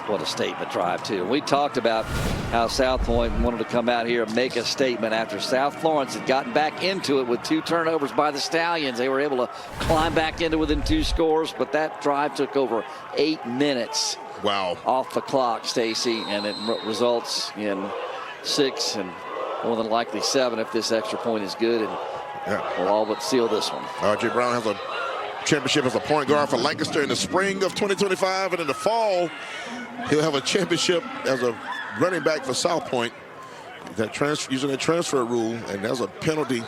What a statement drive, too. We talked about how South Pointe wanted to come out here and make a statement after South Florence had gotten back into it with 2 turnovers by the Stallions. They were able to climb back into within 2 scores, but that drive took over 8 minutes. Wow. Off the clock, Stacy, and it results in 6 and more than likely 7 if this extra point is good, and we'll all but seal this one. R.J. Brown has a championship as a point guard for Lancaster in the spring of 2025, and in the fall he'll have a championship as a running back for South Pointe. Using that transfer rule, and there's a penalty.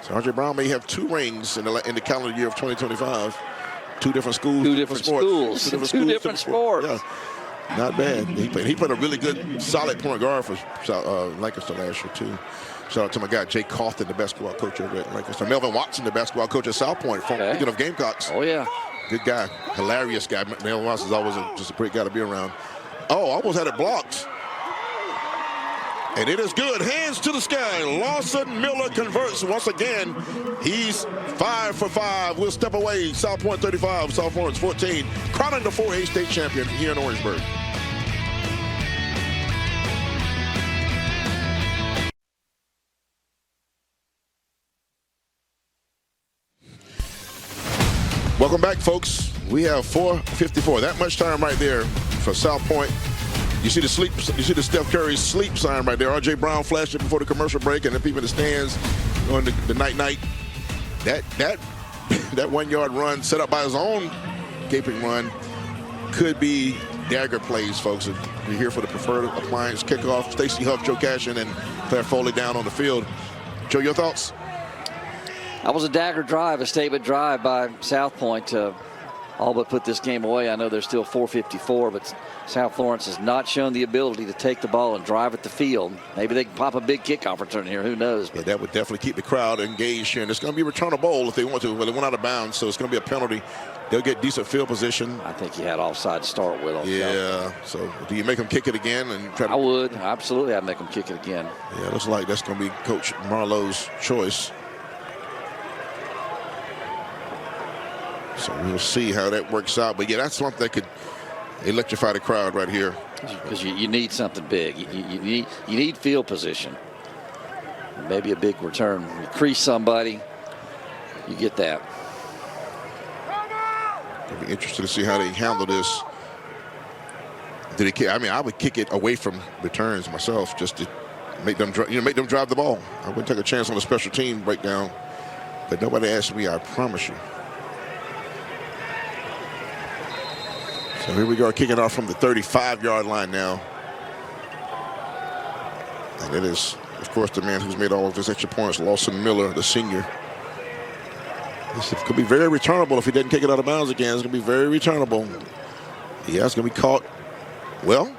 So R.J. Brown may have 2 rings in the calendar year of 2025. 2 different schools. 2 different schools. 2 different sports. Yeah. Not bad. He played a really good, solid point guard for Lancaster last year, too. Shout out to my guy, Jay Cawthon, the basketball coach over at Lancaster. Melvin Watson, the basketball coach at South Pointe. Speaking of Gamecocks. Oh, yeah. Good guy. Hilarious guy. Melvin Watson's always just a great guy to be around. Oh, almost had it blocked. And it is good. Hands to the sky. Lawson Miller converts once again. He's 5 for 5. We'll step away. South Pointe 35, South Florence 14. Crowning the 4A state champion here in Orangeburg. Welcome back, folks. We have 4:54. That much time right there for South Pointe. You see the Steph Curry sleep sign right there. R.J. Brown flashed it before the commercial break, and the people in the stands on the night. That 1-yard run set up by his own gaping run could be dagger plays, folks. We're here for the preferred appliance kickoff. Stacey Huff, Joe Cashin, and Claire Foley down on the field. Joe, your thoughts? That was a dagger drive, a statement drive by South Pointe. All but put this game away. I know there's still 4:54, but South Florence has not shown the ability to take the ball and drive at the field. Maybe they can pop a big kickoff return here. Who knows? Yeah, that would definitely keep the crowd engaged here. And it's going to be a return of bowl if they want to. Well, they went out of bounds, so it's going to be a penalty. They'll get decent field position. I think he had offside start with him. Yeah. So do you make them kick it again and try to? I would. Absolutely, I'd make them kick it again. Yeah, looks like that's going to be Coach Marlowe's choice. So we'll see how that works out. But, yeah, that's something that could electrify the crowd right here. Because you need something big. You need field position. Maybe a big return. You crease somebody, you get that. It'll be interesting to see how they handle this. Did he kick? I mean, I would kick it away from returns myself just to make them drive the ball. I wouldn't take a chance on a special team breakdown. But nobody asked me, I promise you. So here we go, kicking off from the 35-yard line now. And it is, of course, the man who's made all of his extra points, Lawson Miller, the senior. This could be very returnable if he doesn't kick it out of bounds again. It's going to be very returnable. Yeah, it's going to be caught. Well,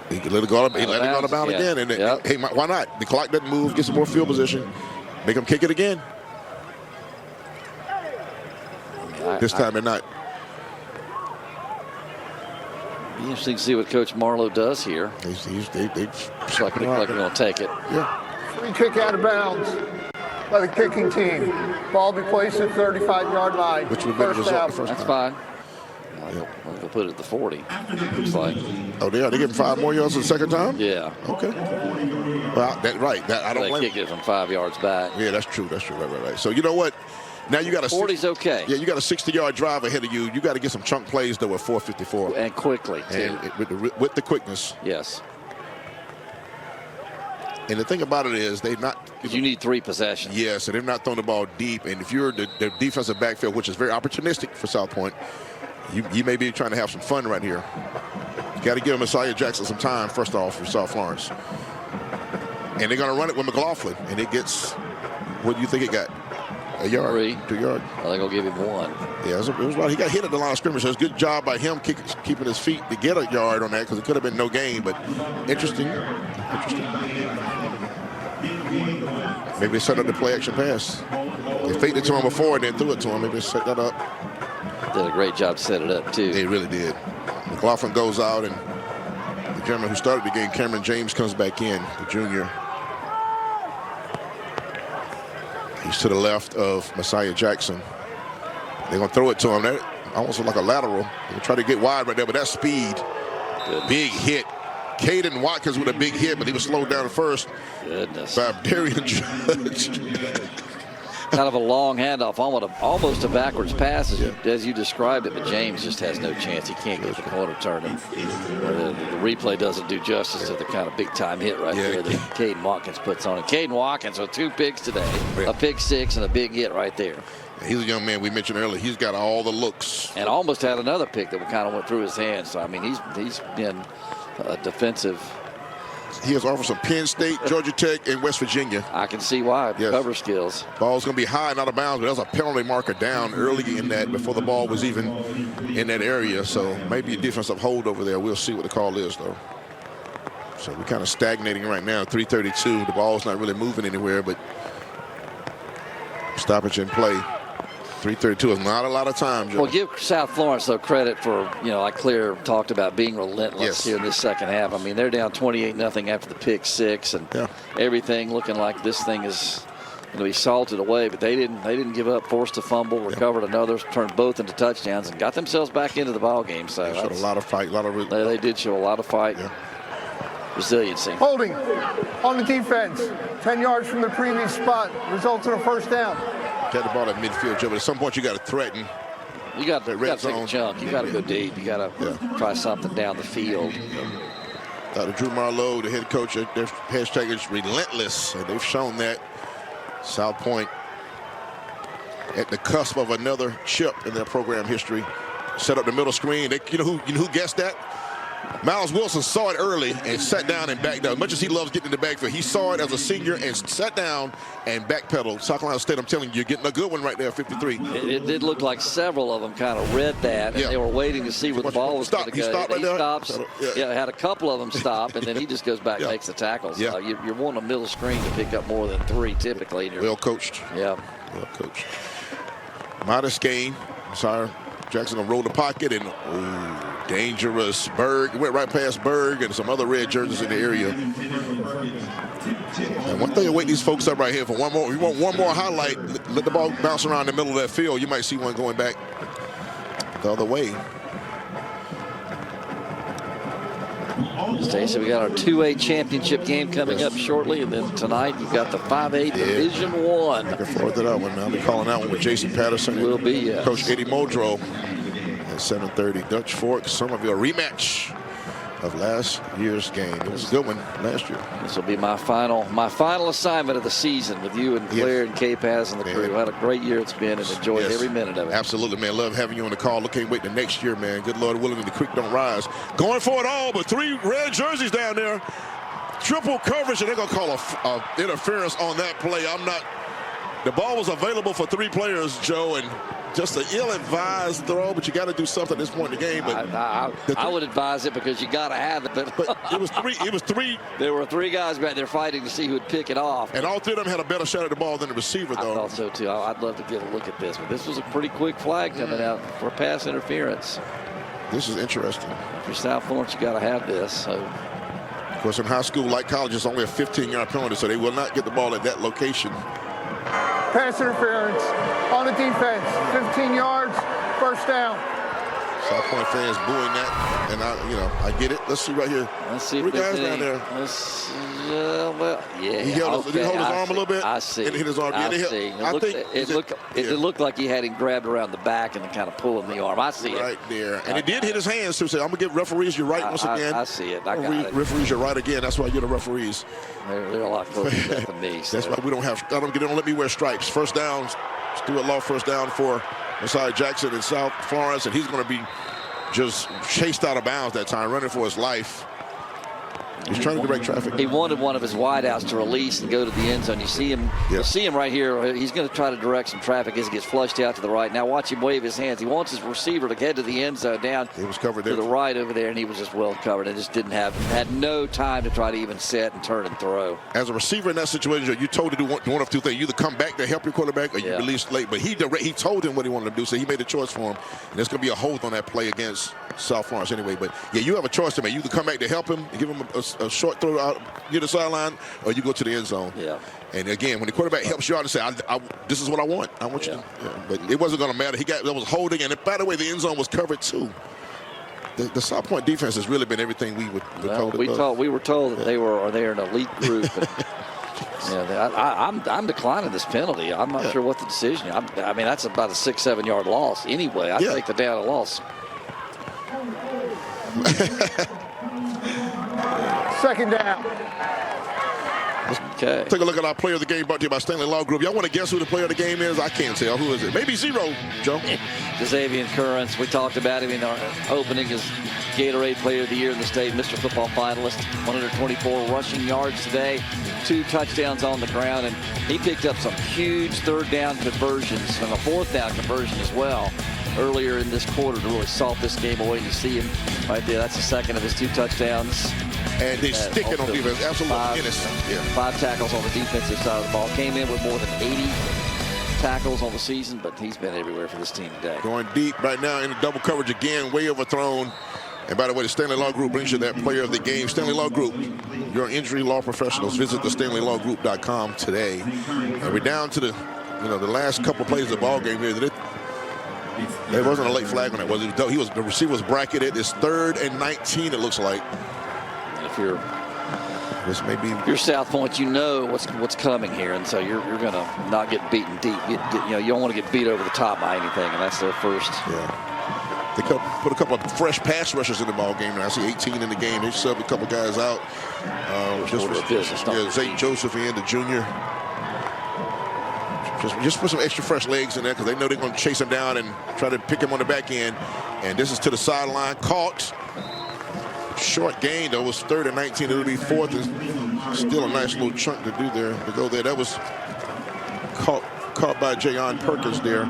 he can let it go out of bounds again. And hey, why not? The clock doesn't move, get some more field position. Make him kick it again. This time they're not. Be interesting to see what Coach Marlowe does here. They looks like they're going to take it. Yeah. Free kick out of bounds by the kicking team. Ball be placed at 35-yard line. Which would be the result the first That's time. Fine. They'll put it at the 40. Looks like. Oh, they give him 5 more yards the second time? Yeah. Okay. Well, I don't blame They kick it from 5 yards back. Yeah, that's true. Right. So you know what? Now you got a 40's okay. Yeah, you got a 60-yard drive ahead of you. You got to get some chunk plays though at 4:54. And quickly too. And with the quickness. Yes. And the thing about it is they've not. You need 3 possessions. Yeah, so they've not thrown the ball deep. And if you're the defensive backfield, which is very opportunistic for South Pointe, you may be trying to have some fun right here. You got to give Messiah Jackson some time first off for South Florence. And they're going to run it with McLaughlin, and it gets. What do you think it got? A yard, 3. 2 yards. I think I'll give him 1. Yeah, it was right. He got hit at the line of scrimmage. So it's a good job by him keeping his feet to get a yard on that because it could have been no gain. But interesting. Maybe they set up the play action pass. They faked it to him before and then threw it to him. Maybe they set that up. Did a great job to set it up too. They really did. McLaughlin goes out and the gentleman who started the game, Cameron James, comes back in, the junior. He's to the left of Messiah Jackson. They're going to throw it to him. That almost like a lateral. They'll try to get wide right there, but that's speed. Goodness. Big hit. Caden Watkins with a big hit, but he was slowed down at first. Goodness. By Darian Judge. Kind of a long handoff, almost a backwards pass as you described it, but James just has no chance. He can't get the corner turning. The replay doesn't do justice to the kind of big-time hit right there that Caden Watkins puts on it. Caden Watkins with 2 picks today, a pick 6 and a big hit right there. He's a young man we mentioned earlier. He's got all the looks. And almost had another pick that kind of went through his hands. So, I mean, he's been defensive. He has offers from Penn State, Georgia Tech, and West Virginia. I can see why. Yes. Cover skills. Ball's going to be high and out of bounds, but there's a penalty marker down early in that before the ball was even in that area. So maybe a defensive hold over there. We'll see what the call is, though. So we're kind of stagnating right now. 3:32. The ball's not really moving anywhere, but stoppage in play. 3:32 is not a lot of time, Joe. Well, give South Florence, though, credit for, like Clear talked about, being relentless here in this second half. I mean, they're down 28-0 after the pick 6, and everything looking like this thing is going to be salted away. But they didn't give up, forced a fumble, recovered another, turned both into touchdowns, and got themselves back into the ball game. So they showed a lot of fight, they did show a lot of fight, resiliency. Holding on the defense, 10 yards from the previous spot, results in a first down. Get the ball at midfield, Joe, but at some point you got to threaten. You got to take a chunk. You got to go deep. You got to try something down the field. Dr. Drew Marlowe, the head coach, their hashtag is relentless, and they've shown that. South Pointe at the cusp of another chip in their program history. Set up the middle screen. You know who guessed that? Miles Wilson saw it early and sat down and backed down. As much as he loves getting in the backfield, he saw it as a senior and sat down and backpedaled. South Carolina State, I'm telling you, you're getting a good one right there, 53. It did look like several of them kind of read that, and they were waiting to see where the ball was going to go. He stopped right there. Stops. Had a couple of them stop, and then he just goes back and makes the tackles. You're wanting a middle screen to pick up more than 3 typically. Well coached. Yeah. Well coached. Modest gain. Sorry. Jackson will roll the pocket and dangerous. Berg went right past Berg and some other red jerseys in the area. And one thing to wake these folks up right here for one more. You want one more highlight? Let the ball bounce around the middle of that field. You might see one going back the other way. Stacey, we got our 2A championship game coming up shortly, and then tonight you've got the 5A Division I. Looking forward to that one. I'll be calling that one with Jason Patterson. Will be, yes. Coach Eddie Muldrow at 7:30. Dutch Fork, Somerville rematch of last year's game. It was a good one last year. This will be my final assignment of the season with you and Claire and K-Paz and the crew. What a great year it's been, and enjoyed every minute of it. Absolutely, man. Love having you on the call. Can't wait to next year, man. Good Lord willing, the creek don't rise. Going for it all, but 3 red jerseys down there. Triple coverage, and they're going to call a interference on that play. The ball was available for 3 players, Joe, and just an ill-advised throw, but you got to do something at this point in the game. But I would advise it because you got to have it. But it was 3. It was 3. There were 3 guys back there fighting to see who would pick it off. And all 3 of them had a better shot at the ball than the receiver, though. I thought so, too. I'd love to get a look at this. But this was a pretty quick flag coming out for pass interference. This is interesting. If you're South Florence, you got to have this. So. Of course, in high school, like college, it's only a 15-yard penalty, so they will not get the ball at that location. Pass interference on the defense. 15 yards, first down. South Pointe fans booing that, and I get it. Let's see right here. Let's see 3 guys down there. He held his arm a little bit. I see. And hit his arm. I see. It looked like he had him grabbed around the back and kind of pulling the arm. I see it. Right there. And it did hit his hands, too. So I'm going to give referees your right once again. I see it. I got it. Referees your right again. That's why you're the referees. They're a lot closer to that than me. That's why we don't let me wear stripes. First down, Stuart Law first down for Messiah Jackson in South Florence, and he's going to be just chased out of bounds that time, running for his life. He's trying to direct traffic. He wanted one of his wideouts to release and go to the end zone. You see him. You'll see him right here. He's going to try to direct some traffic as he gets flushed out to the right. Now watch him wave his hands. He wants his receiver to head to the end zone down. He was covered to there. the right over there, and he was just well covered and just had no time to try to even set and turn and throw. As a receiver in that situation, you're told to do one of two things: you either come back to help your quarterback, or you release late. But he told him what he wanted to do, so he made a choice for him. And there's going to be a hold on that play against South Florence anyway. But yeah, you have a choice to make. You either come back to help him, give him a short throw out near the sideline, or you go to the end zone. Yeah. And again, when the quarterback helps you out and say, "This is what I want. I want you to." Yeah. But it wasn't going to matter. That was holding, and by the way, the end zone was covered too. The South Point defense has really been everything we were told. We were told that they're an elite group. I'm declining this penalty. I'm not sure what the decision is. I mean, that's about a 6-7 yard loss anyway. I take the down and loss. Second down. Okay. Take a look at our player of the game brought to you by Stanley Law Group. Y'all want to guess who the player of the game is? I can't tell. Who is it? Maybe Zero, Joe. Xavier Currents. We talked about him in our opening as Gatorade Player of the Year in the state, Mr. Football finalist. 124 rushing yards today, 2 touchdowns on the ground, and he picked up some huge third down conversions and a fourth down conversion as well earlier in this quarter to really salt this game away. You see him right there. That's the second of his 2 touchdowns. And they stick it on defense. Absolutely. 5 tackles on the defensive side of the ball. Came in with more than 80 tackles on the season, but he's been everywhere for this team today. Going deep right now in the double coverage again, way overthrown. And by the way, the Stanley Law Group brings you that player of the game. Stanley Law Group, your injury law professionals. Visit the StanleyLawGroup.com today. And we're down to the last couple plays of the ball game here. There wasn't a late flag on that, was it? The receiver was bracketed. It's 3rd and 19, it looks like. If you're South Point, you know what's coming here, and so you're going to not get beaten deep. You don't want to get beat over the top by anything, and that's their first. Yeah. They put a couple of fresh pass rushers in the ball game. I see 18 in the game. They subbed a couple guys out. Zay Joseph in, the junior. Just put some extra fresh legs in there because they know they're going to chase him down and try to pick him on the back end. And this is to the sideline. Caught. Short gain, though. It was 3rd and 19. It'll be 4th, and still a nice little chunk to do there, to go there. That was caught by Jayon Perkins there.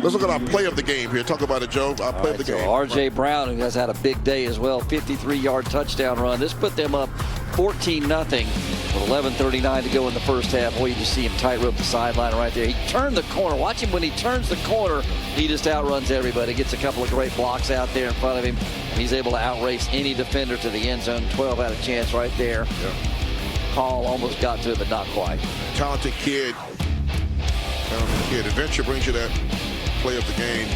Let's look at our play of the game here. Talk about it, Joe. Our play of the game. R.J. Brown, who has had a big day as well, 53-yard touchdown run. This put them up 14-0 with 11:39 to go in the first half. Boy, you just see him tightrope the sideline right there. He turned the corner. Watch him when he turns the corner. He just outruns everybody. Gets a couple of great blocks out there in front of him. He's able to outrace any defender to the end zone. 12 out of chance right there. Yeah. Hall almost got to it, but not quite. Talented kid. Adventure brings you that play of the game.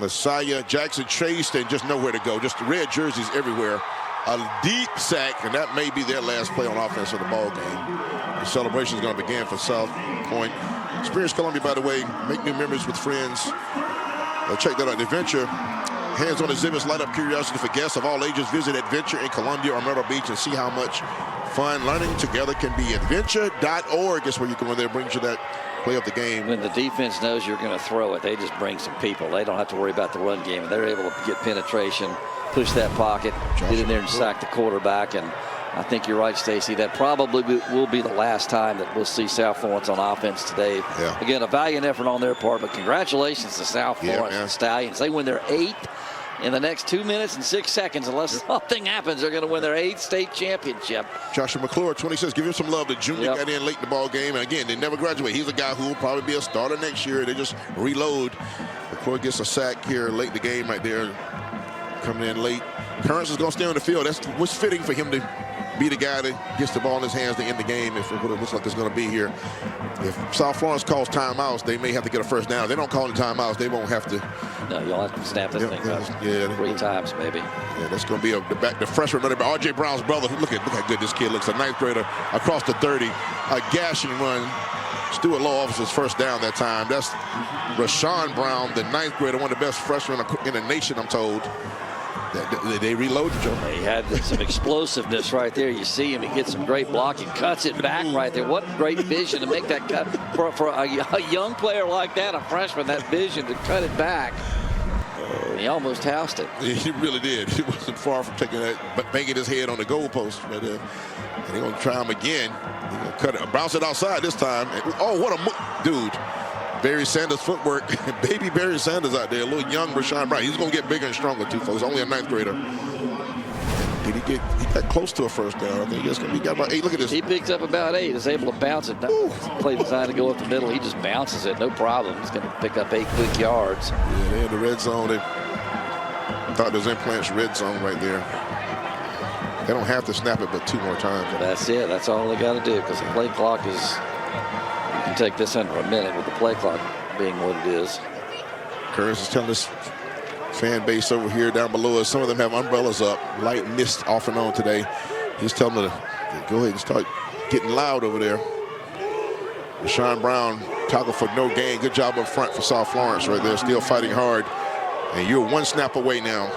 Messiah Jackson chased and just nowhere to go. Just the red jerseys everywhere. A deep sack, and that may be their last play on offense of the ball game. The celebration is going to begin for South Point. Experience Columbia, by the way. Make new memories with friends. Check that out. Adventure. Hands-on exhibits light up curiosity for guests of all ages. Visit Adventure in Columbia or Myrtle Beach and see how much fun learning together can be. Adventure.org is where you go in there. Brings you that play of the game. When the defense knows you're going to throw it, they just bring some people. They don't have to worry about the run game. And they're able to get penetration, push that pocket, get in there and sack the quarterback. And I think you're right, Stacy. That probably will be the last time that we'll see South Florence on offense today. Yeah. Again, a valiant effort on their part, but congratulations to South Florence Stallions. They win their 8th in the next 2 minutes and 6 seconds. Unless something happens, they're going to win their 8th state championship. Joshua McClure, 26. Give him some love. The junior got in late in the ball game. And again, they never graduate. He's a guy who will probably be a starter next year. They just reload. McClure gets a sack here late in the game right there. Coming in late. Currents is going to stay on the field. That's what's fitting for him to be the guy that gets the ball in his hands to end the game if it looks like it's going to be here. If South Florence calls timeouts, they may have to get a first down. If they don't call the timeouts, they won't have to. No, you'll have to snap this thing up 3 times maybe. Yeah, that's going to be the freshman running back, R.J. Brown's brother. Look how good this kid looks. A 9th grader across the 30. A gashing run. Stuart Law Officer's first down that time. That's Rashawn Brown, the 9th grader, one of the best freshmen in the nation, I'm told. They reloaded, Joe. He had some explosiveness right there. You see him. He gets some great blocking. Cuts it back right there. What great vision to make that cut. For a young player like that, a freshman, that vision to cut it back. He almost housed it. He really did. He wasn't far from taking that, but banging his head on the goalpost. But, and they're going to try him again. They're going to cut it, bounce it outside this time. Oh, what a dude. Barry Sanders footwork. Baby Barry Sanders out there. A little young Rashawn Brown. He's going to get bigger and stronger, too, folks. Only a 9th grader. Did he got close to a first down. I think he got about 8. Look at this. He picked up about 8. Is able to bounce it. Play designed to go up the middle. He just bounces it. No problem. He's going to pick up 8 quick yards. Yeah, they're in the red zone. They thought there's implants red zone right there. They don't have to snap it but 2 more times. That's it. That's all they got to do, because the play clock is, you can take this under a minute with the play clock being what it is. Curtis is telling us fan base over here down below us, some of them have umbrellas up, light mist off and on today. He's telling them to go ahead and start getting loud over there. Rashawn Brown tackle for no gain. Good job up front for South Florence right there, still fighting hard. And you're 1 snap away now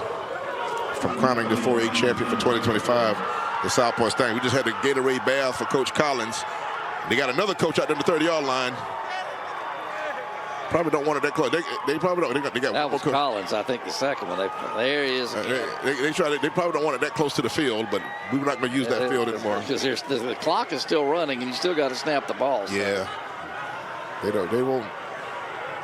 from crowning the 4A champion for 2025, the South Pointe Stallions. We just had the Gatorade bath for Coach Collins. They got another coach out there on the 30-yard line. Probably don't want it that close. They probably don't. They got that was Collins, I think, the second one. There he is. They probably don't want it that close to the field, but we're not going to use that field anymore. Because the clock is still running, and you still got to snap the ball. So. Yeah. They won't.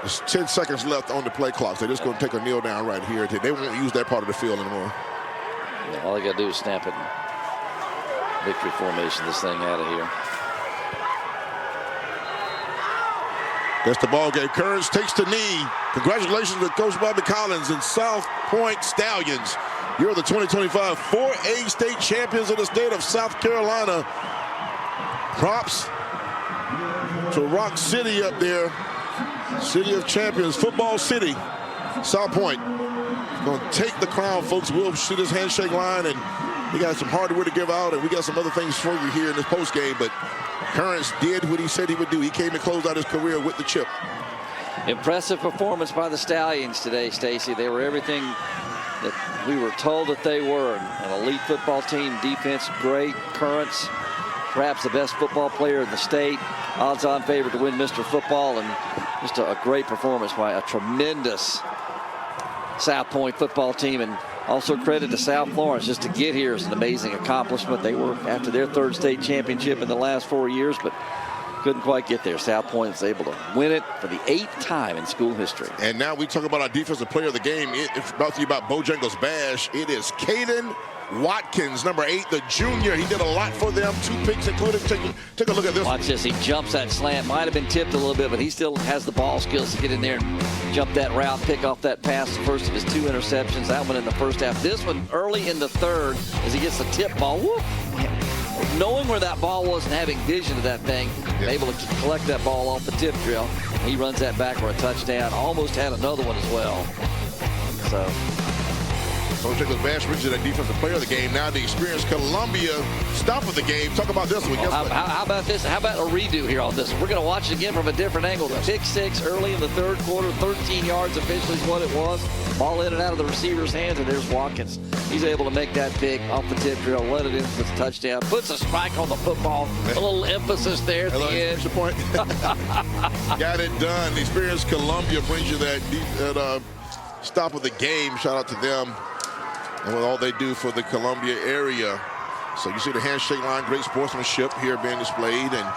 There's 10 seconds left on the play clock. So they're just going to take a kneel down right here. They won't use that part of the field anymore. Yeah, all they got to do is snap it. Victory formation this thing out of here. That's the ball game. Currents takes the knee. Congratulations to Coach Bobby Collins and South Pointe Stallions. You're the 2025 4A state champions of the state of South Carolina. Props to Rock City up there. City of Champions, Football City. South Pointe going to take the crown, folks. We'll see this handshake line, and we got some hardware to give out, and we got some other things for you here in this post game. But Currents did what he said he would do. He came and closed out his career with the chip. Impressive performance by the Stallions today, Stacy. They were everything that we were told that they were. An elite football team, defense great. Currents, perhaps the best football player in the state. Odds-on favorite to win Mr. Football, and just a great performance by a tremendous South Pointe football team. And also credit to South Florence. Just to get here is an amazing accomplishment. They were after their 3rd state championship in the last 4 years, but couldn't quite get there. South Pointe was able to win it for the 8th time in school history. And now we talk about our defensive player of the game. It's brought to you by Bojangles Bash. It is Caden Watkins, number 8, the junior. He did a lot for them. 2 picks included. Take a look at this. Watch this. He jumps that slant. Might have been tipped a little bit, but he still has the ball skills to get in there and jump that route, pick off that pass. The first of his 2 interceptions. That one in the first half. This one early in the 3rd as he gets the tip ball. Whoop. Knowing where that ball was and having vision of that thing, able to collect that ball off the tip drill. He runs that back for a touchdown. Almost had another one as well. So Bojangles Bash brings you that defensive player of the game. Now the experienced Columbia stop of the game. Talk about this one. How about this? How about a redo here on this one? We're going to watch it again from a different angle. The pick 6 early in the 3rd quarter, 13 yards officially is what it was. Ball in and out of the receiver's hands, and there's Watkins. He's able to make that pick off the tip drill, let it in for the touchdown, puts a spike on the football. A little emphasis there at the end. Point. Got it done. The experienced Columbia brings you that stop of the game. Shout out to them and with all they do for the Columbia area. So you see the handshake line, great sportsmanship here being displayed, and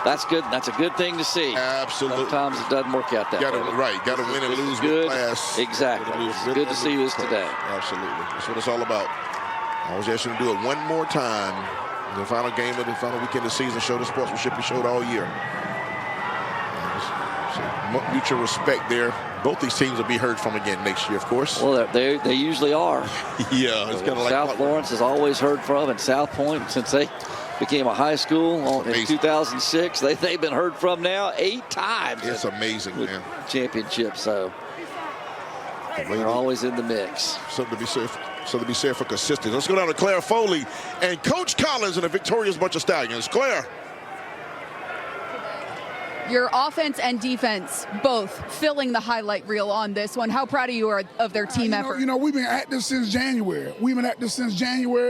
that's good. That's a good thing to see. Absolutely. Sometimes it doesn't work out that way. Right. Got to win and lose with class. Exactly. It's good to see this today. Absolutely. That's what it's all about. I was asking to do it one more time. The final game of the final weekend of the season. Show the sportsmanship you showed all year. So, mutual respect there. Both these teams will be heard from again next year, of course. Well, they usually are. Yeah, it's kind of like South Florence is always heard from, and South Pointe, since they became a high school in 2006, they've been heard from now 8 times. It's amazing, man. Championships, so they're always in the mix. Something to be said for consistency. Let's go down to Claire Foley and Coach Collins and a victorious bunch of Stallions. Claire. Your offense and defense both filling the highlight reel on this one. How proud of you are of their team effort? You know, we've been active since January.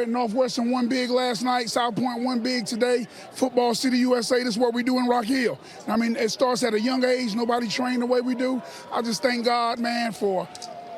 Northwestern won big last night. South Pointe won big today. Football City, USA, this is what we do in Rock Hill. I mean, it starts at a young age. Nobody trained the way we do. I just thank God, man, for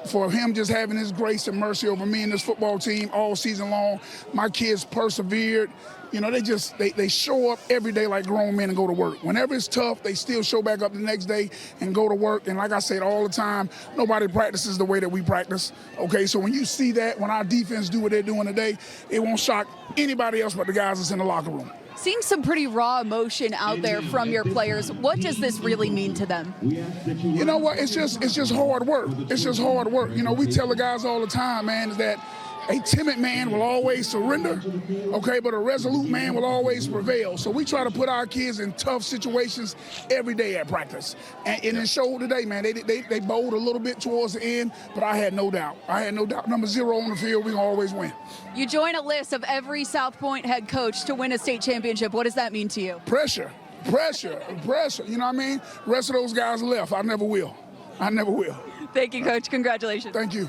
for him just having his grace and mercy over me and this football team all season long. My kids persevered. You know, they show up every day like grown men and go to work. Whenever it's tough, they still show back up the next day and go to work. And like I said all the time, nobody practices the way that we practice. Okay, so when you see that, when our defense do what they're doing today, it won't shock anybody else but the guys that's in the locker room. Seeing some pretty raw emotion out there from your players, what does this really mean to them? You know what? It's just hard work. It's just hard work. You know, we tell the guys all the time, man, is that a timid man will always surrender, okay, but a resolute man will always prevail. So we try to put our kids in tough situations every day at practice. And it showed today, man. They bowled a little bit towards the end, but I had no doubt. Number 0 on the field, we're going to always win. You join a list of every South Pointe head coach to win a state championship. What does that mean to you? Pressure. You know what I mean? The rest of those guys left. I never will. Thank you, Coach. Congratulations. Thank you.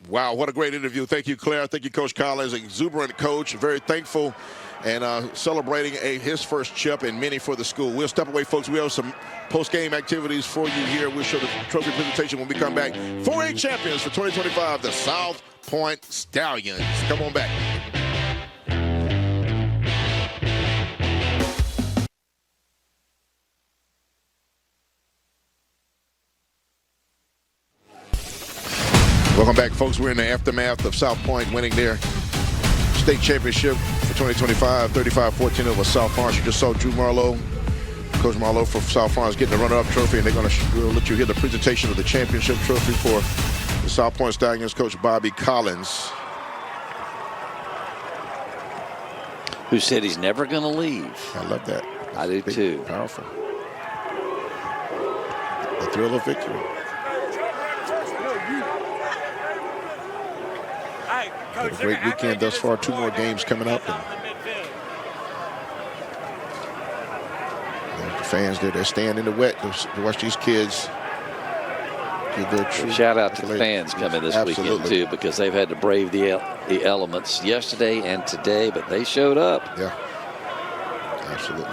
Wow, what a great interview. Thank you, Claire. Thank you, Coach Collins. Exuberant coach, very thankful and celebrating his first chip and many for the school. We'll step away, folks. We have some post-game activities for you here. We'll show the trophy presentation when we come back. 4A champions for 2025, the South Pointe Stallions. Come on back. Welcome back, folks. We're in the aftermath of South Pointe winning their state championship for 2025, 35-14 over South Florence. You just saw Drew Marlowe, Coach Marlowe from South Florence getting the runner-up trophy, and we'll let you hear the presentation of the championship trophy for the South Pointe Stallions, Coach Bobby Collins. Who said he's never going to leave. I love that. I do too. Powerful. The thrill of victory. A great weekend thus far. 2 more games coming up. And the fans there, they're staying in the wet to watch these kids give their true shout out to the fans coming this weekend too, because they've had to brave the elements yesterday and today, but they showed up. Yeah, absolutely.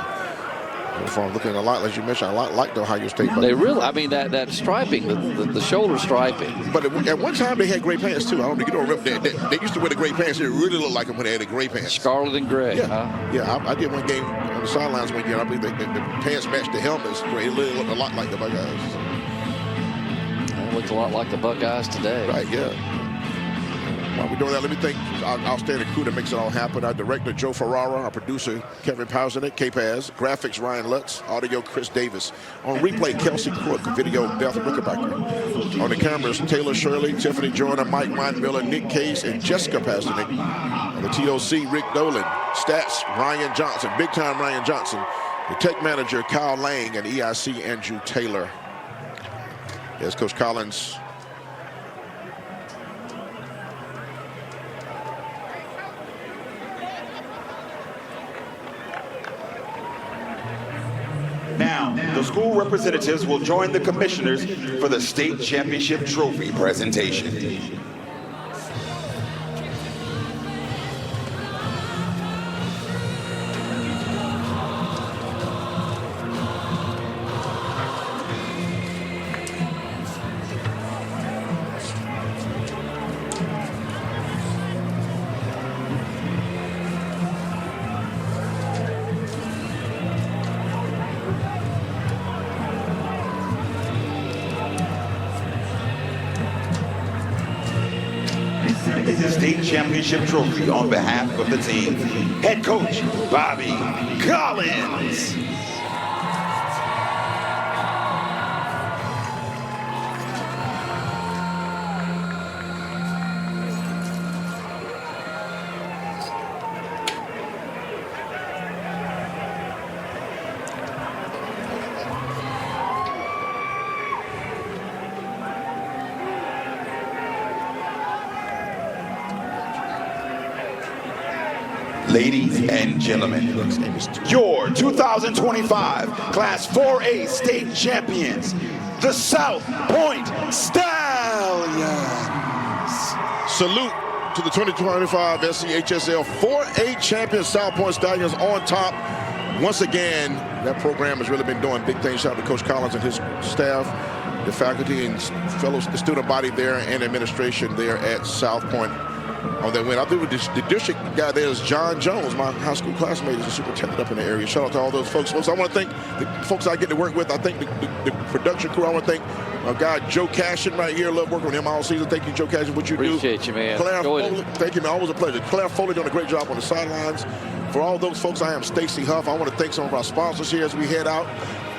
Uniform looking a lot, as you mentioned, a lot like the Ohio State. They really, I mean, that striping, the shoulder striping. But at one time they had gray pants too. I don't know if you don't remember. They used to wear the gray pants. It really looked like them when they had the gray pants. Scarlet and gray. Yeah, huh? Yeah. I did one game on the sidelines one year. I believe the pants matched the helmets. It really looked a lot like the Buckeyes. It looks a lot like the Buckeyes today. Right. Yeah. While we're doing that, let me thank our outstanding crew that makes it all happen. Our director, Joe Ferrara, our producer, Kevin Pausenet, K-Paz, graphics, Ryan Lutz, audio, Chris Davis. On replay, Kelsey Crook, video, Beth Rickenbacker. On the cameras, Taylor Shirley, Tiffany Joyner, Mike Miller, Nick Case, and Jessica Pasternak. On the TOC, Rick Dolan. Stats, Ryan Johnson, big-time Ryan Johnson. The tech manager, Kyle Lang, and EIC, Andrew Taylor. There's Coach Collins. Now, the school representatives will join the commissioners for the state championship trophy presentation. State championship trophy on behalf of the team. Head coach, Bobby Collins. Ladies and gentlemen, your 2025 Class 4A state champions, the South Pointe Stallions. Salute to the 2025 SCHSL 4A champion South Pointe Stallions on top. Once again, that program has really been doing big things. Shout out to Coach Collins and his staff. the faculty and fellow student body there and administration there at South Pointe on that win. I think the district guy there is John Jones, my high school classmate, is a superintendent up in the area. Shout out to all those folks. I want to thank the folks I get to work with. I think the production crew. I want to thank our guy Joe Cashin right here. Love working with him all season. Thank you, Joe Cashin, what you do. Appreciate you, man. Claire Foley, thank you, man. Always a pleasure. Claire Foley doing a great job on the sidelines. For all those folks, I am Stacy Huff. I want to thank some of our sponsors here as we head out.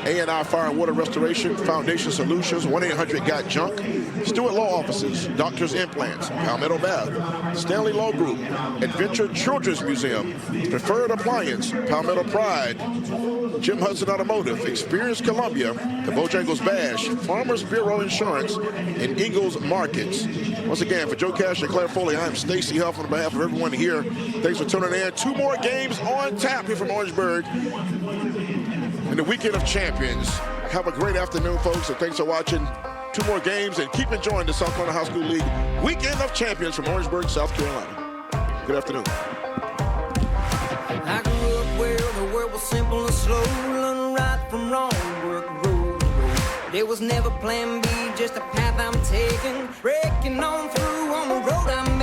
A&I Fire and Water Restoration, Foundation Solutions, 1-800-GOT-JUNK, Stewart Law Offices, Doctors Implants, Palmetto Bath, Stanley Law Group, Adventure Children's Museum, Preferred Appliance, Palmetto Pride, Jim Hudson Automotive, Experience Columbia, the Bojangles Bash, Farmers Bureau Insurance, and Ingles Markets. Once again, for Joe Cash and Claire Foley, I am Stacy Huff on behalf of everyone here. Thanks for tuning in. 2 more games on tap here from Orangeburg in the Weekend of Champions. Have a great afternoon, folks, and thanks for watching. 2 more games, and keep enjoying the South Carolina High School League Weekend of Champions from Orangeburg, South Carolina. Good afternoon. I grew up where the world was simple and slow, learning right from wrong, work road. There was never plan B, just a path I'm taking, breaking on through on the road I'm